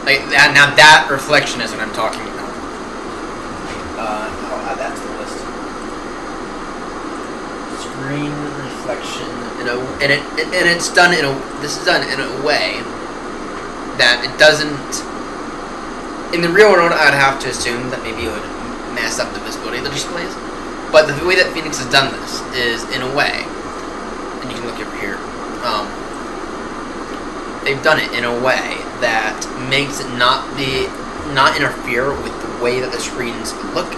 Like that, now that reflection is what I'm talking about. I'll add that to the list. Screen reflection, and it's done in a. This is done in a way that it doesn't. In the real world, I'd have to assume that maybe it would mess up the visibility of the displays. But the way that Fenix has done this is in a way, and you can look over here. They've done it in a way that makes it not interfere with the way that the screens look,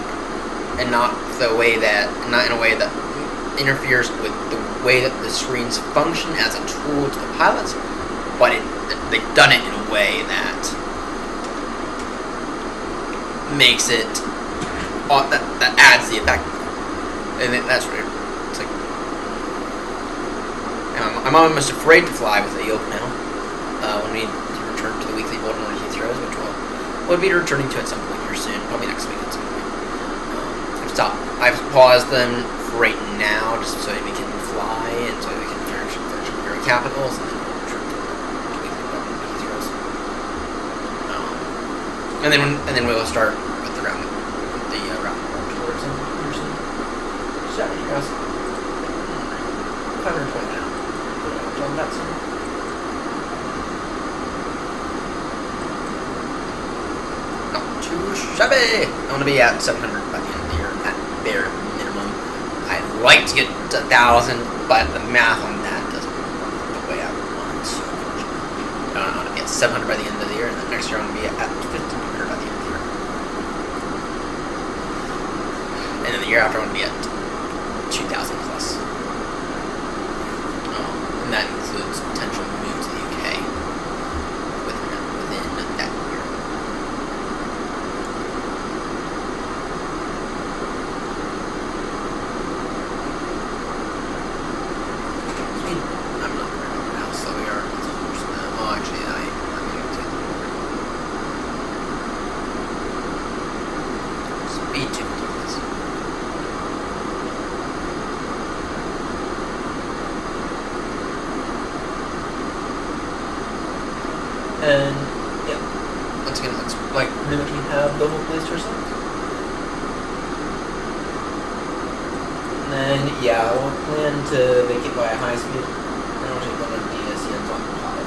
and not in a way that interferes with the way that the screens function as a tool to the pilots. But they've done it in a way that makes it that adds the effect, and that's what it's like. I'm almost afraid to fly with a yield panel. When we return to the weekly Baltimore Heathrows, which we'll be returning to at some point here soon, probably next week at some point. I've paused them for right now, just so we can fly and so we can finish EuroCapitals, and then we'll return to the weekly Baltimore Heathrows. And then we'll start with the round tours and here soon. Saturday, guys. 520 now. John Batson. Shabby! I want to be at 700 by the end of the year, at bare minimum. I'd like to get to 1,000, but the math on that doesn't work the way I want. So I want to be at 700 by the end of the year, and then next year I want to be at 1,500 by the end of the year. And then the year after I want to be at 2,000 plus. And that includes potential move to the UK within that year. And yeah, once again, looks like pretty much we have the whole place to ourselves. And then yeah, we'll plan to make it by a high speed. And we'll take one of the CNs on the pod.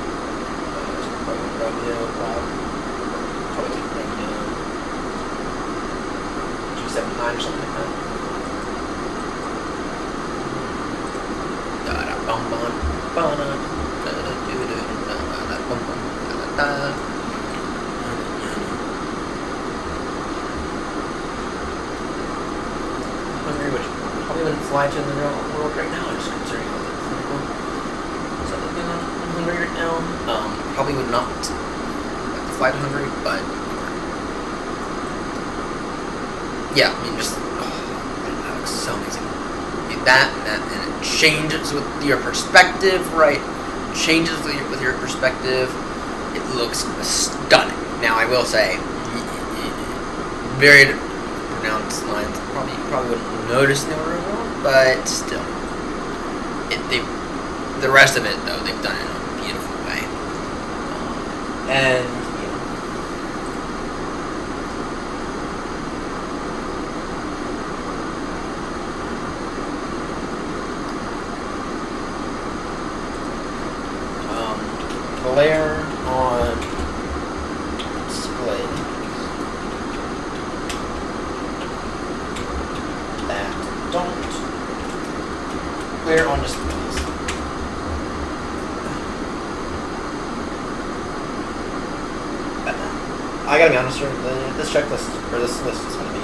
Probably Romeo pod. Probably take Romeo 279 or something like that. Hungry, which probably wouldn't fly to in the real world right now, just considering all the clinical stuff that's going on in Hungary right now. Probably would not like to fly to Hungary, but yeah, I mean, just that looks so amazing. That and it changes with your perspective, right? Changes with your perspective. It looks stunning. Now, I will say, very pronounced lines. Probably wouldn't notice in the real world, but still, the rest of it though they've done it in a beautiful way, and. Glare on display that don't glare on displays. I gotta be honest here, this checklist, or this list is gonna be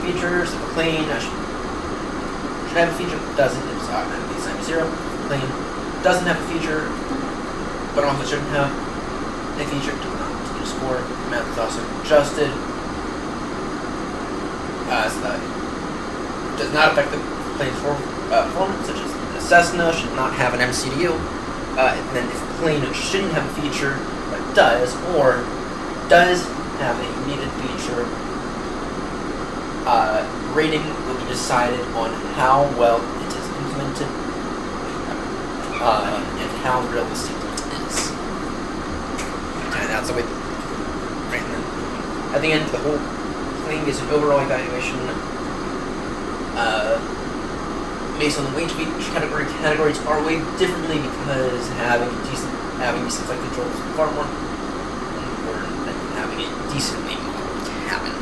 features. If a plane should have a feature, doesn't, it's automatically assigned 0. If a plane doesn't have a feature, but also shouldn't have a feature, does not continue to score. The math is also adjusted, so that does not affect the plane's performance, such as the Cessna should not have an MCDU. And then if a plane shouldn't have a feature, but does, or does have a needed feature, rating will be decided on how well it is implemented and how realistic it is. And that's the way. Right, and then At the end, the whole thing is an overall evaluation based on the weight of each category. Categories are weighed differently because having decent flight control is far more important than having a decently modeled cabin.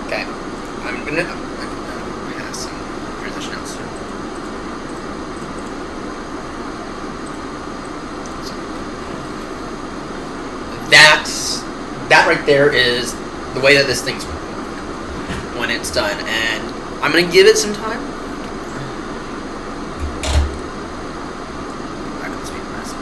okay, I'm gonna pass some transition out soon. That right there is the way that this thing's when it's done, and I'm gonna give it some time. Back on the speed pass.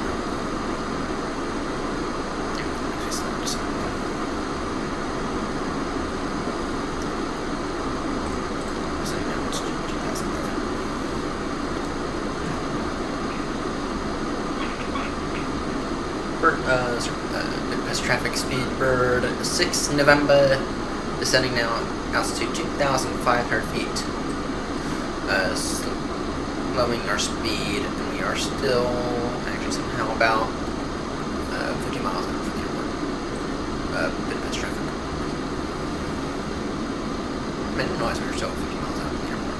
Midwest traffic speed bird 6 November, descending now altitude 2,500 feet. Slowing our speed, and we are still actually somehow about 50 miles out from the airport. Midwest traffic. I didn't realize we were still 50 miles out from the airport.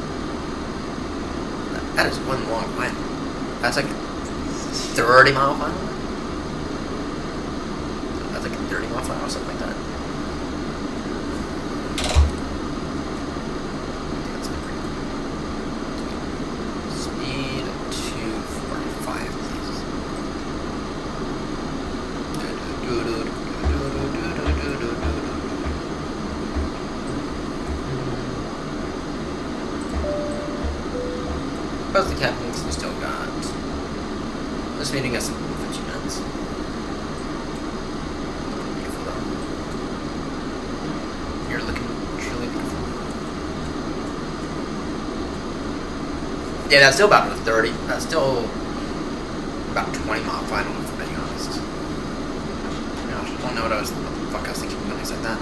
That is one long final. That's like 30-mile final. 30-mile final or something like that. Speed 245, please. How's the captains? We still got this meeting has 15 minutes. You're looking truly beautiful. Yeah, that's still about a 30. That's still about 20-mile final, if I'm being honest. Gosh, I don't know what the fuck I was thinking when I said that.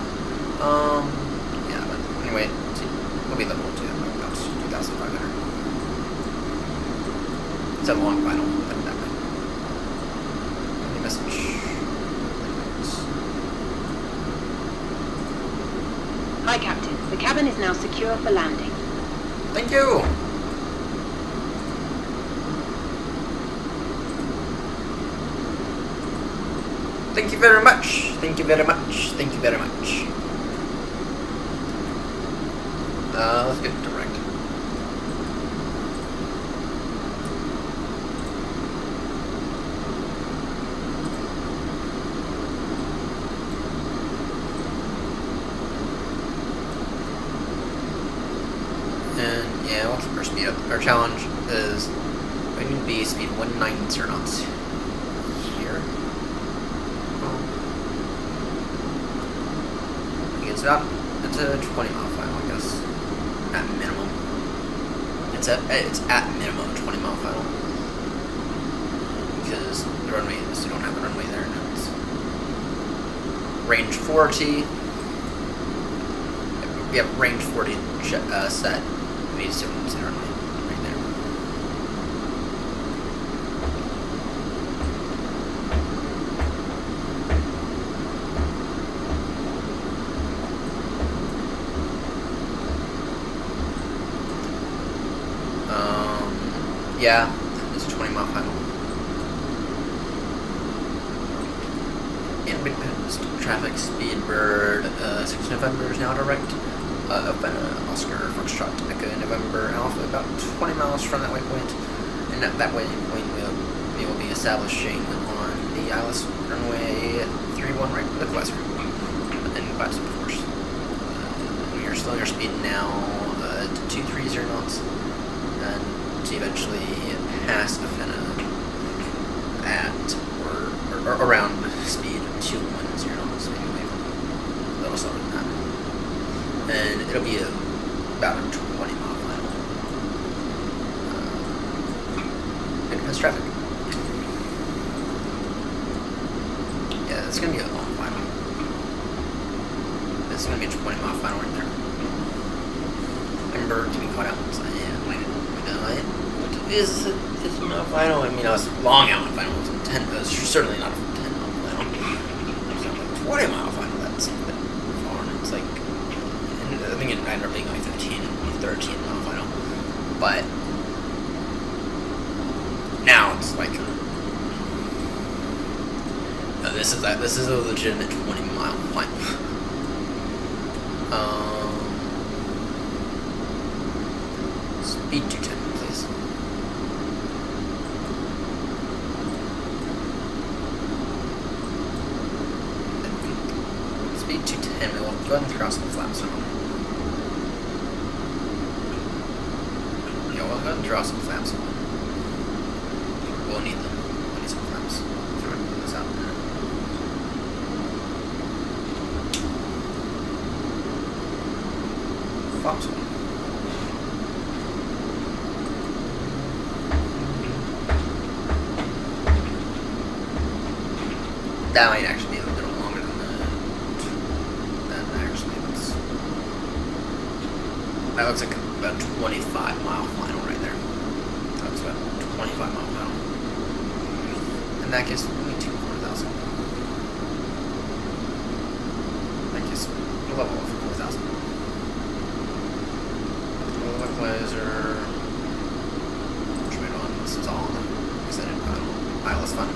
Yeah, but anyway, we'll be level 2, about 2,500. It's a long final, put it that way. Any message? Hi, Captain. The cabin is now secure for landing. Thank you! Thank you very much! Thank you very much! Thank you very much! Let's get direct. And yeah, we'll keep our speed up. Our challenge is going to be speed 190 knots here. It's a 20-mile final, I guess, at minimum. It's at minimum a 20-mile final because the runway is, we don't have a runway there now. It's range 40. We have range 40 set. We need to runway right there. Yeah, it's a 20-mile final. And Midwest traffic speed bird 6 November is now direct. Oscar Foxtrot Echo November Alpha about 20 miles from that waypoint, and at that waypoint we will be establishing on the ILS runway 31 right with Western and West, of course. We are slowing our speed now to 230 knots, and to eventually pass Athena at or around speed 210 knots, maybe a little slower than that. And it'll be about a 20-mile final. Midwest traffic. Yeah, it's gonna be a long final. This It's going to be a 20-mile final right there. Remember to be caught out. So, yeah, it's not a final. I mean, I was long out in final. It was 10. It was certainly not a 10-mile final. It's not like a 20-mile final. That's a bit far. It's like, I think it ended up being like 15, 13-mile final. But now it's like, no, this is a legitimate 20-mile final. Speed 210, please. Speed 210, we'll go ahead and throw some flaps on. Yeah, we'll go ahead and draw some flaps on. We'll need them. We'll need some flaps. Throw this out there. Flaps on. That might actually be a little longer than that actually looks. That looks like about 25-mile final right there. That looks about 25-mile final. In that case, we need 4,000. In that case, we'll level up for 4,000. Equalizer. Trade on. This is all extended final. Pilot's fun.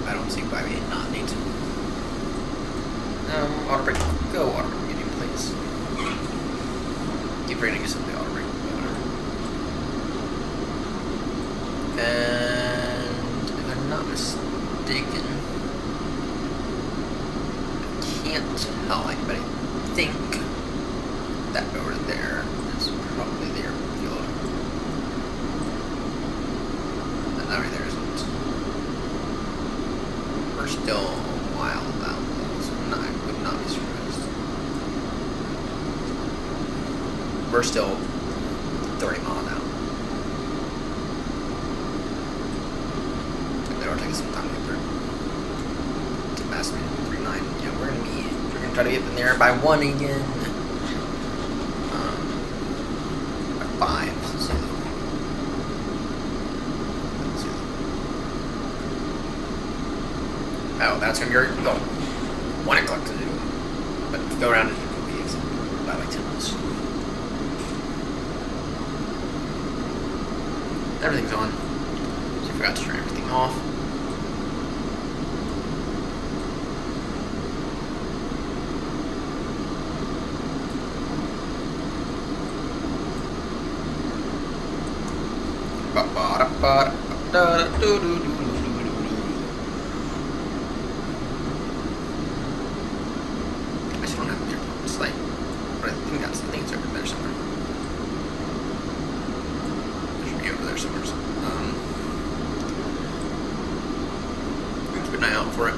I don't see why we not need to. Auto brake. Go auto brake medium, please. Keep bringing us the auto brake. And if I'm not mistaken, I can't tell anybody. I think that over there is probably the airfield. And that right there isn't. We're still a while out though, so I would not be surprised. We're still 30 miles out. It'll take us some time to get through. To mass speed 3.9. Yeah, we're gonna try to get in there by 1 again. By 5. So. Oh, that's gonna be our goal. 1 o'clock to do. But to go around it will be by like 10 minutes. Everything's on. So I forgot to turn everything off. I still don't have the airport light, but I think it's over there somewhere. It should be over there somewhere. Keep an eye out for it.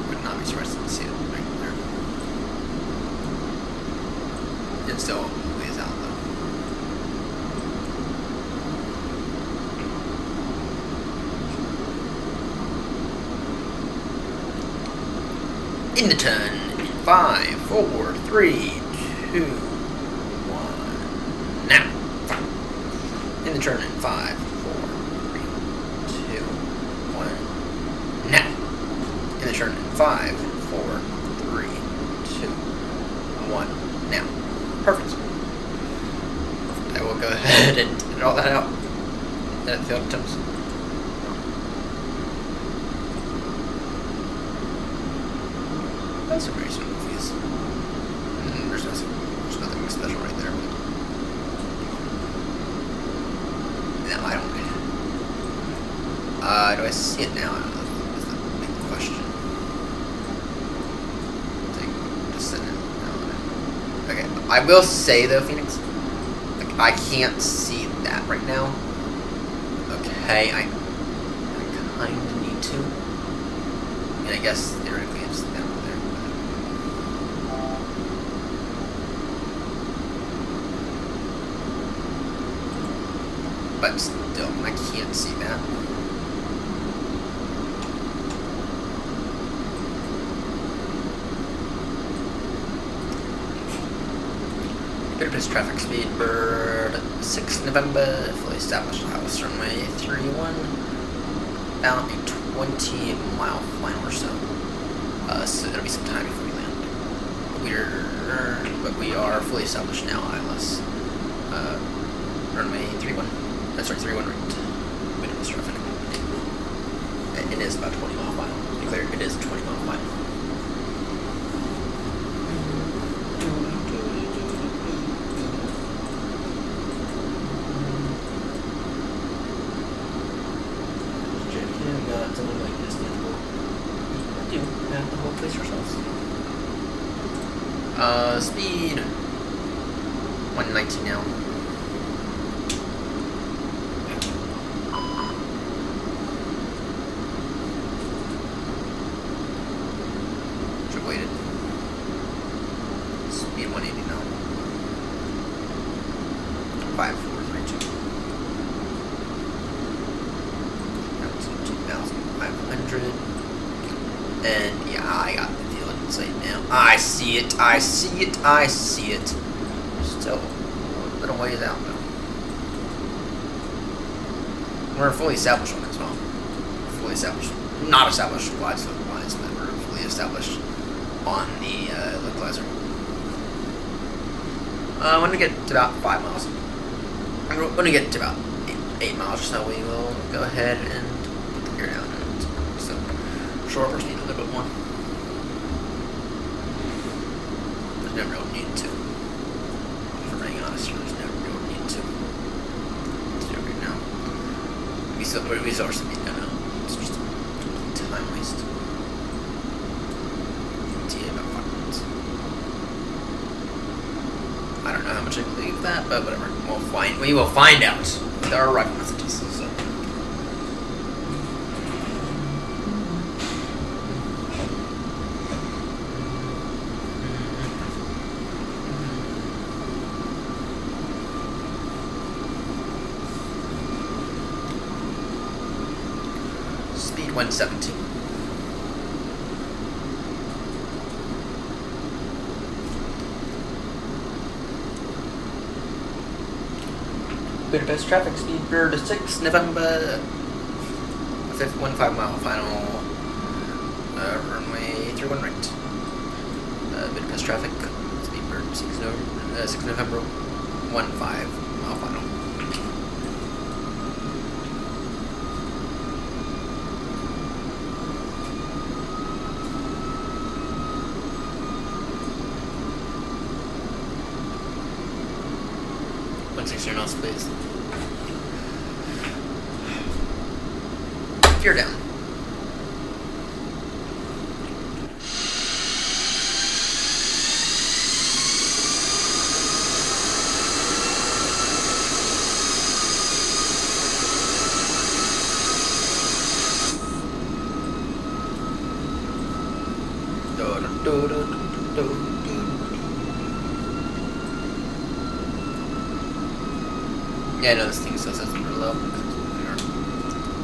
Would not be surprised to see it right there. It's still ways out though. In the turn, in 5, 4, 3, 2, 1, now. In the turn, in 5, 4, 3, 2, 1, now. In the turn, in 5, 4, 3, 2, 1, now. Perfect. I will go ahead and edit all that out. Edit field attempts. That's a very smooth movies. There's nothing special right there. No, I don't. Do I see it now? That's the big question. Just send it. No. Okay, I will say though, Phoenix, I can't see that right now. Okay, I kind of need to. And I guess theoretically it's down there. But still, I can't see that. Budapest traffic speed bird 6 November, fully established house runway 31, about a 20-mile flight or so. So it'll be some time before we land. But we are fully established now, ILS. Runway 31. Sorry, 31 right. Budapest traffic. It is about 20-mile final. To be clear, it is a 20-mile final. Speed 119 now. Should waited. Speed 180 now. 5432. That's 2,500. And yeah, I got the field inside now. I see it, I see it, I see it. Still a little ways out though. We're fully established one as well. Fully established. Not established wise, but we're fully established on the localizer. When we get to about 5 miles, when we get to about 8 miles or so, we will go ahead and put the gear down. So, short burst need a little bit more. There's no real need to. If we're being honest, there's no real need to. Let's do it right now. We still are some no. It's just a time waste. About 5 minutes. I don't know how much I believe that, but whatever. We will find out with our arrival messages. So. Speed 117. Budapest traffic speed bird 6 November. 15 mile final. Runway 31 right. Budapest traffic speed bird 6 November. 15 mile final. Your nose, please. Gear down. Yeah, I know this thing still says super low.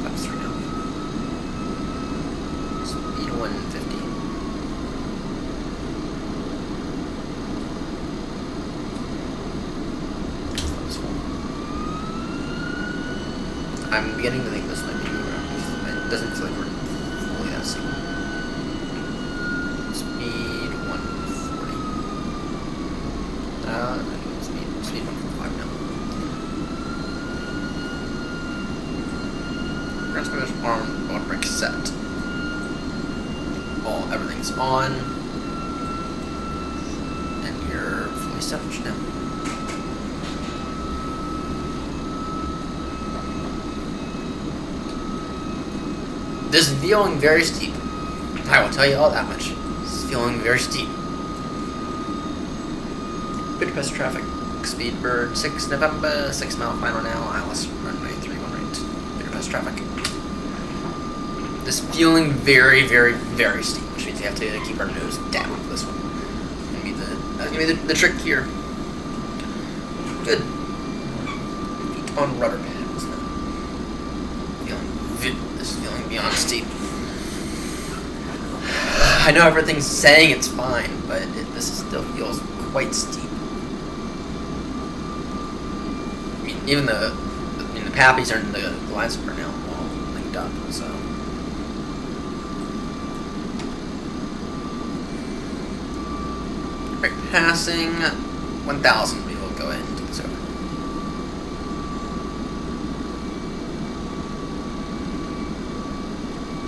That's 3 now. Speed 150. I'm beginning to think this might be around. It doesn't feel like we're fully that single. Speed 140. Speed 145 now. Transmitter's on brake set. Everything's on. And you're fully established now. This is feeling very steep. I will tell you all that much. It's feeling very steep. Budapest traffic. Speedbird 6 November, 6 mile final now, Alice runway 31 right, Budapest traffic. This fueling very, very, very steep, which means we have to keep our nose down for this one. That's gonna be the trick here. Good. Feet on rudder pads now. This is feeling beyond steep. I know everything's saying it's fine, but this still feels quite steep. I mean, even the pappies and the lines are now all linked up, so. Right, passing 1,000, we will go ahead and take this over.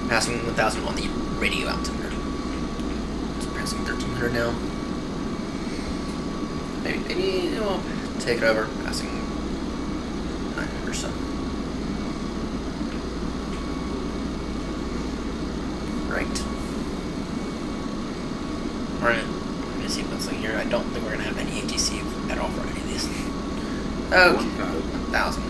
Passing 1,000 on the radio altimeter. Passing 1,300 now. Maybe we'll take it over. Passing 900 or so. Right. We're gonna sequence here. I don't think we're gonna have any ATC at all for any of these. Okay. 1,000.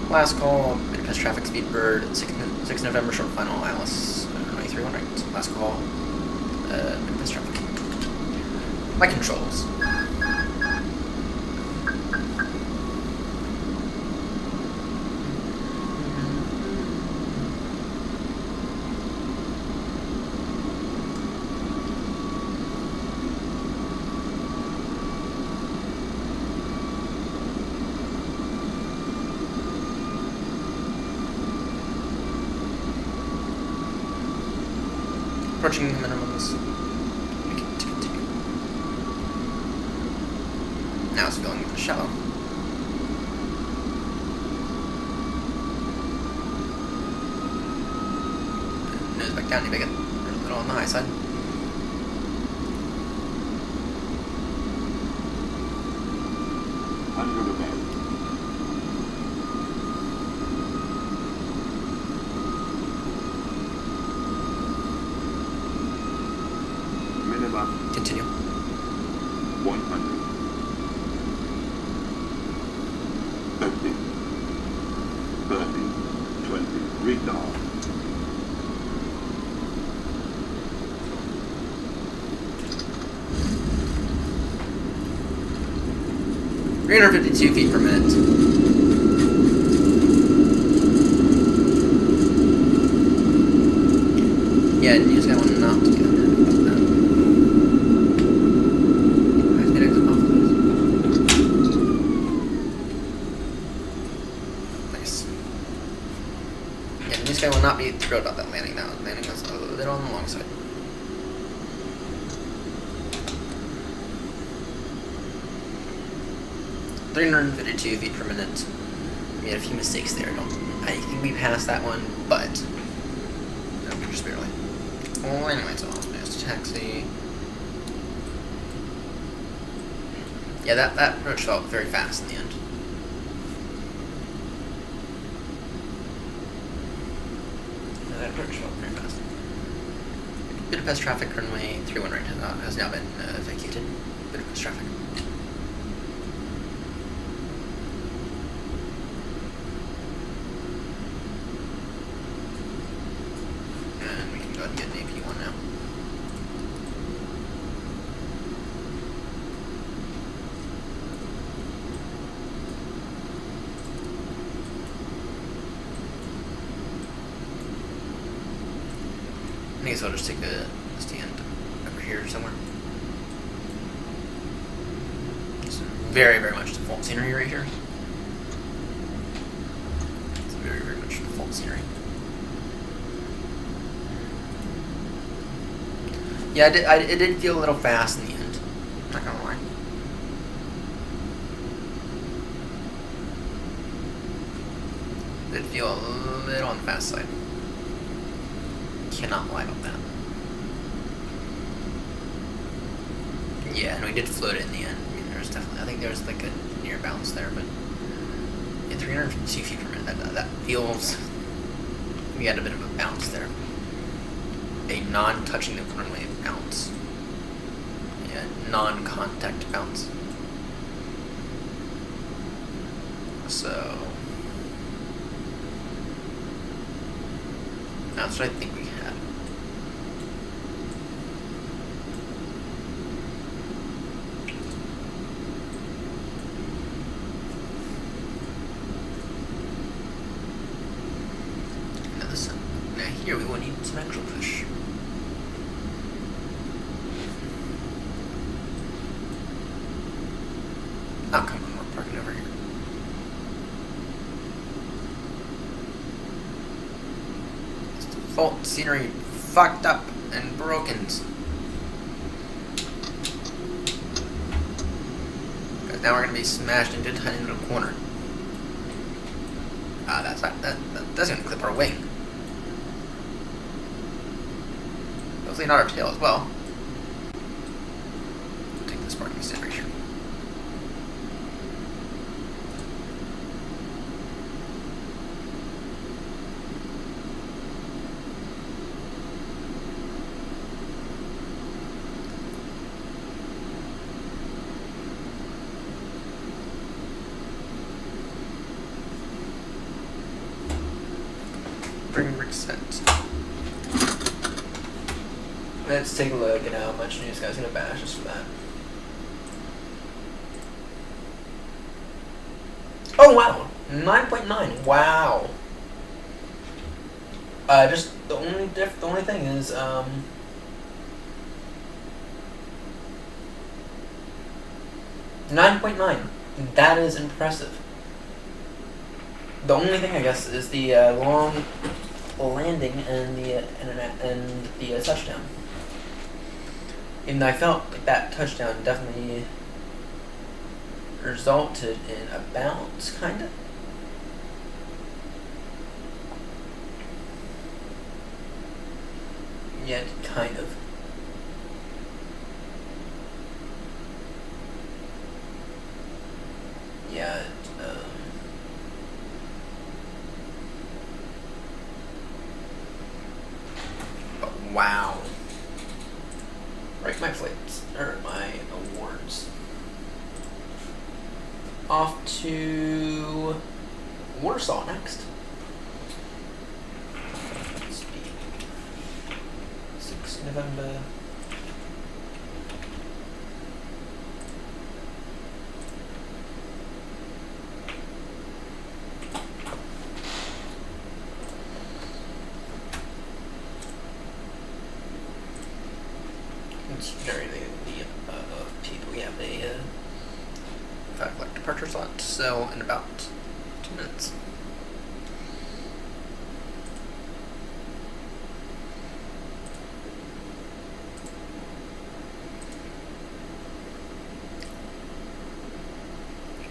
Last call. Budapest traffic Speedbird. 6 November short final Alice 23-1 right. Last call. Budapest traffic. My controls. Approaching the minimums. We can continue. Now it's feeling shallow. Nose back down, maybe get a little on the high side. Under the bed. Continue. 100. 50. 30. 20. Retard. feet per minute. Yeah, you just got one not together. This guy will not be thrilled about that landing. That landing was a little on the long side. (352 feet per minute). We had a few mistakes there. I think we passed that one, but no, just barely. Well, anyway, so I'll manage to taxi. Yeah, that approach felt very fast in the end. Approach very fast. Budapest traffic runway 31 right has now been vacated. Budapest traffic. And we can go ahead and get an AP1 now. I guess I'll just take the stand over here somewhere. It's very, very much default scenery right here. It's very, very much default scenery. Yeah, it did feel a little fast in the end. Not gonna lie. It did feel a little on the fast side. Cannot lie about that. Yeah, and we did float it in the end. I mean, there's definitely, I think there's like a near bounce there, but yeah, 352 feet per minute. That feels. We had a bit of a bounce there. A non-touching the runway bounce. Yeah, non-contact bounce. so that's what I think we had. Now here we will need some actual push. Oh, come on, we're parking over here. This default scenery fucked up and broken. Because now we're going to be smashed into a tiny little corner. That's going to clip our wing. Hopefully not our tail as well. We'll take this parking stand right here. Bring brick set. Let's take a look at how much this guy's gonna bash us for that. Oh wow, 9.9. Wow. Just the only thing is 9.9. That is impressive. The only thing I guess is the long landing and the touchdown. And I felt that touchdown definitely resulted in a bounce, kinda. Yet, kind of. Yeah, But wow. Right, my flights, or my awards. Off to Warsaw next. Let's see. 6 November. Considering the people, we have a 5 o'clock departure slot, so in about 2 minutes.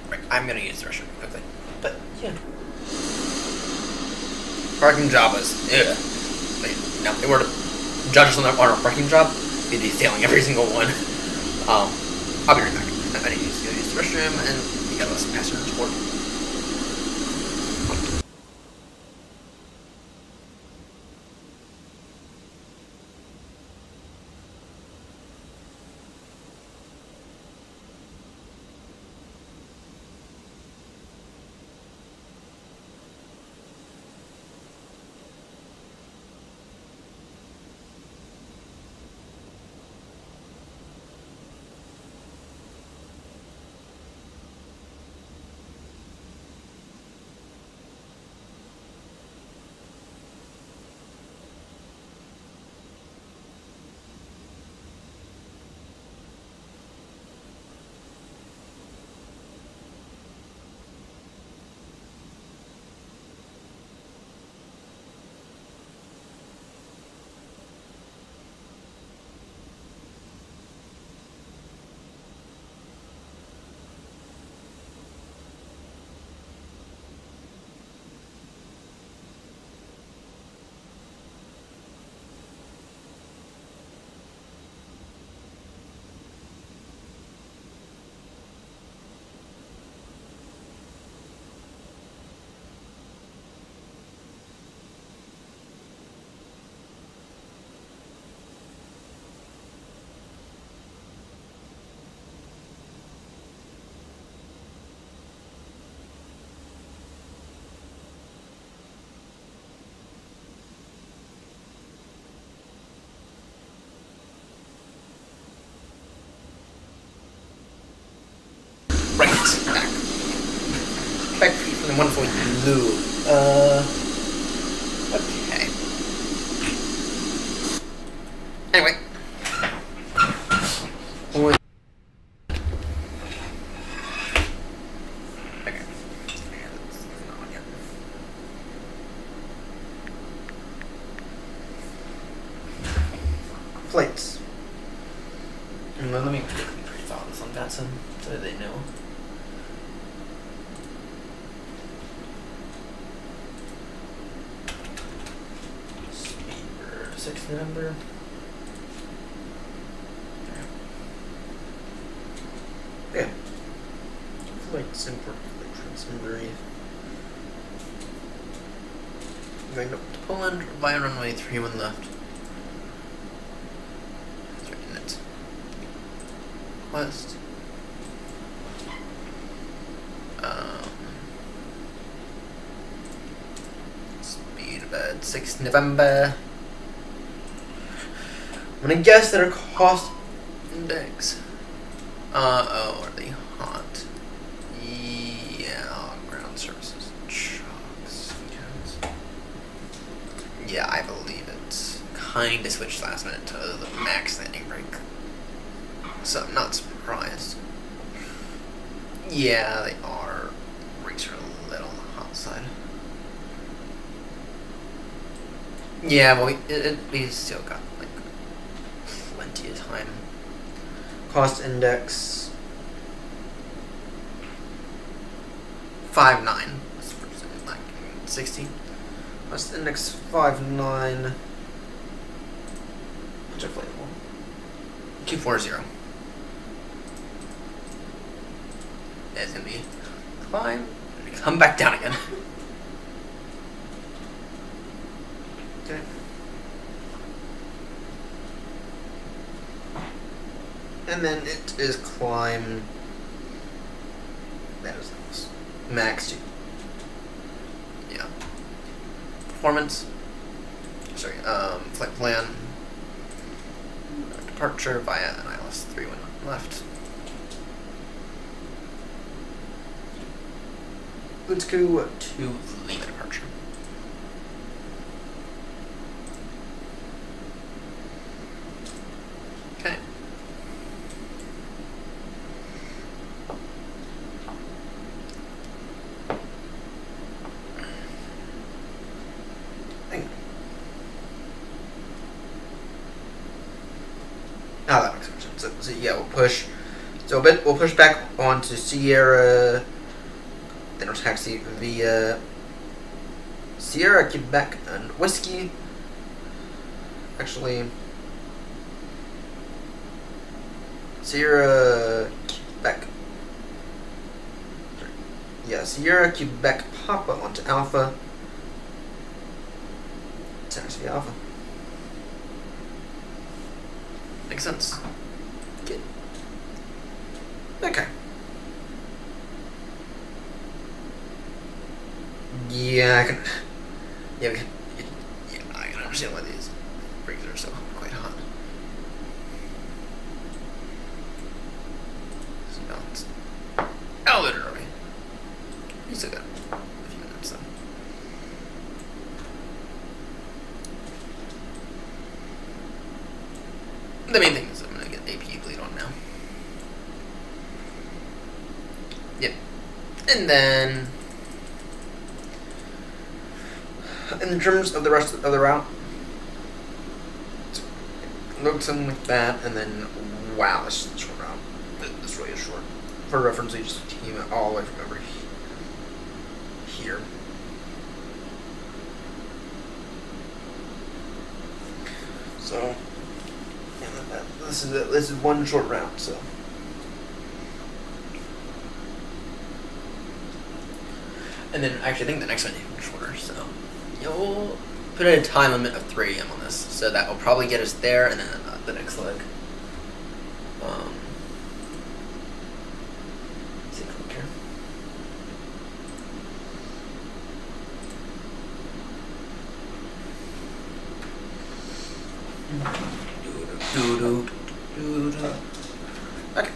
Right, I'm gonna use the restroom quickly. But, yeah. Parking job is, ugh. Now, if they were to judge us on our parking job, we'd be failing every single one. I'll be right back. I need to use the restroom, and we got less passenger support. Back from the wonderful blue. Okay. Anyway. Okay. Flights. And then let me quickly pre-file this on Vatson so that they know. Speedbird, 6th November. Yeah. Flights import flight transmitter. Going up to Poland via runway 31 left. West. Speed bed 6th November. I'm gonna guess that our cost index. Are they hot? Yeah, ground services. Chocks. Yeah, I believe it. Kinda switched last minute to the max landing brake. So I'm not surprised. Yeah, they are. Brakes are a little on the hot side. Yeah, well, we still got like plenty of time. Cost index 5.9. That's like 16. Cost index 5.9. What's our flight level? 240. It's gonna be climb, come back down again. Okay. And then it is climb. That is nice. Max 2. Yeah. Performance. Sorry. Flight plan. Departure via an ILS 31 left. Let's go to Lima departure. Okay. That makes sense. So yeah, we'll push. So we'll push back onto Sierra. Then we'll taxi via Sierra, Quebec, and Whiskey. Actually, Sierra, Quebec. Yeah, Sierra, Quebec, Papa onto Alpha. Taxi Alpha. Makes sense. Good. Okay. Yeah, I can. Yeah, we can. Yeah, I can understand why these rigs are so quite hot. So balance. Oh, literally. You still got a few minutes though. The main thing is I'm gonna get AP bleed on now. Yep. And then. In terms of the rest of the route, look something like that, and then wow, this is a short route. This really is short. For reference, we just team it all the way from over here. So, yeah, this is one short route. So. And then actually, I think the next one is even shorter. So. We'll put a time limit of 3 AM on this, so that will probably get us there, and then the next leg. See if we can. Okay.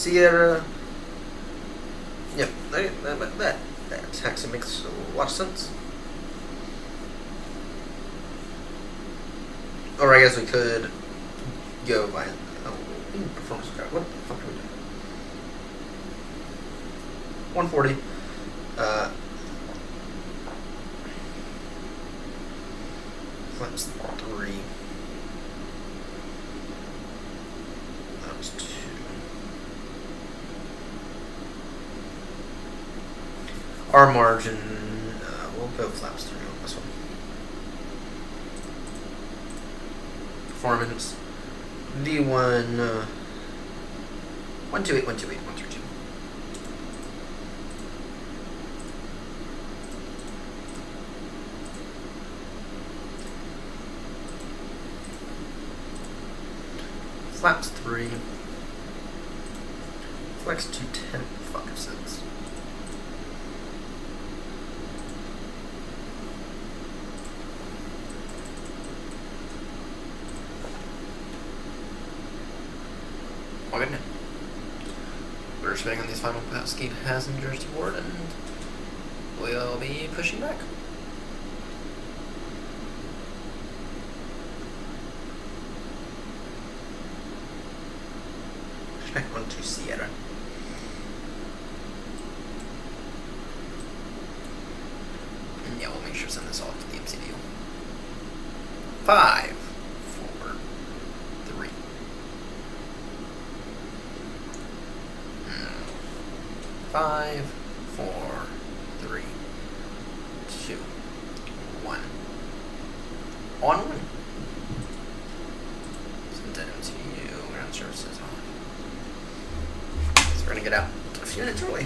Sierra. Yep, that actually makes a lot of sense. Or I guess we could go by performance card. What the fuck are we doing? 140. Flaps 3. That was 2. Our margin, we'll go flaps 3 on this one. Performance V1 128, 128, 132. Flaps 3. Flex 210. Fuck if sense. Well, good. We're spinning on these final ski passengers to board, and we'll be pushing back. Push back onto Sierra. And yeah, we'll make sure to send this off to the MCDU. 5, 4, 3. 5, 4, 3, 2, 1. On one. Send that MCDU. Ground services on. So we're gonna get out a few minutes early.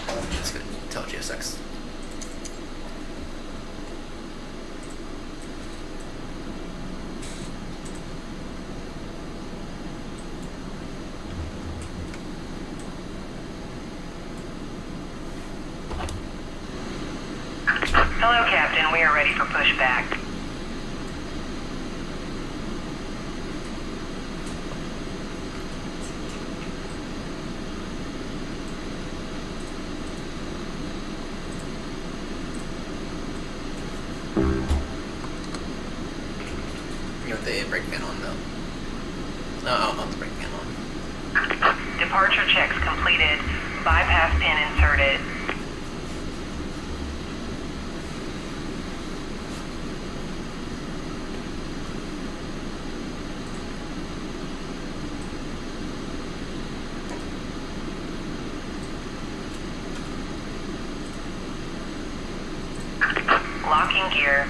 That's good. Tell GSX. Hello, Captain. We are ready for pushback. You know the brake fan on though. No, I'll have the brake fan on. Departure checks completed. Bypass pin inserted. Locking gear.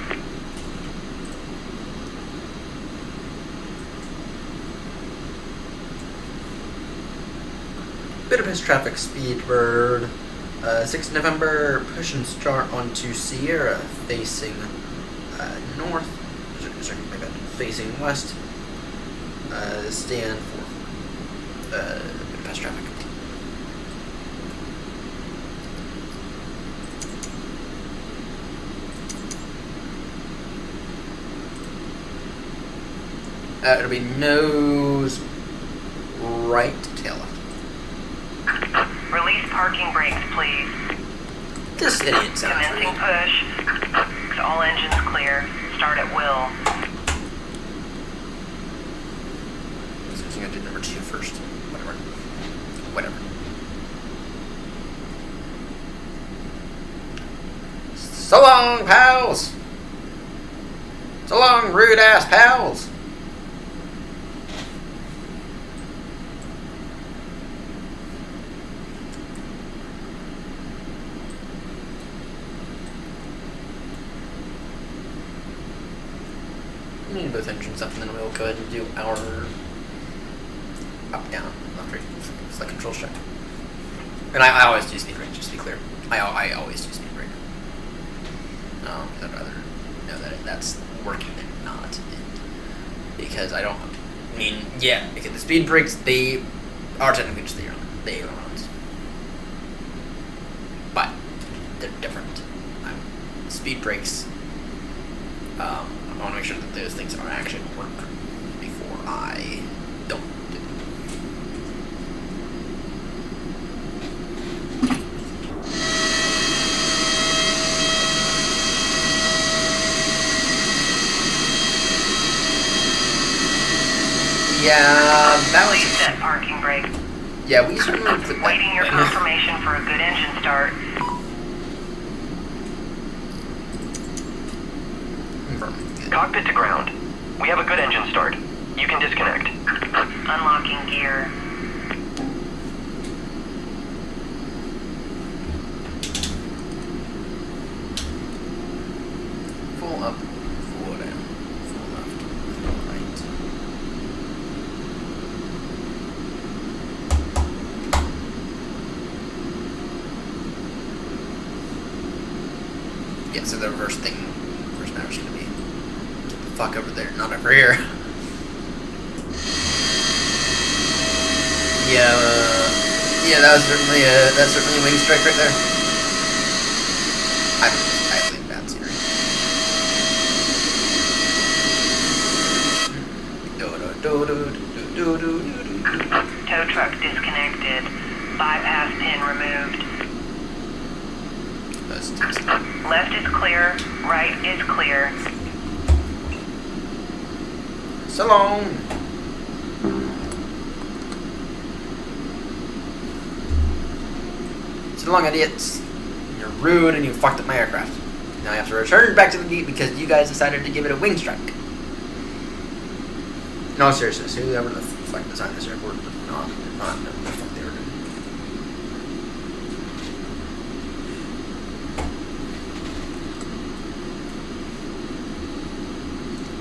Budapest traffic Speedbird. 6th November, push and start onto Sierra, facing north. Sorry, my bad. Facing west. Stand for Budapest traffic. It'll be nose right, tail left. Release parking brakes, please. This idiot sounds Commencing right. push. All engines clear. Start at will. So I'm gonna do number 2 first. Whatever. So long, pals! So long, rude ass pals! We need both engines up, and then we'll go ahead and do our up, down, left, right, select control check. And I always do speed brake, just to be clear. I always do speed brake. I'd rather know that that's working and not. Because I don't. I mean, yeah, because the speed brakes, they are technically just the ailerons. But they're different. Speed brakes. I want to make sure that those things are actually work before I don't do them. Yeah, that was. Please set parking brake. Yeah, we certainly put that. Waiting your confirmation for a good engine start. Cockpit to ground. We have a good engine start. You can disconnect. Unlocking gear. Full up, full down, full left, full right. Yeah, so the reverse matter is going to be get the fuck over there, not over here. Yeah, that's certainly a wing strike right there. I believe bad scenery. Tow truck disconnected. Bypass pin removed. Left is clear. Right is clear. So long. So long, idiots. You're rude and you fucked up my aircraft. Now I have to return back to the gate because you guys decided to give it a wing strike. No, seriously, whoever the fuck designed this airport did not know what the fuck they were doing.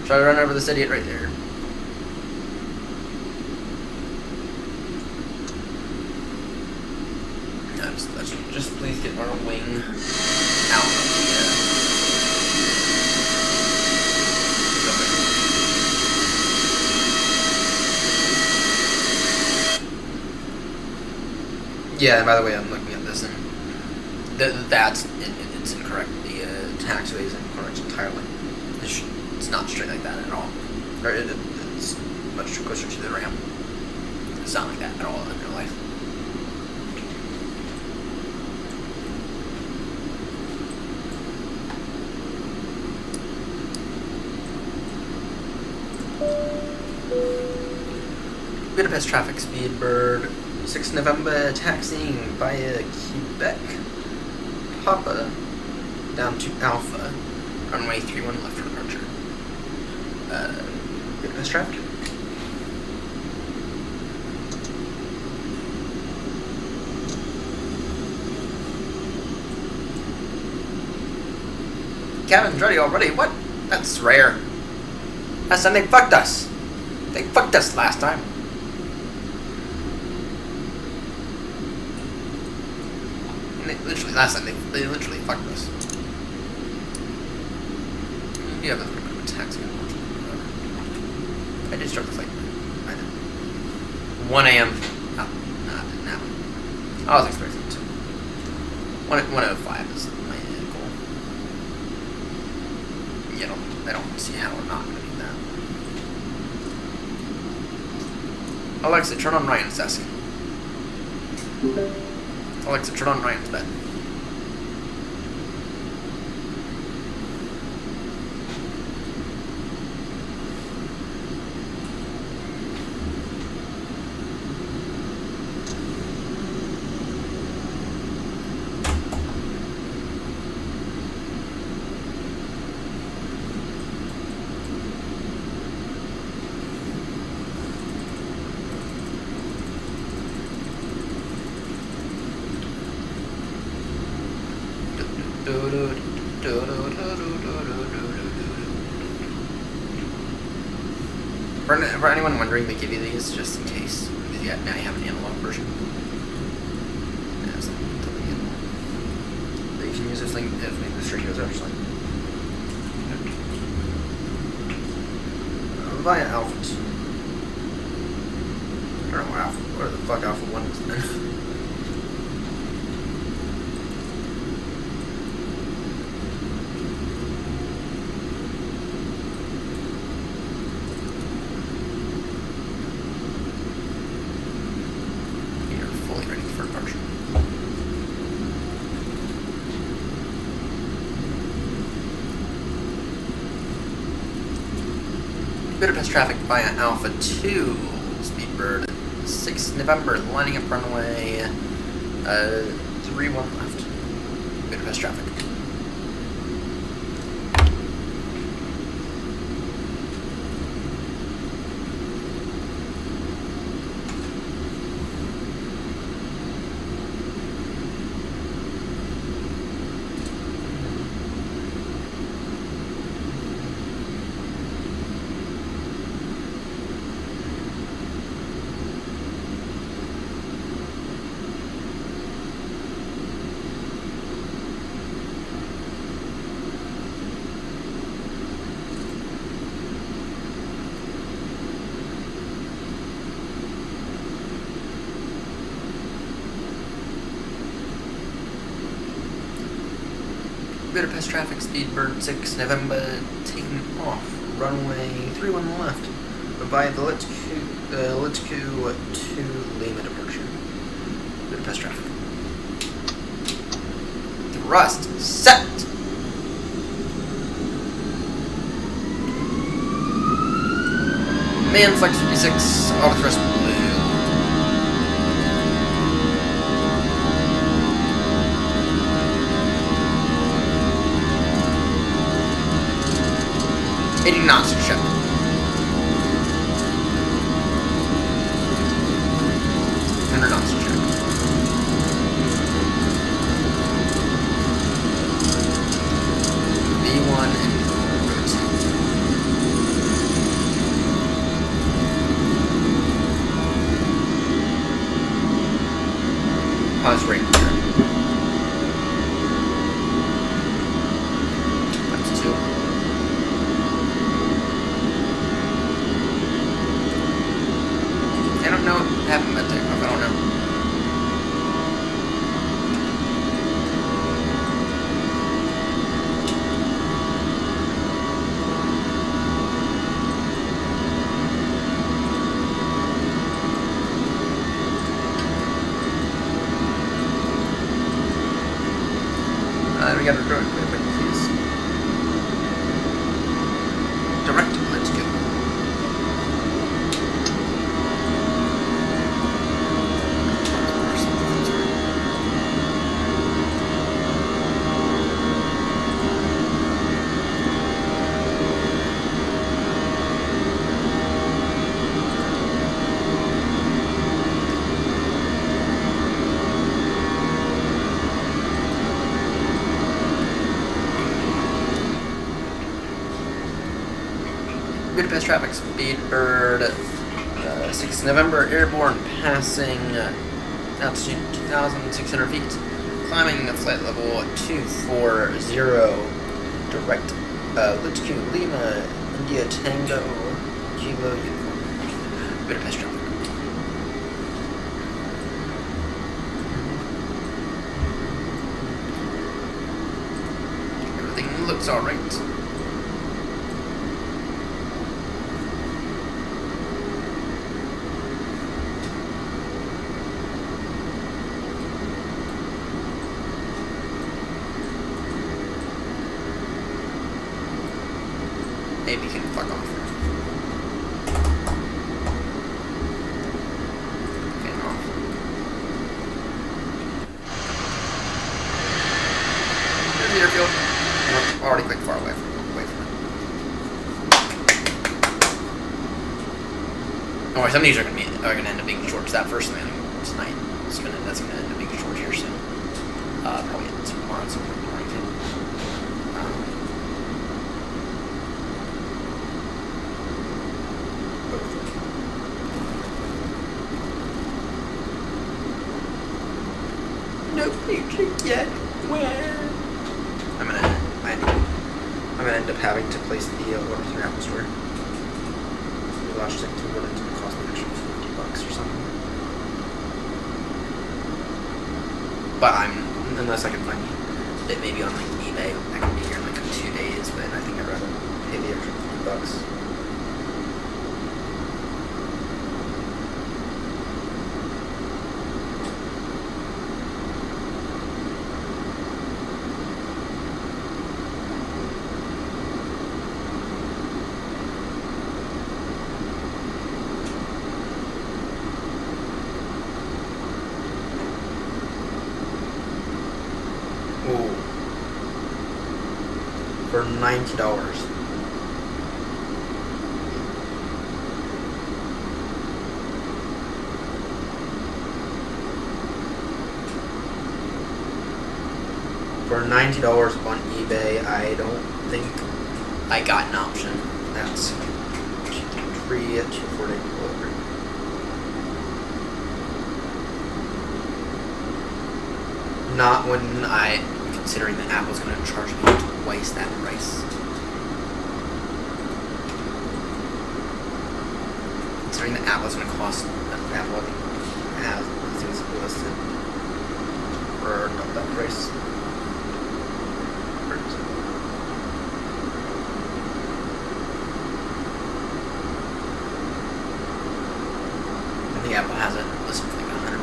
Try to run over this idiot right there. Let's just please get our wing out of the yeah, and by the way, I'm looking at this and it's incorrect. The taxiway is incorrect entirely. It's not straight like that at all. Or it's much closer to the ramp. It's not like that at all in real life. Budapest traffic speed bird 6 November taxiing via Quebec Papa down to Alpha runway 31 left for departure. Budapest traffic. Cabin's ready already. What? That's rare. Last time they fucked us. They fucked us last time. Last time they literally fucked us. Yeah, that's a bit of a taxi, unfortunately. I did start the flight. I did. 1 a.m. Oh, no, I didn't happen. I was expecting it to. 1:05 is my goal. Yeah, I don't see how we're not going to do that. Alexa, turn on Ryan's desk. Alexa, turn on Ryan's bed. For anyone wondering, they give you these just in case. Yeah, now you have an analog version. Yeah, so totally analog. But you can use this thing if maybe the string goes out or something. Via Alpha 2. I don't know where the fuck Alpha 1 is then. Budapest traffic via Alpha 2. Speedbird 6 November, lining up runway 31 left. Budapest traffic. Budapest traffic, Speedbird 6 November, taking off, runway 31 left, via the Litku to Lima departure. Budapest traffic. Thrust, set! Man flex 56, auto thrust blue. Hitting knots to ship. Under knots to ship. V1 and rotate. Pause right here. That's 2. I don't know what happened at takeoff. I don't know. We got a direct equipment, please. Direct, let's go. Budapest traffic, Speedbird 6 November, airborne, passing altitude 2,600 feet, climbing flight level 240, direct Litku Lima, India Tango, Kilo Uniform. Budapest traffic. Everything looks alright. Maybe you can fuck off. Fan off. There's the airfield. We're already quite far away from it. Oh, some of these are gonna end up being short. That first landing tonight that's gonna end up being short here soon. Probably tomorrow at some point. No picture yet. Where? I'm gonna end up having to place the order through Apple Store. The Logitech to order to cost me an extra $50 or something. But unless I can find it maybe on like eBay, I can be here in like 2 days. But I think I'd rather pay the extra $50. for $90. For $90 on eBay, I don't think I got an option. That's free at 240 delivery. Not when considering that Apple's going to charge me twice that price. Considering that Apple's going to cost, Apple has things listed for not that price. I think Apple has it listed for like 100.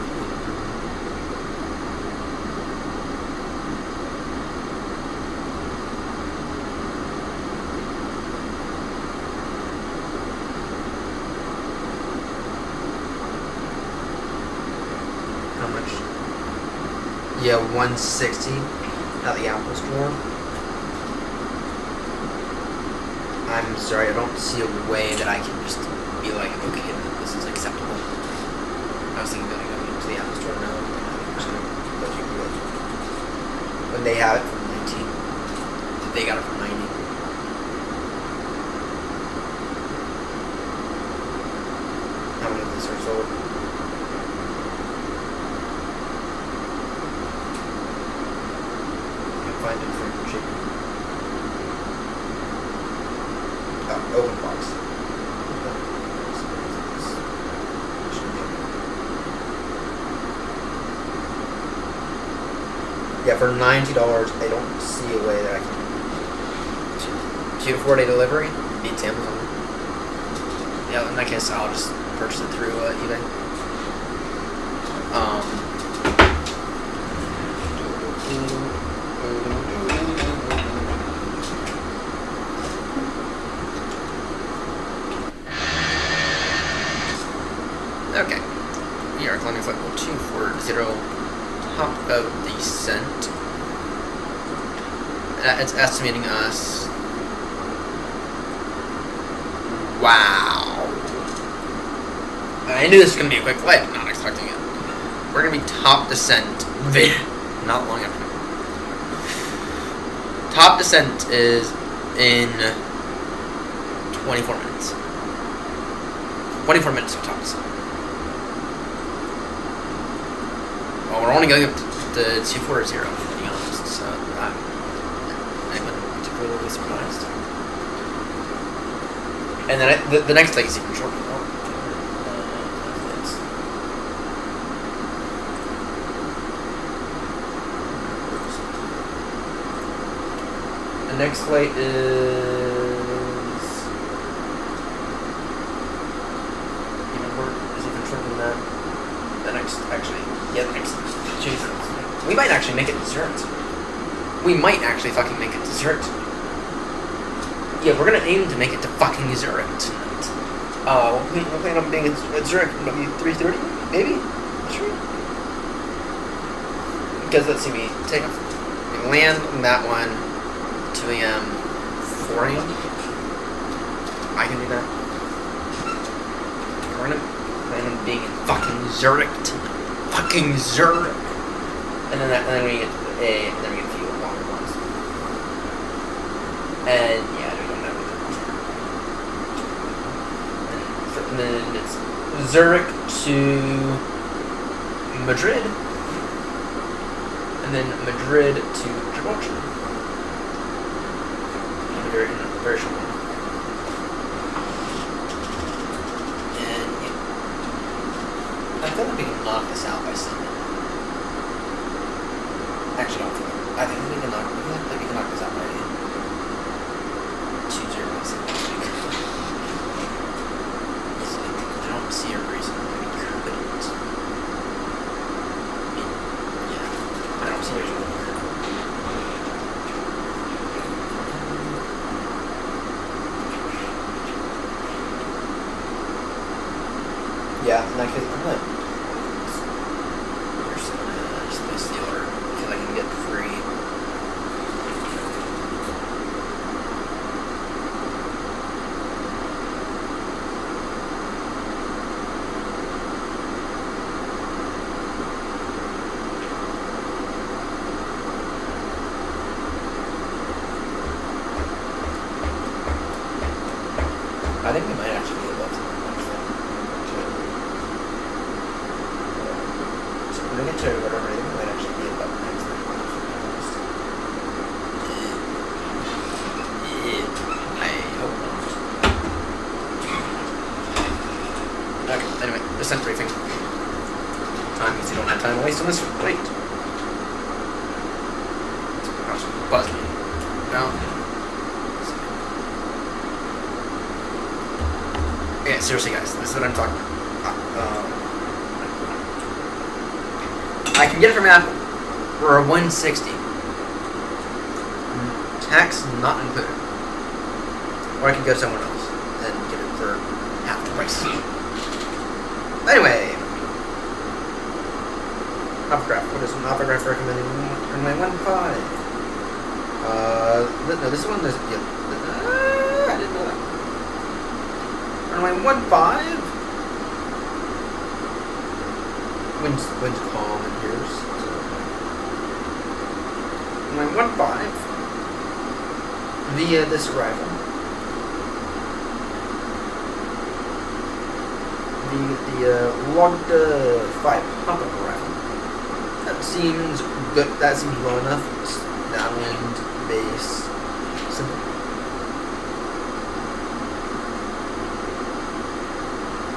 How much? Yeah, 160 at the Apple Store. I'm sorry, I don't see a way that I can just be like, okay, this is acceptable. I was thinking of going to the Apple Store now. I'm just going to let you do it. When they have it for 19, they got it for 90. How many of these are sold? You can find it for cheap. Open box. Yeah, for $90, I don't see a way that I can. 2 to 4 day delivery beats Amazon. Yeah, in that case, I'll just purchase it through eBay. Okay, we are climbing flight level 240, top of descent. It's estimating us. Wow. I knew this was going to be a quick flight, but not expecting it. We're going to be top descent, not long after. Top descent is in 24 minutes. 24 minutes of top descent. Well, we're only going up to 240, to be honest, so I'm particularly surprised. And then the next leg is even shorter. The next flight is even shorter than that. The next Jesus. We might actually make it dessert. We might actually fucking make it dessert. Yeah, we're gonna aim to make it to fucking Zurich tonight. We'll plan on being at Zurich maybe 3:30, maybe? Sure. Because let's see, we take off, we land on that one 2 a.m., 4 a.m. I can do that. We're gonna plan on being in fucking Zurich tonight. Fucking Zurich. And then we get a few longer ones. And yeah, we don't have anything. And then it's Zurich to Madrid. And then Madrid to Gibraltar. Very short one. And yeah. I feel like we can knock this out by Sunday. Actually, I think we can knock this out by 2-0 easily. I don't see a reason why we couldn't. I don't see a reason why we couldn't. Yeah, in that case, I'm like, just place the order because I can get free. descent briefing. Time because you don't have time to waste on this. Wait. Buzz me. No. Yeah, seriously, guys, this is what I'm talking about. I can get it from Apple for a $160. Tax not included. Or I could go somewhere else and get it for half the price. Anyway. Opograph. What is an opograph recommending? Runway 15. No, this one is, yeah. I didn't know that. Runway 15. Wind's calm in here. So. Runway 15. Via this arrival. The logged 5 pop-up arrival. That seems good. That seems low enough. It's downwind, base, simple.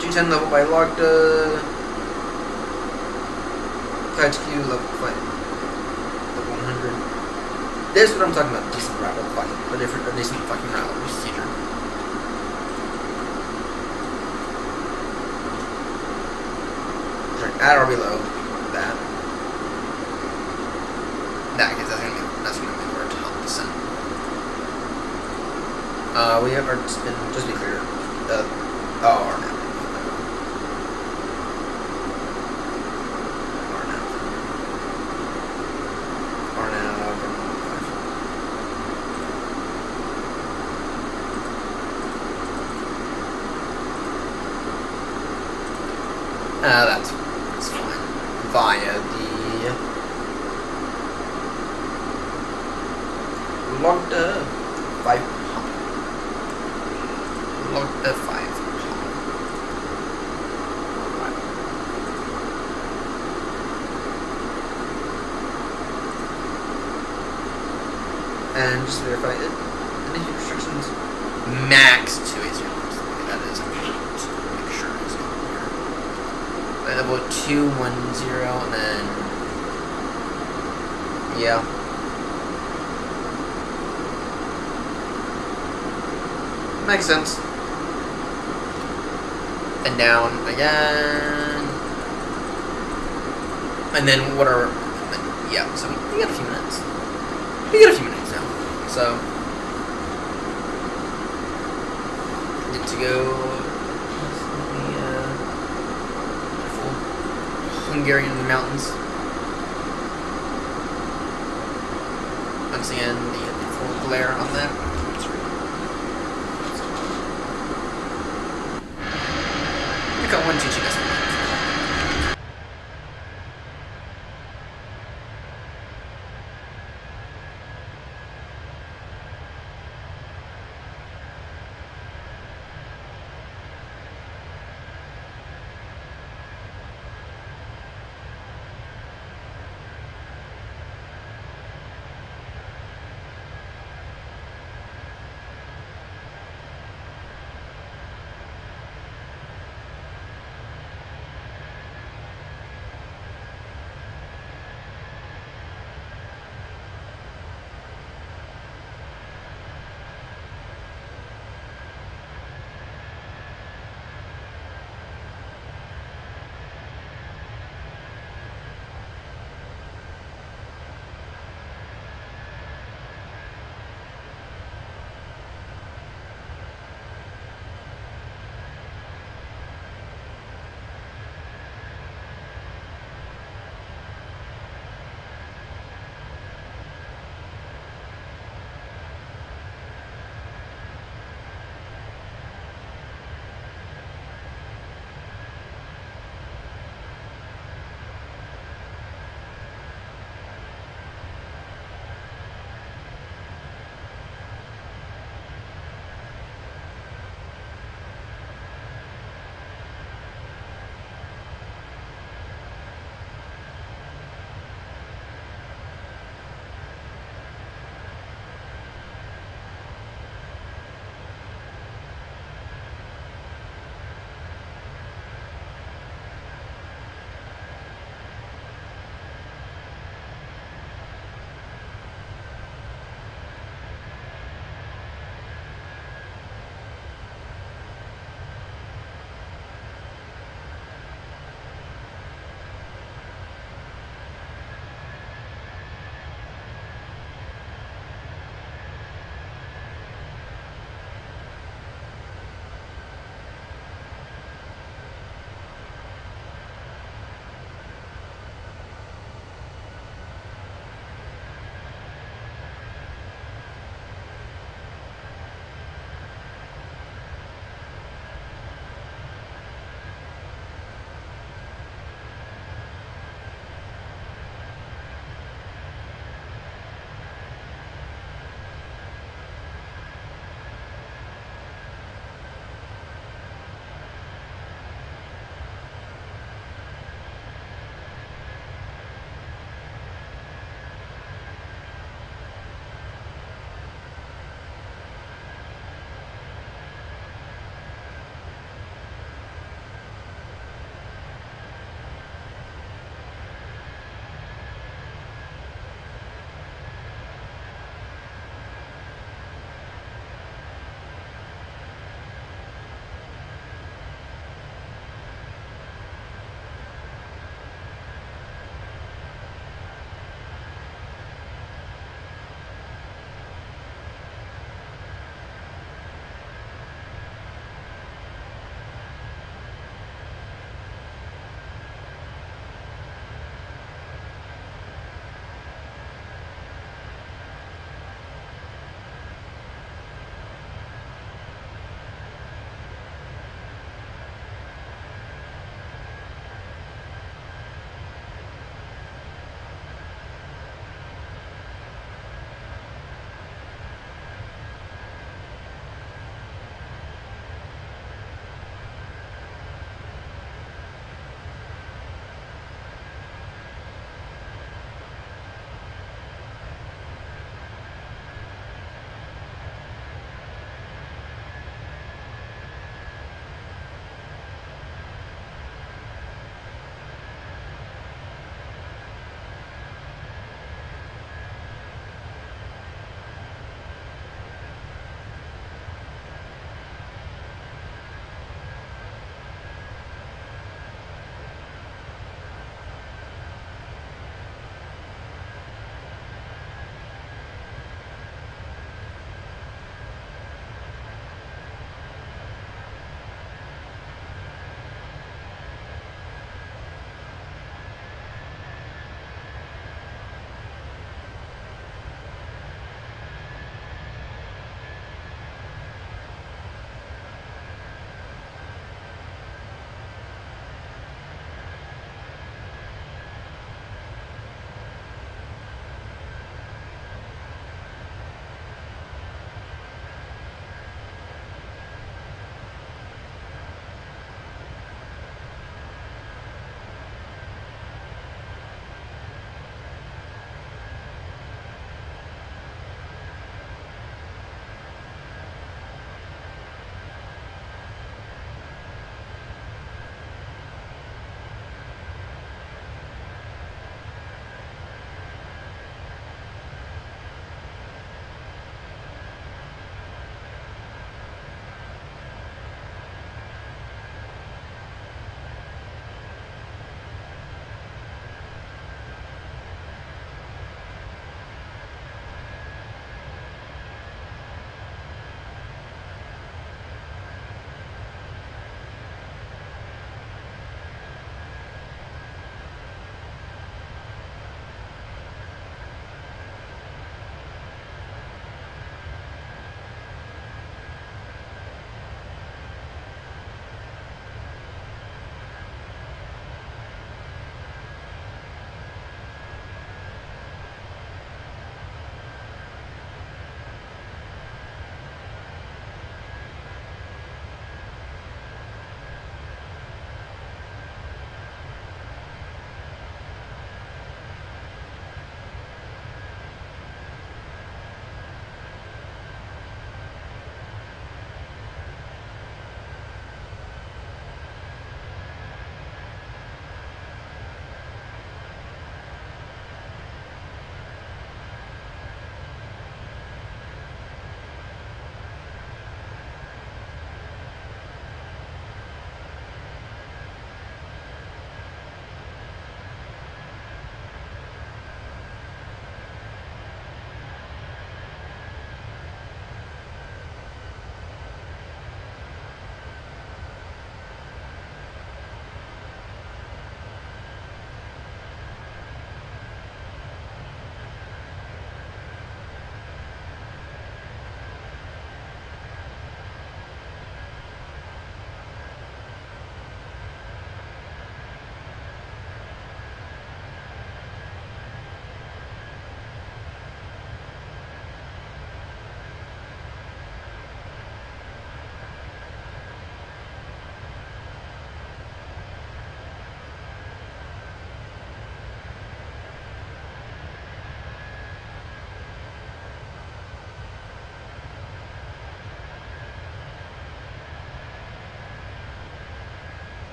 G10 level by logged Kite Q level 5. Level 100. This is what I'm talking about. Decent arrival flight. A decent fucking arrival procedure. At or below that. That because that's gonna be where to help descend. We have our spin. Just be clear. Our nav. That's fine. Via the logged 5 hop. Logged 5 hop. And just to verify it, any restrictions max 280. That is important. Make sure it's not here. Level 210 and then yeah. Makes sense. And down again. And then what are yeah, so we got a few minutes. We got a few minutes now. So good to go. Hungarian mountains. Once again, the full glare on that. I got 122 decimal.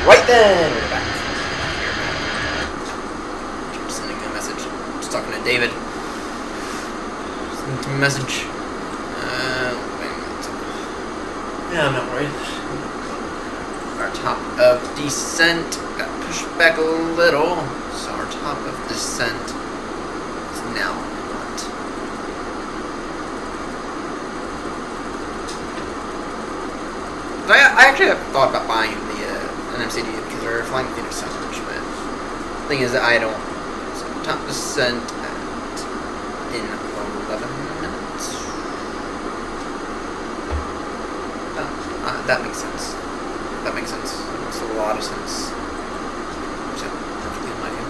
Right then, we're back. Keep sending a message. Just talking to David. Sending a message. Wait a minute. Yeah, I'm not worried. Our top of descent got pushed back a little, so our top of descent is now what? I actually have thought about buying an MCD because we're flying Phoenix so much, but the thing is that I don't. So top descent in 11 minutes. That makes sense. That makes sense. That makes a lot of sense. Perfectly in my view.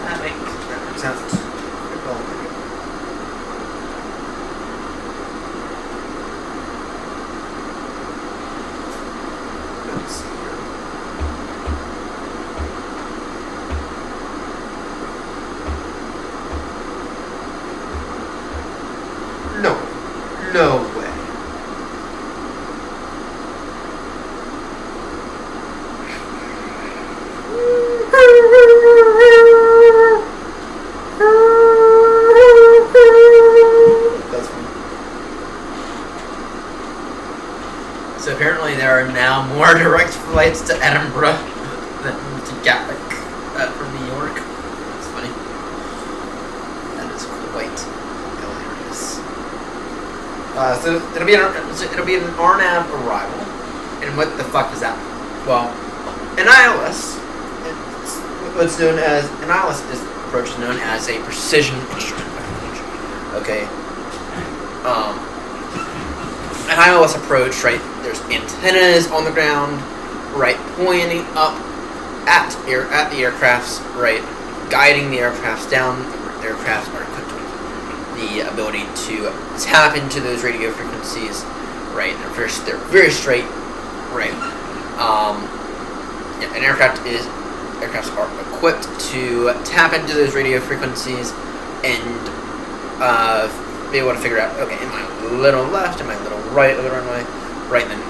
That makes sense. Let's see here. No way. That's fun. So apparently there are now more direct flights to Edinburgh than to Gatwick from New York. That's funny. That is quite hilarious. So it'll be an RNAV arrival, and what the fuck is that? Well, an ILS. What's known as an ILS approach is known as a precision instrument approach. Okay. An ILS approach, right? There's antennas on the ground, right, pointing up at the aircrafts, right, guiding the aircrafts down. The aircrafts are equipped with the ability to tap into those radio frequencies, right? They're very straight, right? Yeah, aircrafts are equipped to tap into those radio frequencies and be able to figure out, okay, am I a little left, am I a little right of the runway, right? Then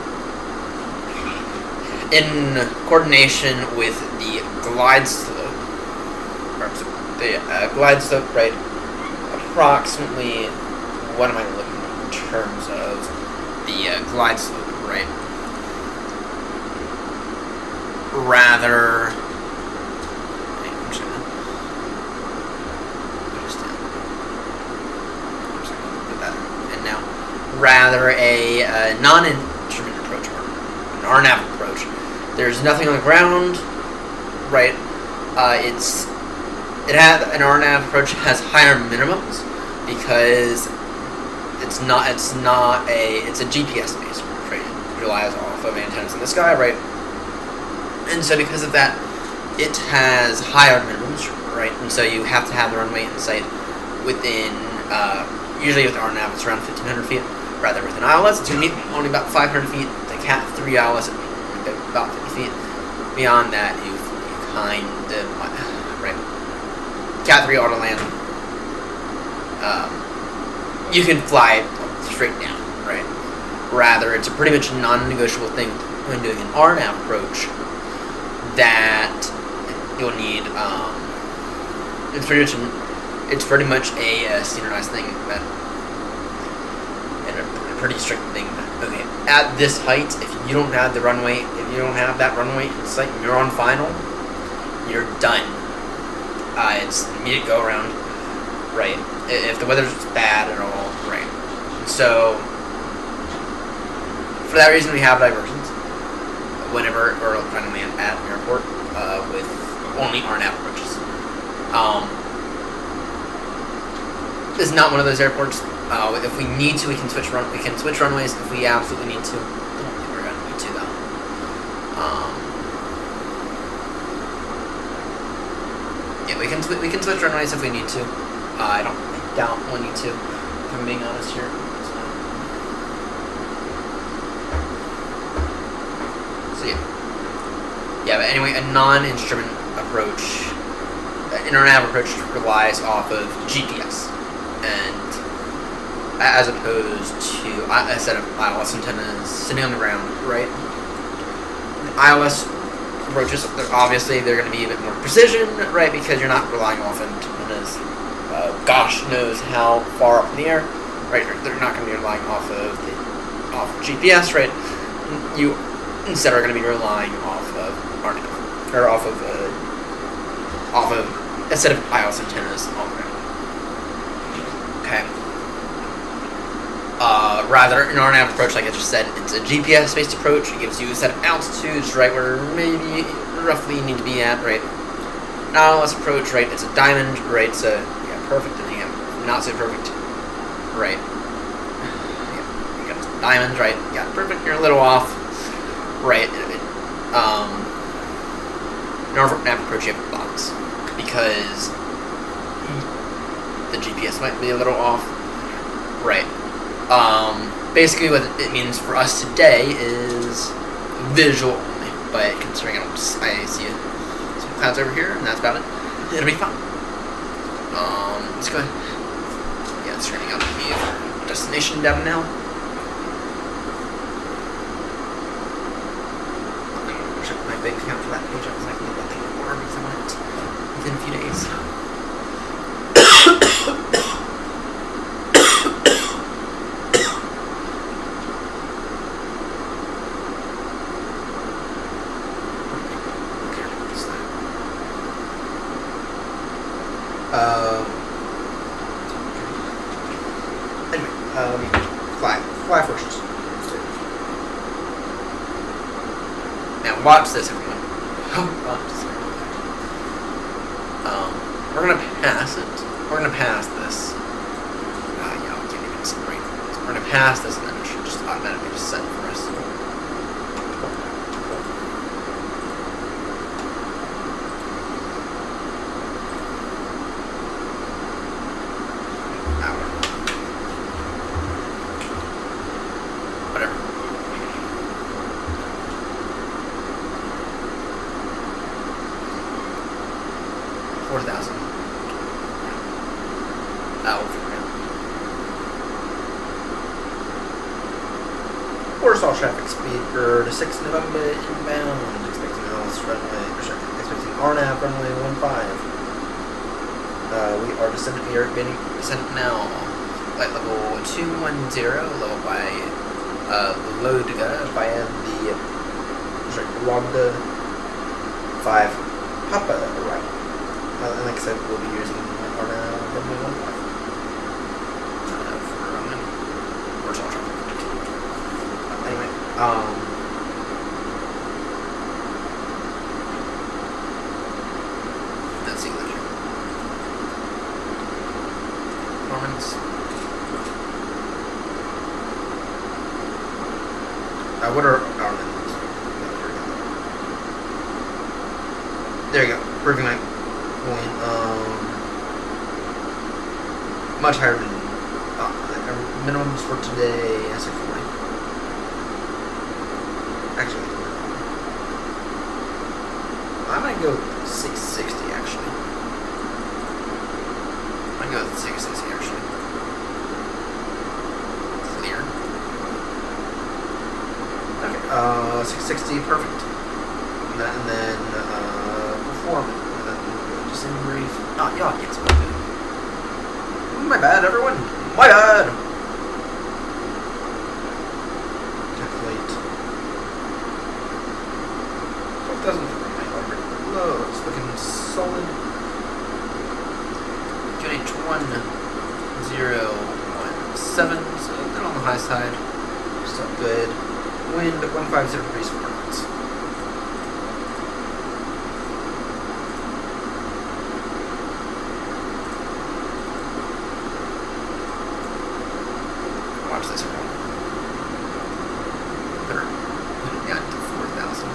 in coordination with the glide slope, right? Approximately, what am I looking at in terms of the glide slope, right? Rather, rather a non-instrument approach, or an RNAV approach. There's nothing on the ground, right? An RNAV approach has higher minimums because it's a GPS based approach, right? It relies off of antennas in the sky, right? And so because of that, it has higher minimums, right? And so you have to have the runway in sight within, usually with RNAV it's around 1,500 feet. Rather with an ILS, it's only about 500 feet. The Cat 3 ILS about 50 feet. Beyond that, you kind of, right? Cat 3 auto land. You can fly straight down, right? Rather, it's a pretty much non-negotiable thing when doing an RNAV approach that you'll need. It's pretty much a standardized thing that. Pretty strict thing. Okay, at this height, if you don't have that runway in sight, and you're on final, you're done. It's immediate go around, right? If the weather's bad at all, right? So for that reason, we have diversions whenever we're trying to land at an airport with only RNAV approaches. This is not one of those airports. If we need to, we can switch runways if we absolutely need to. I don't think we're gonna need to though. Yeah, we can switch runways if we need to. I doubt we'll need to. If I'm being honest here. So yeah, but anyway, a non-instrument approach, an RNAV approach relies off of GPS and as opposed to a set of ILS antennas sitting on the ground, right? The ILS approaches, obviously, they're going to be a bit more precision, right? Because you're not relying off antennas, gosh knows how far up in the air, right? They're not going to be relying off of GPS, right? You instead are going to be relying off of a set of ILS antennas on the ground. Okay. Rather, in our nav approach, like I just said, it's a GPS-based approach. It gives you a set of altitudes, right, where maybe roughly you need to be at, right? An ILS approach, right, it's a diamond, right, so, yeah, perfect, and yeah, not so perfect, right? Yeah, you got a diamond, right, yeah, perfect, you're a little off, right? In our nav approach, you have a box, because the GPS might be a little off, right? Basically what it means for us today is visual only, but considering I see some clouds over here, and that's about it, it'll be fun. Let's go ahead. Yeah, it's turning out to be our destination down now. Check my bank account for that page. I was like, that thing order because I want it within a few days. Anyway, let me fly first. Now watch this, everyone. Watch this, everyone. We're gonna pass it. We're gonna pass this. Yeah, I can't even see right. We're gonna pass this, and then it should just automatically just set for us. Warsaw traffic speed for the 6th November inbound, expecting RNAV runway 15. We are descending, we are getting descent now, flight level 210, level by Lodga via the Lambda 5 Papa right. And like I said, we'll be using RNAV runway 15 for Warsaw traffic. Anyway, let's see later. Performance. What are our limits? There you go. Proving my point. Much higher than minimums for today. 640. Actually, I might go with 660 actually. I might go with 660 actually. Clear. Okay, 660, perfect. And then perform it. And then just in brief. Oh, y'all can't spell it. My bad, everyone. My bad. Low, it's looking solid. 281.017, so they're on the high side. Still good. Wind 150 degrees for markets. Watch this, everyone. Better put it down to 4,000.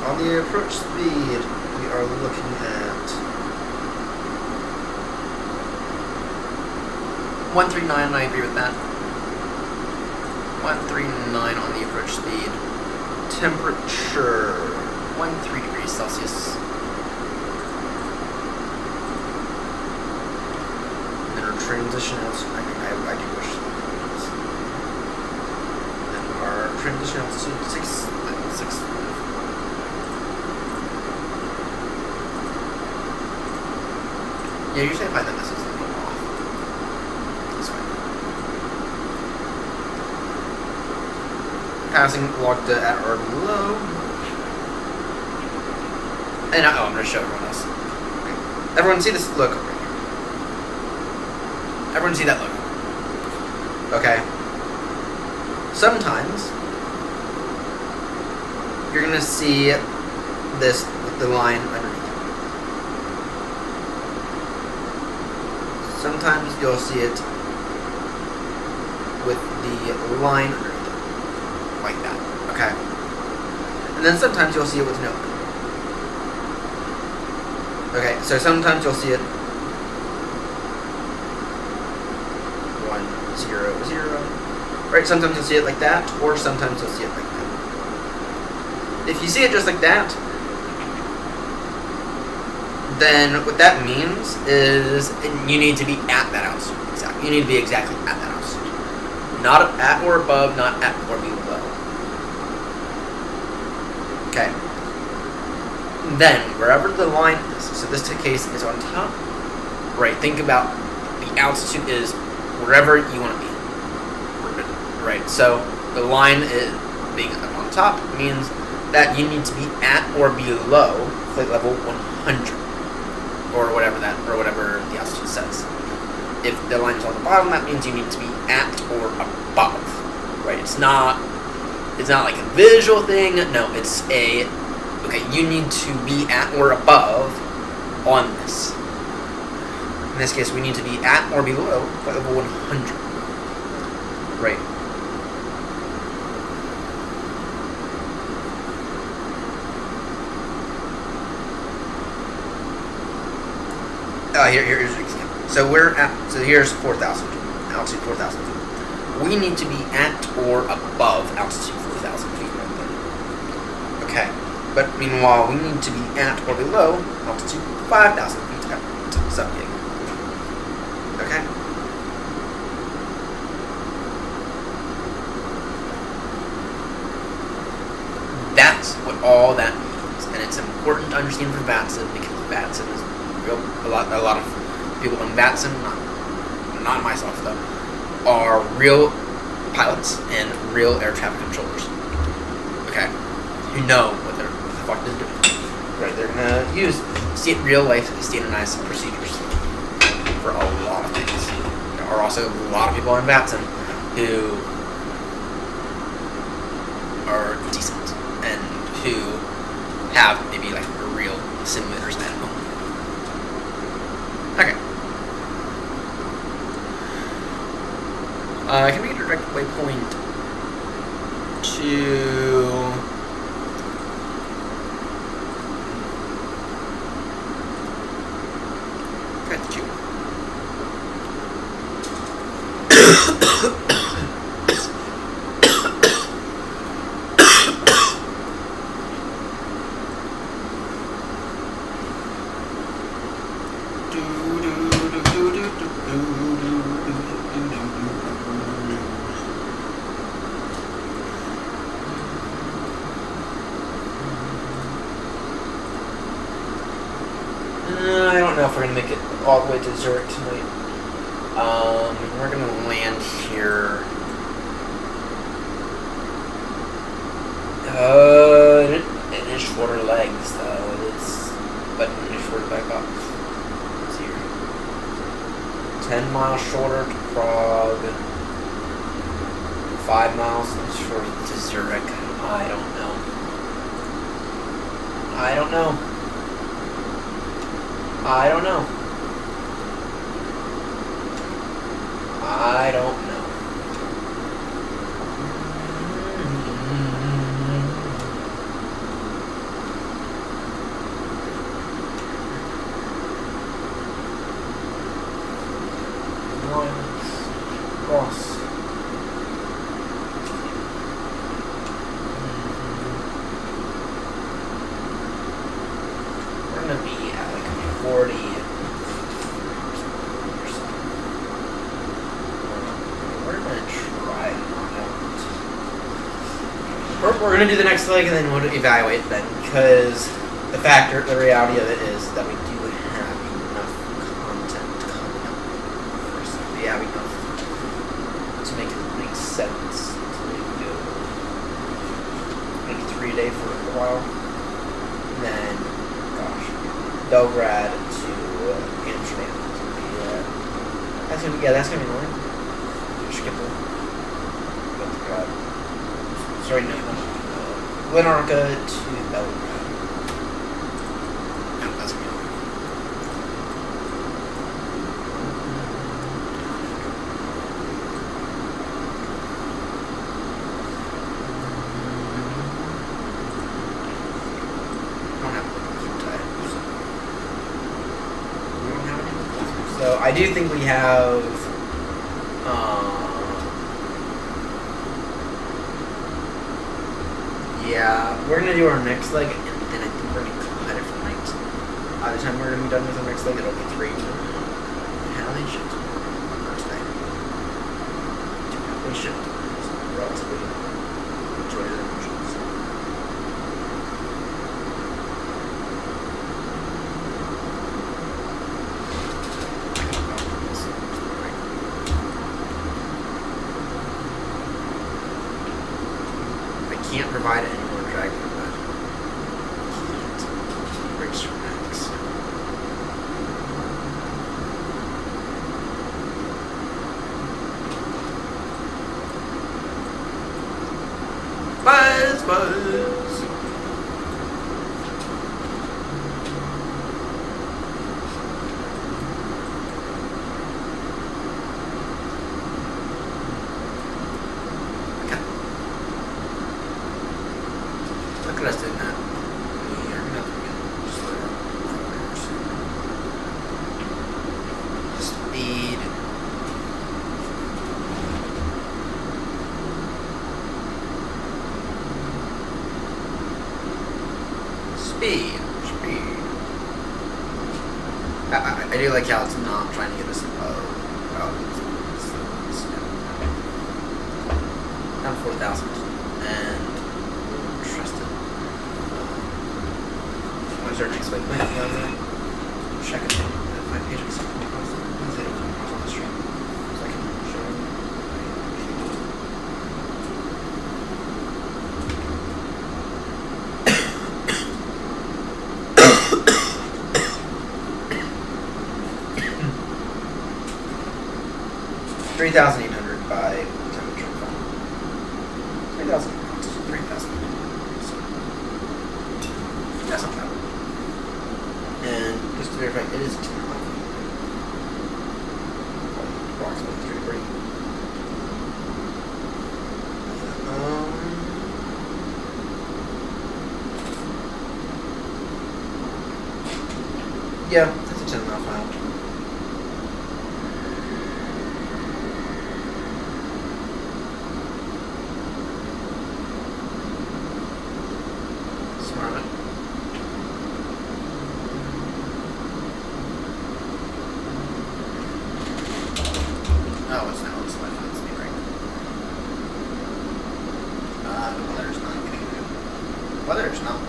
On the approach speed, we are looking at 139, and I agree with that. 139 on the approach speed. Temperature 0.13 degrees Celsius. And then our transition altitude, I do wish. And then our transition altitude 6. Yeah, usually I find that this is a little off. This way. Passing locked at or below. And I'm going to show everyone else. Okay. Everyone see this logo right here? Everyone see that logo? Okay. Sometimes you're going to see this with the line underneath. Sometimes you'll see it with the line underneath it, like that, okay? And then sometimes you'll see it with no line. Okay, so sometimes you'll see it 1, 0, 0, right? Sometimes you'll see it like that, or sometimes you'll see it like that. If you see it just like that, then what that means is you need to be at that altitude. Exactly. You need to be exactly at that altitude. Not at or above, not at or below. Okay. Then, wherever the line is, so this case is on top, right, think about the altitude is wherever you want to be. Right, so the line is being on top means that you need to be at or below flight level 100. Or whatever the altitude says. If the line is on the bottom, that means you need to be at or above, right? It's not like a visual thing. No, it's you need to be at or above on this. In this case, we need to be at or below flight level 100, right? Here's an example. So here's 4,000, altitude 4,000 feet. We need to be at or above altitude 4,000 feet right there. Okay. But meanwhile, we need to be at or below altitude 5,000 feet at subgig. Okay. That's what all that means, and it's important to understand for VATSIM because VATSIM is a lot of people in VATSIM, not myself though, are real pilots and real air traffic controllers. Okay, who know what the fuck they're doing. Right, they're gonna use real life standardized procedures for a lot of things. There are also a lot of people in VATSIM who are decent and who have maybe like real simulators at home. Okay. Can we direct waypoint to... Gratitude. I don't know if we're going to make it all the way to Zurich tonight. We're going to land here. It is shorter legs, though. It is, but it is shorter back up. Let's see here. 10 miles shorter to Prague. 5 miles shorter to Zurich. I don't know. I don't know. I don't know. I don't know. Cross. 40. We're gonna try it. We're gonna do the next leg and then we'll evaluate then, because the reality of it is that we do have enough content coming up. We have enough to make it make sense to make 3 a day for a while. And then, gosh, Belgrade to Amsterdam. That's gonna be annoying. Skip it. Belgrade. Sorry, no. Glenorca to Belgrade. No, that's gonna be annoying. So I do think we have yeah, we're gonna do our next leg and then I think we're gonna cut it for night. By the time we're gonna be done with our next leg, it'll be 3. How they shift today. They shift relatively enjoy their emotions. Can't provide any more drag from that. Can't. Breaks your max. Buzz, buzz. Look at us doing that. We are nothing. Just let our speed. Speed. I do like how it's not trying to get us down 4,000 and trust it. What's our next waypoint? Check it. 5 pages. On the stream. So I can show you. 3,800 by temperature. 3,000. 3,000. So, that's not bad. And just to verify, it is 2 approximately 3 degrees. Yeah, that's a 10 mile file. Oh, it's now it's like it's me right. The weather's not getting good. The weather's not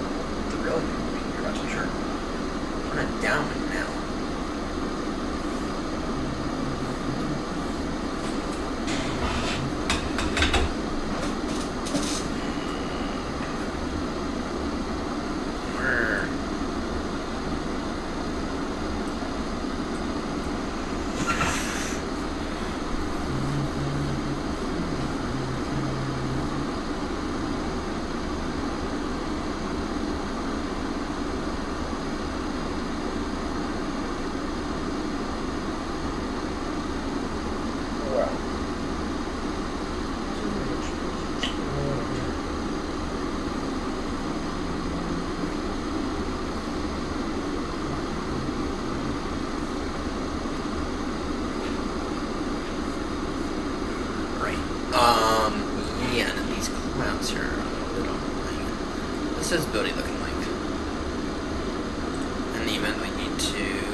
the real good. You're not too sure. We're not downwind now. Yeah, and these clouds here are a little annoying. What's this building looking like? In the event we need to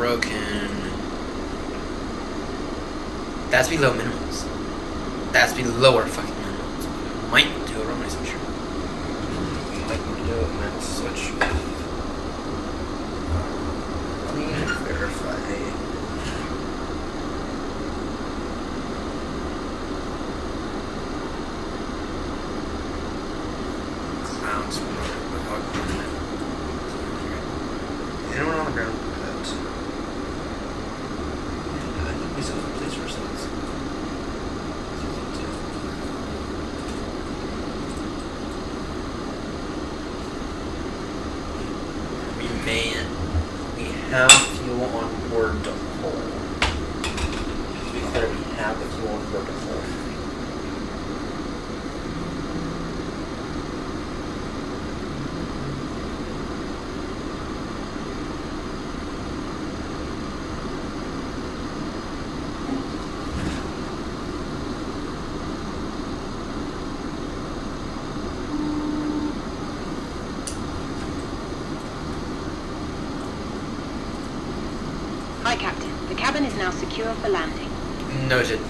broken. That's below minimums. That's below our fucking minimums. Might do a runway switch. Might need to do a max switch. Let me verify. Clowns. Anyone on the ground? I think we said please ourselves. We have fuel on board to hold. To be clear, we have the fuel on board to hold. Hi, Captain. The cabin is now secure for landing. Noted.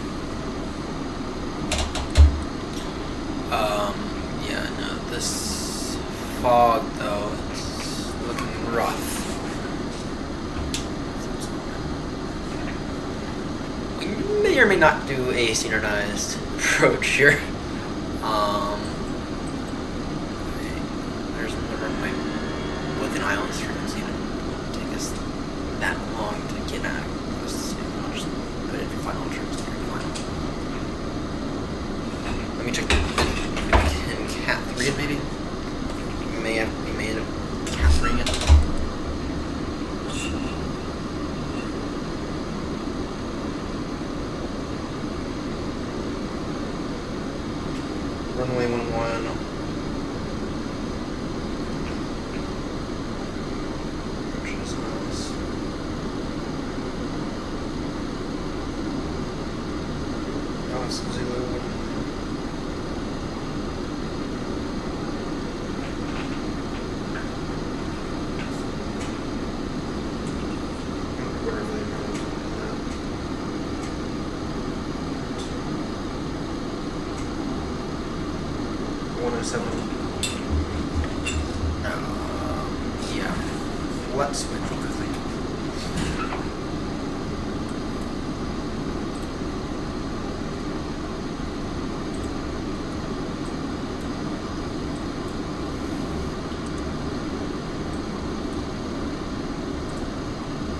Yeah, no, this fog, though, it's looking rough. We may or may not do a synchronized approach here. There's another runway with an island's frequency. It won't take us that long to get out. Just put it in final trips. Let me check. Can Cat 3 it maybe? We may end up Cat 3 it. Runway 11. Zulu. Yeah. Let's switch quickly.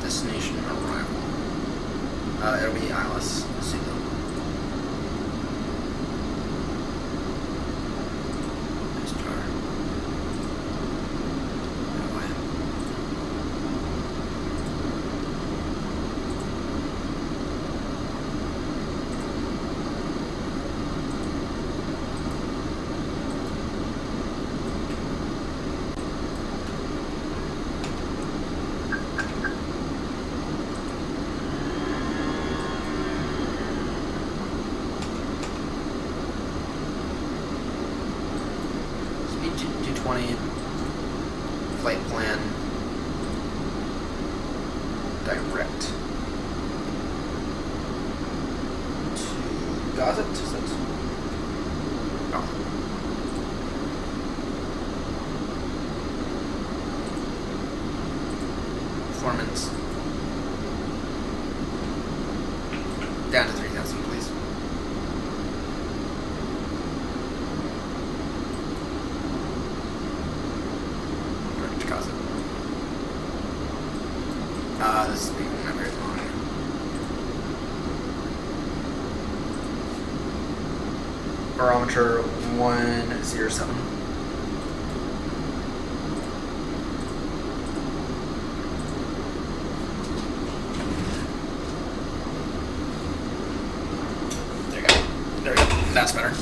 Destination arrival. It'll be ILS. Zulu. Speed 220. Flight plan. Direct. To Gaza? Is that? Oh. Performance. Down to 3,000, please. Direct to Gaza. This is being not very long. Barometer 107. There you go. There we go. That's better.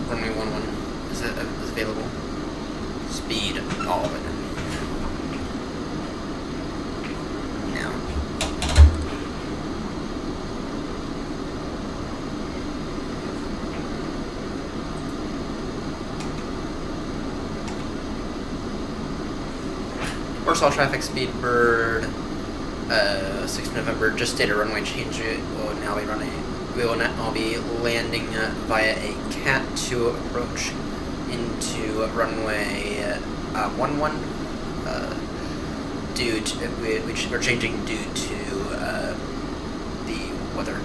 Runway 11 is available. Speed, all of it. Now. We're Warsaw traffic Speedbird, 6th November, just did a runway change. We will now be landing via a Cat 2 approach into runway 11. We're changing due to the weather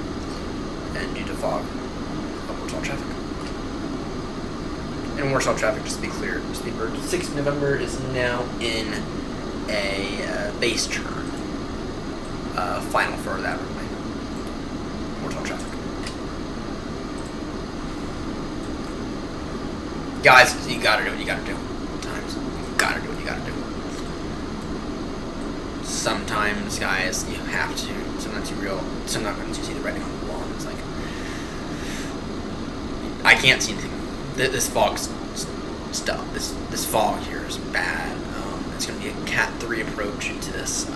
and due to fog of Warsaw traffic. And Warsaw traffic, just to be clear, Speedbird 6th November is now in a base turn, final for that runway. Warsaw traffic. Guys, you gotta do what you gotta do. Sometimes you gotta do what you gotta do. Sometimes, guys, you have to. Sometimes you see the writing on the wall, and it's like, I can't see anything. This fog's stuff. This fog here is bad. It's gonna be a Cat 3 approach into this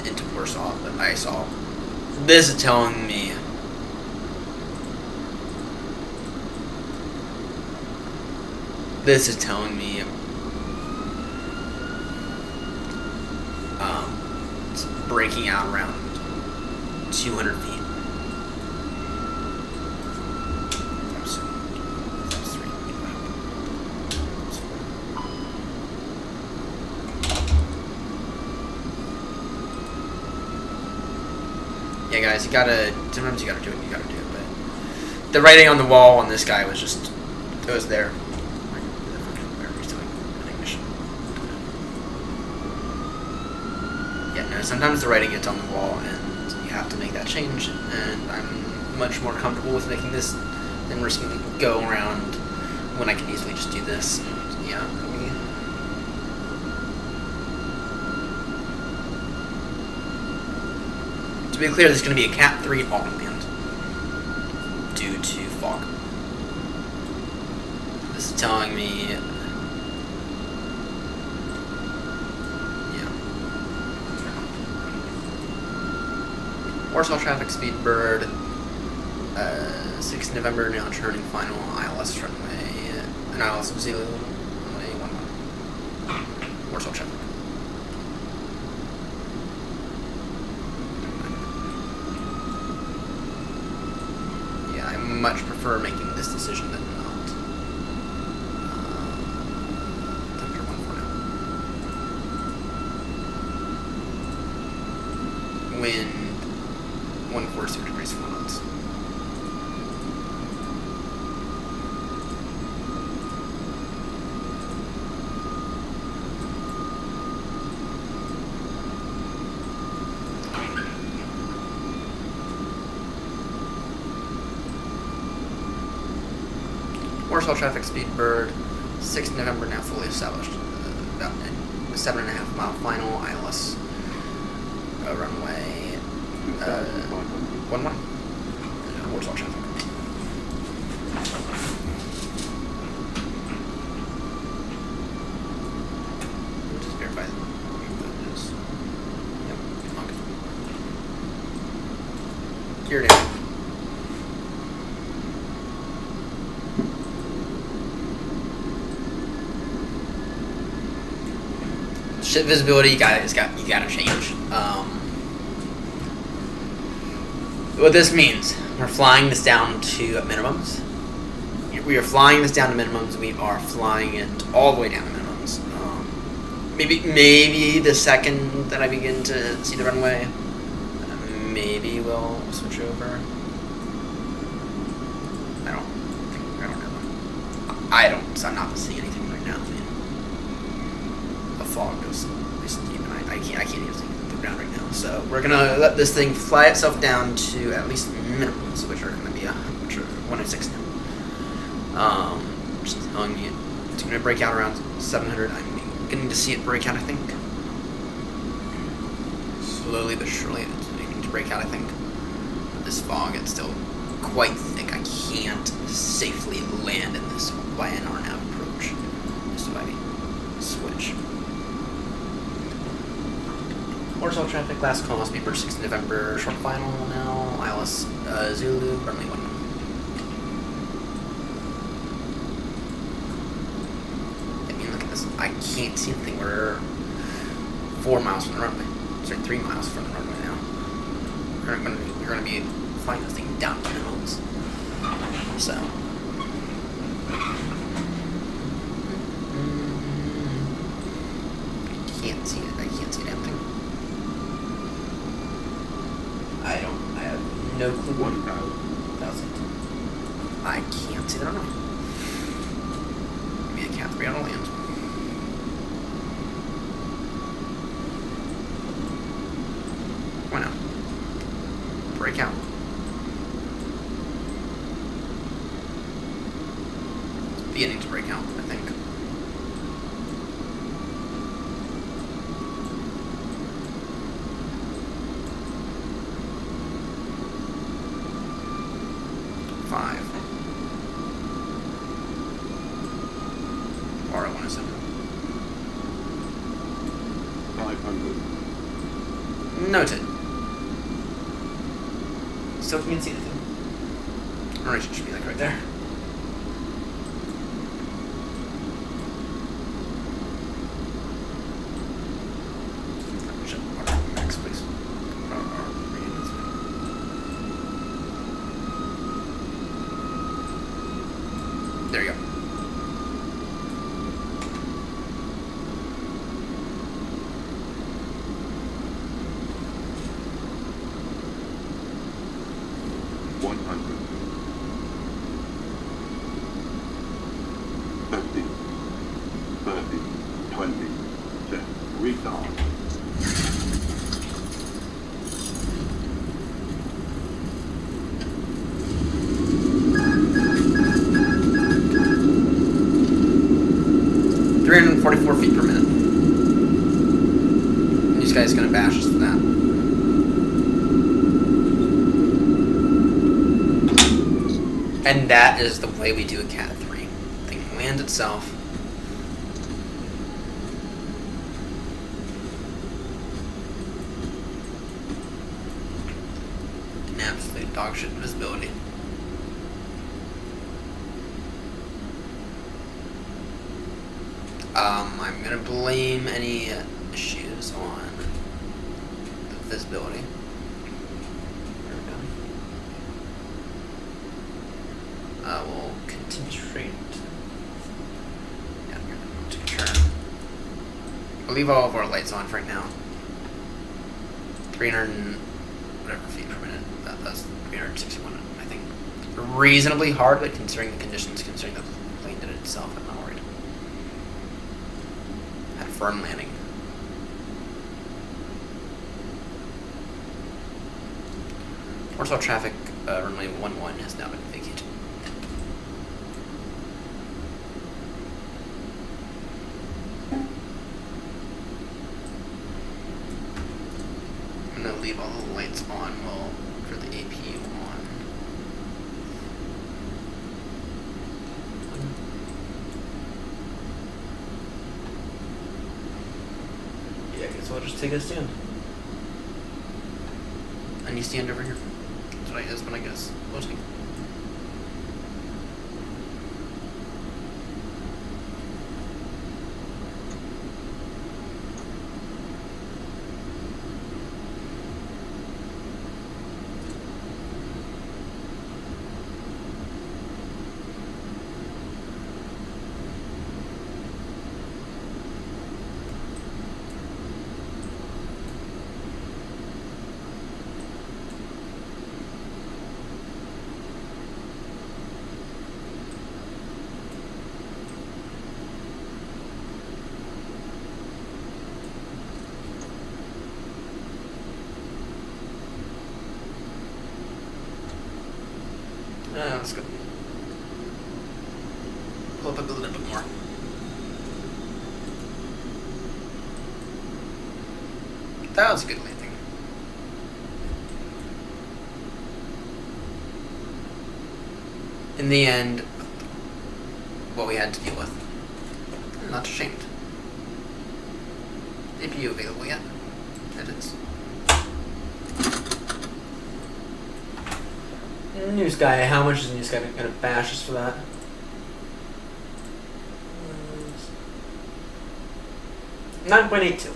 into Warsaw, but I saw. This is telling me. This is telling me it's breaking out around 200 feet. Yeah, guys, sometimes you gotta do what you gotta do, but the writing on the wall on this guy was just, it was there. Sometimes the writing gets on the wall and you have to make that change, and I'm much more comfortable with making this than risking to go around when I can easily just do this. And, yeah, to be clear, this is going to be a Cat 3 auto land due to fog. This is telling me Warsaw traffic Speedbird, 6th November, now turning final ILS runway, an ILS Zulu, runway 11. Warsaw traffic. Yeah, I much prefer making this decision than not. Temperature 14 now. Wind 140 degrees 4 knots. Warsaw traffic Speedbird, 6th November, now fully established. About a 7.5 mile final ILS runway. 11. Warsaw traffic. Just verify that it is. Yep. Okay. Geared in. Ship visibility, you gotta change. What this means, we're flying this down to minimums. We are flying this down to minimums. We are flying it all the way down to minimums. Maybe the second that I begin to see the runway, maybe we'll switch over. I don't know. I'm not seeing anything right now. The fog is deep, and I can't even see the ground right now. So we're gonna let this thing fly itself down to at least minimums, which are gonna be 106 now. Just telling me it's gonna break out around 700. I'm beginning to see it break out, I think. Slowly but surely it's beginning to break out, I think. But this fog, it's still quite thick. I can't safely land in this by an RNAV approach. So I switch. Warsaw traffic, last call, Speedbird 6th November, short final now, ILS Zulu, runway 1. I mean, look at this. I can't see anything. We're 4 miles from the runway. Sorry, 3 miles from the runway now. You're gonna be flying this thing down to the hills. So. Can't see it. I can't see anything. I have no clue. 1,000. I can't see that. I don't know. Maybe I can't be on a land. Why not? Break out. It's beginning to break out, I think. Noted. Still can't see anything. Or it should be like right there. Max, please. There you go. Feet per minute. And these guys gonna bash us for that. And that is the way we do a Cat 3. Thing lands itself. An absolute dogshit visibility. I'm gonna blame any issues on the visibility. There we go. We'll continue straight. Yeah, we're going to turn. We'll leave all of our lights on for right now. 300 and whatever feet per minute. That's 361, I think. Reasonably hard, but considering the conditions, considering the plane did it itself, I'm not worried. Firm landing. Warsaw traffic, runway 11 has now been vacated. I'm gonna leave all the lights on while for the AP on. So I'll just take a stand. And you stand over here. That's what I guess. Floating. Let's go. Pull up a little bit more. That was a good landing. In the end, what we had to deal with. I'm not ashamed. APU available yet? It is. New Sky, how much is New Sky gonna bash us for that? 9.82.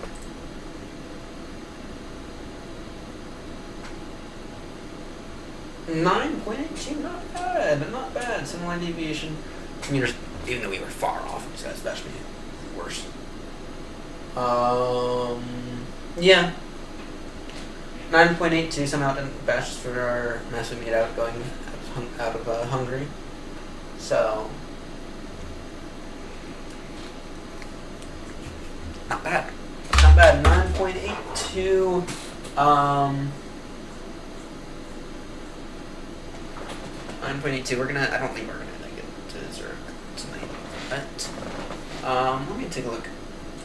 9.82, not bad, not bad. Similar deviation. Meters, even though we were far off, this guy's best me worse. Yeah. 9.82 somehow didn't bash for our mess we made out going out of Hungary. So not bad. Not bad. 9.82. 9.82. We're gonna. I don't think we're gonna get to Zurich tonight, but let me take a look.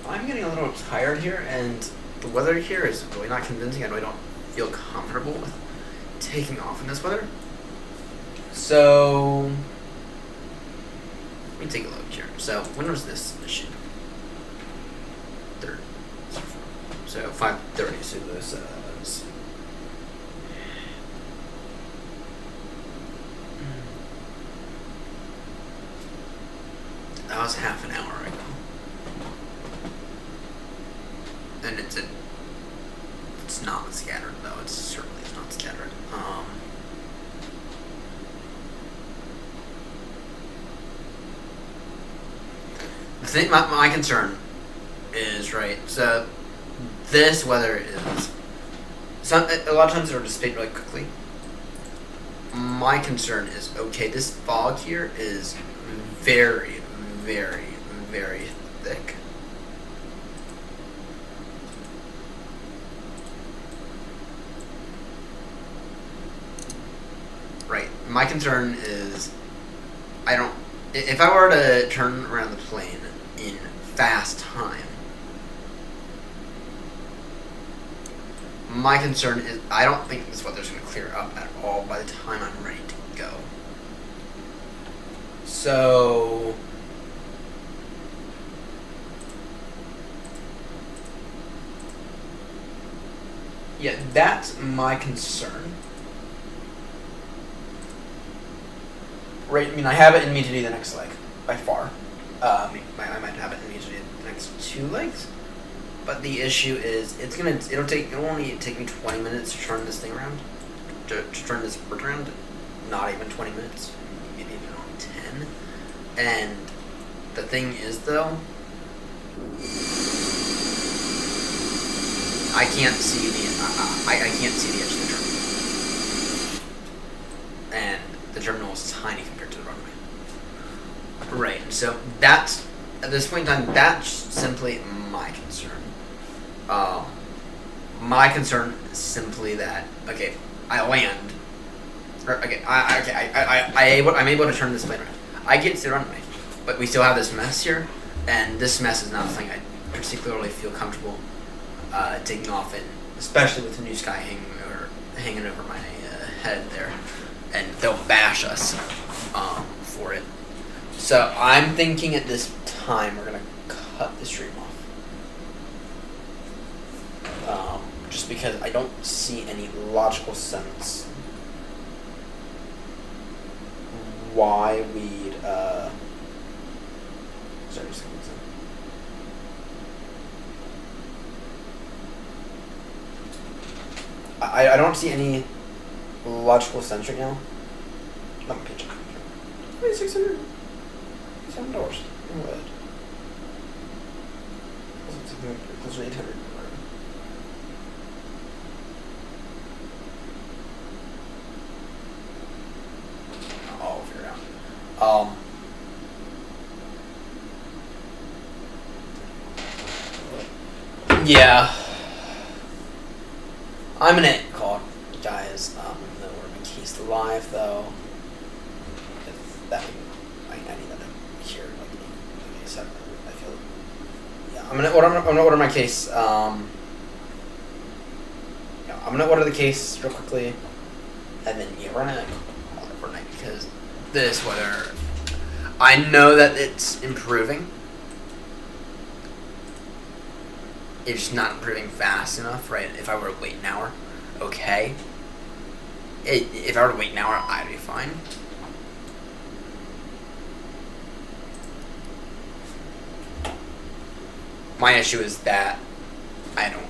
I'm getting a little tired here, and the weather here is really not convincing. I really don't feel comfortable with taking off in this weather. So let me take a look here. So when was this mission? Third. So 5:30. So this that was half an hour ago. And it's not scattered though. It's certainly not scattered. The thing, my concern is right. So this weather is a lot of times it'll dissipate really quickly. My concern is okay. This fog here is very, very, very thick. Right. My concern is if I were to turn around the plane in fast time, my concern is I don't think this weather's going to clear up at all by the time I'm ready to go. So yeah, that's my concern. Right, I mean, I have it in me to do the next leg, by far. I might have it in me to do the next 2 legs. But the issue is, it'll only take me 20 minutes to turn this thing around. To turn this bird around. Not even 20 minutes. Maybe even only 10. And the thing is, though, I can't see the edge of the terminal. And the terminal is tiny compared to the runway. Right, so that's, at this point in time, that's simply my concern. My concern is simply that, okay, I land, I'm able to turn this plane around. I get to the runway, but we still have this mess here, and this mess is not something I particularly feel comfortable taking off in, especially with the new sky hanging over my head there, and they'll bash us for it. So I'm thinking at this time we're gonna cut the stream off, just because I don't see any logical sense why we'd sorry, just give me a second. I don't see any logical sense right now. Not my paycheck. $600. $7. What? Closer to 800. I'll figure it out. Yeah. I'm gonna call it, guys. I'm gonna order my case live though. That I need that to hear like ASAP. I feel. Yeah, I'm gonna order my case. Yeah, I'm gonna order the case real quickly, and then yeah, we're gonna call it for night because this weather. I know that it's improving. It's just not improving fast enough, right? If I were to wait an hour, okay. If I were to wait an hour, I'd be fine. My issue is that I don't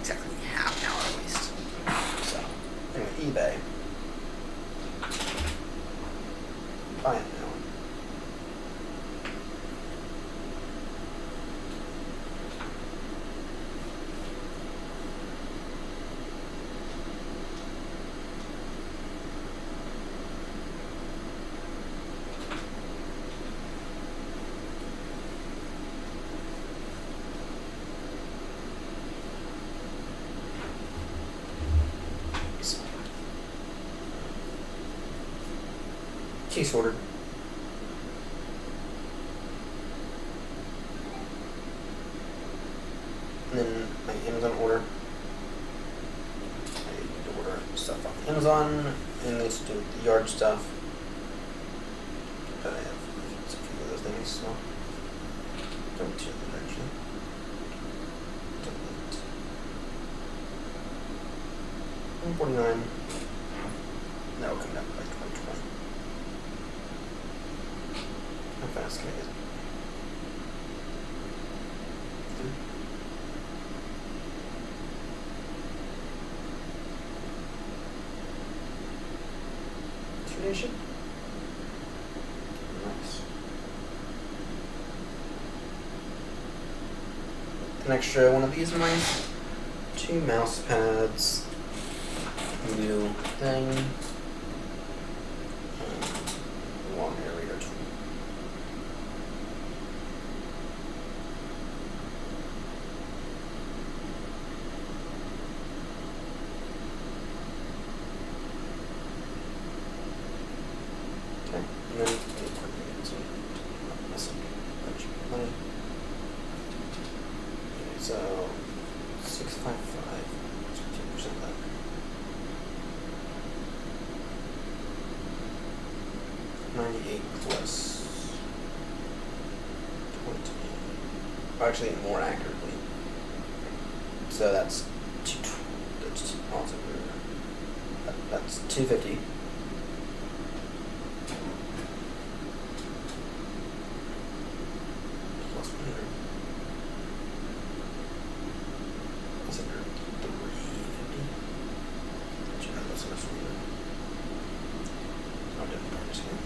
exactly have an hour at least. So, anyway, eBay. Two sorted. And then my Amazon order. I need to order stuff on Amazon, and let's do the yard stuff. But I have a few of those things, so don't do that actually. Delete. 149. That will come down by 120. How fast can I get? Nation. Nice. An extra one of these mice. 2 mouse pads. New thing. Long aerator tool. And then the equipment, so not missing a bunch of money. Okay, so 655, 2% left. $98 plus 20. Actually, more accurately. So that's that's 250. Plus 100. That's under 350. Actually, that's enough for me. I'll definitely practice here.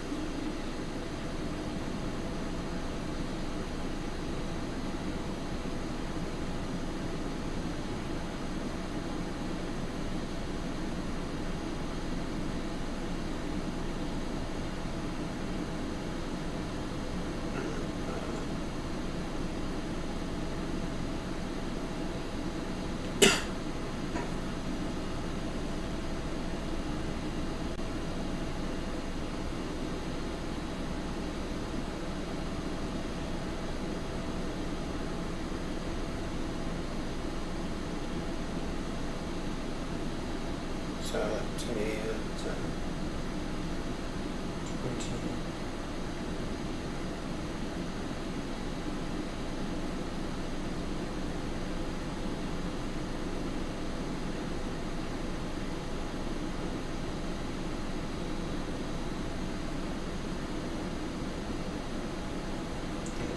So that's going to be 20.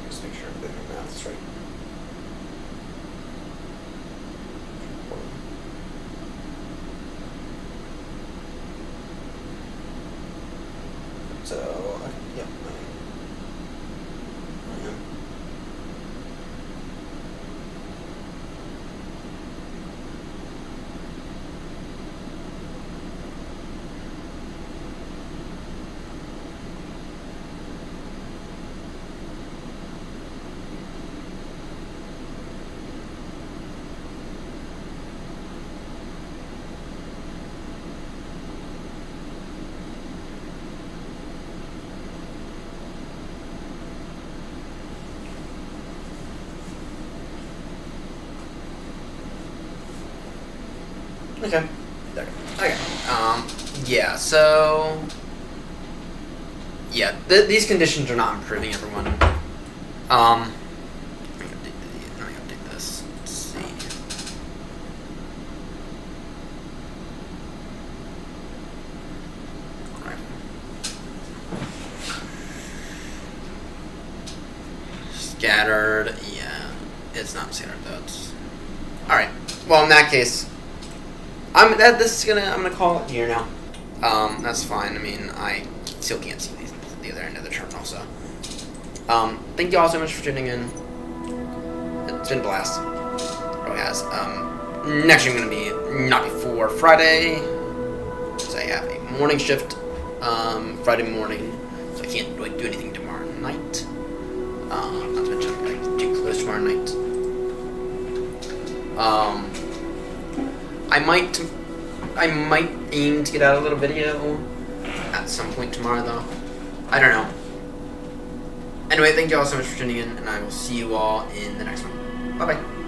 Just make sure I'm doing my math right. So, yeah, I am. Okay. Okay. Yeah, so... Yeah, these conditions are not improving, everyone. Let me update this. Let's see. Alright. Scattered, yeah. It's not scattered, though. Alright. Well, in that case... I'm gonna call it here now. That's fine. I mean, I still can't see the other end of the terminal, so. Thank you all so much for tuning in. It's been a blast. It really has. Next year I'm gonna be not before Friday, because I have a morning shift, Friday morning, so I can't really do anything tomorrow night. Not to mention I'm too close tomorrow night. I might aim to get out a little video at some point tomorrow, though. I don't know. Anyway, thank you all so much for tuning in, and I will see you all in the next one. Bye-bye.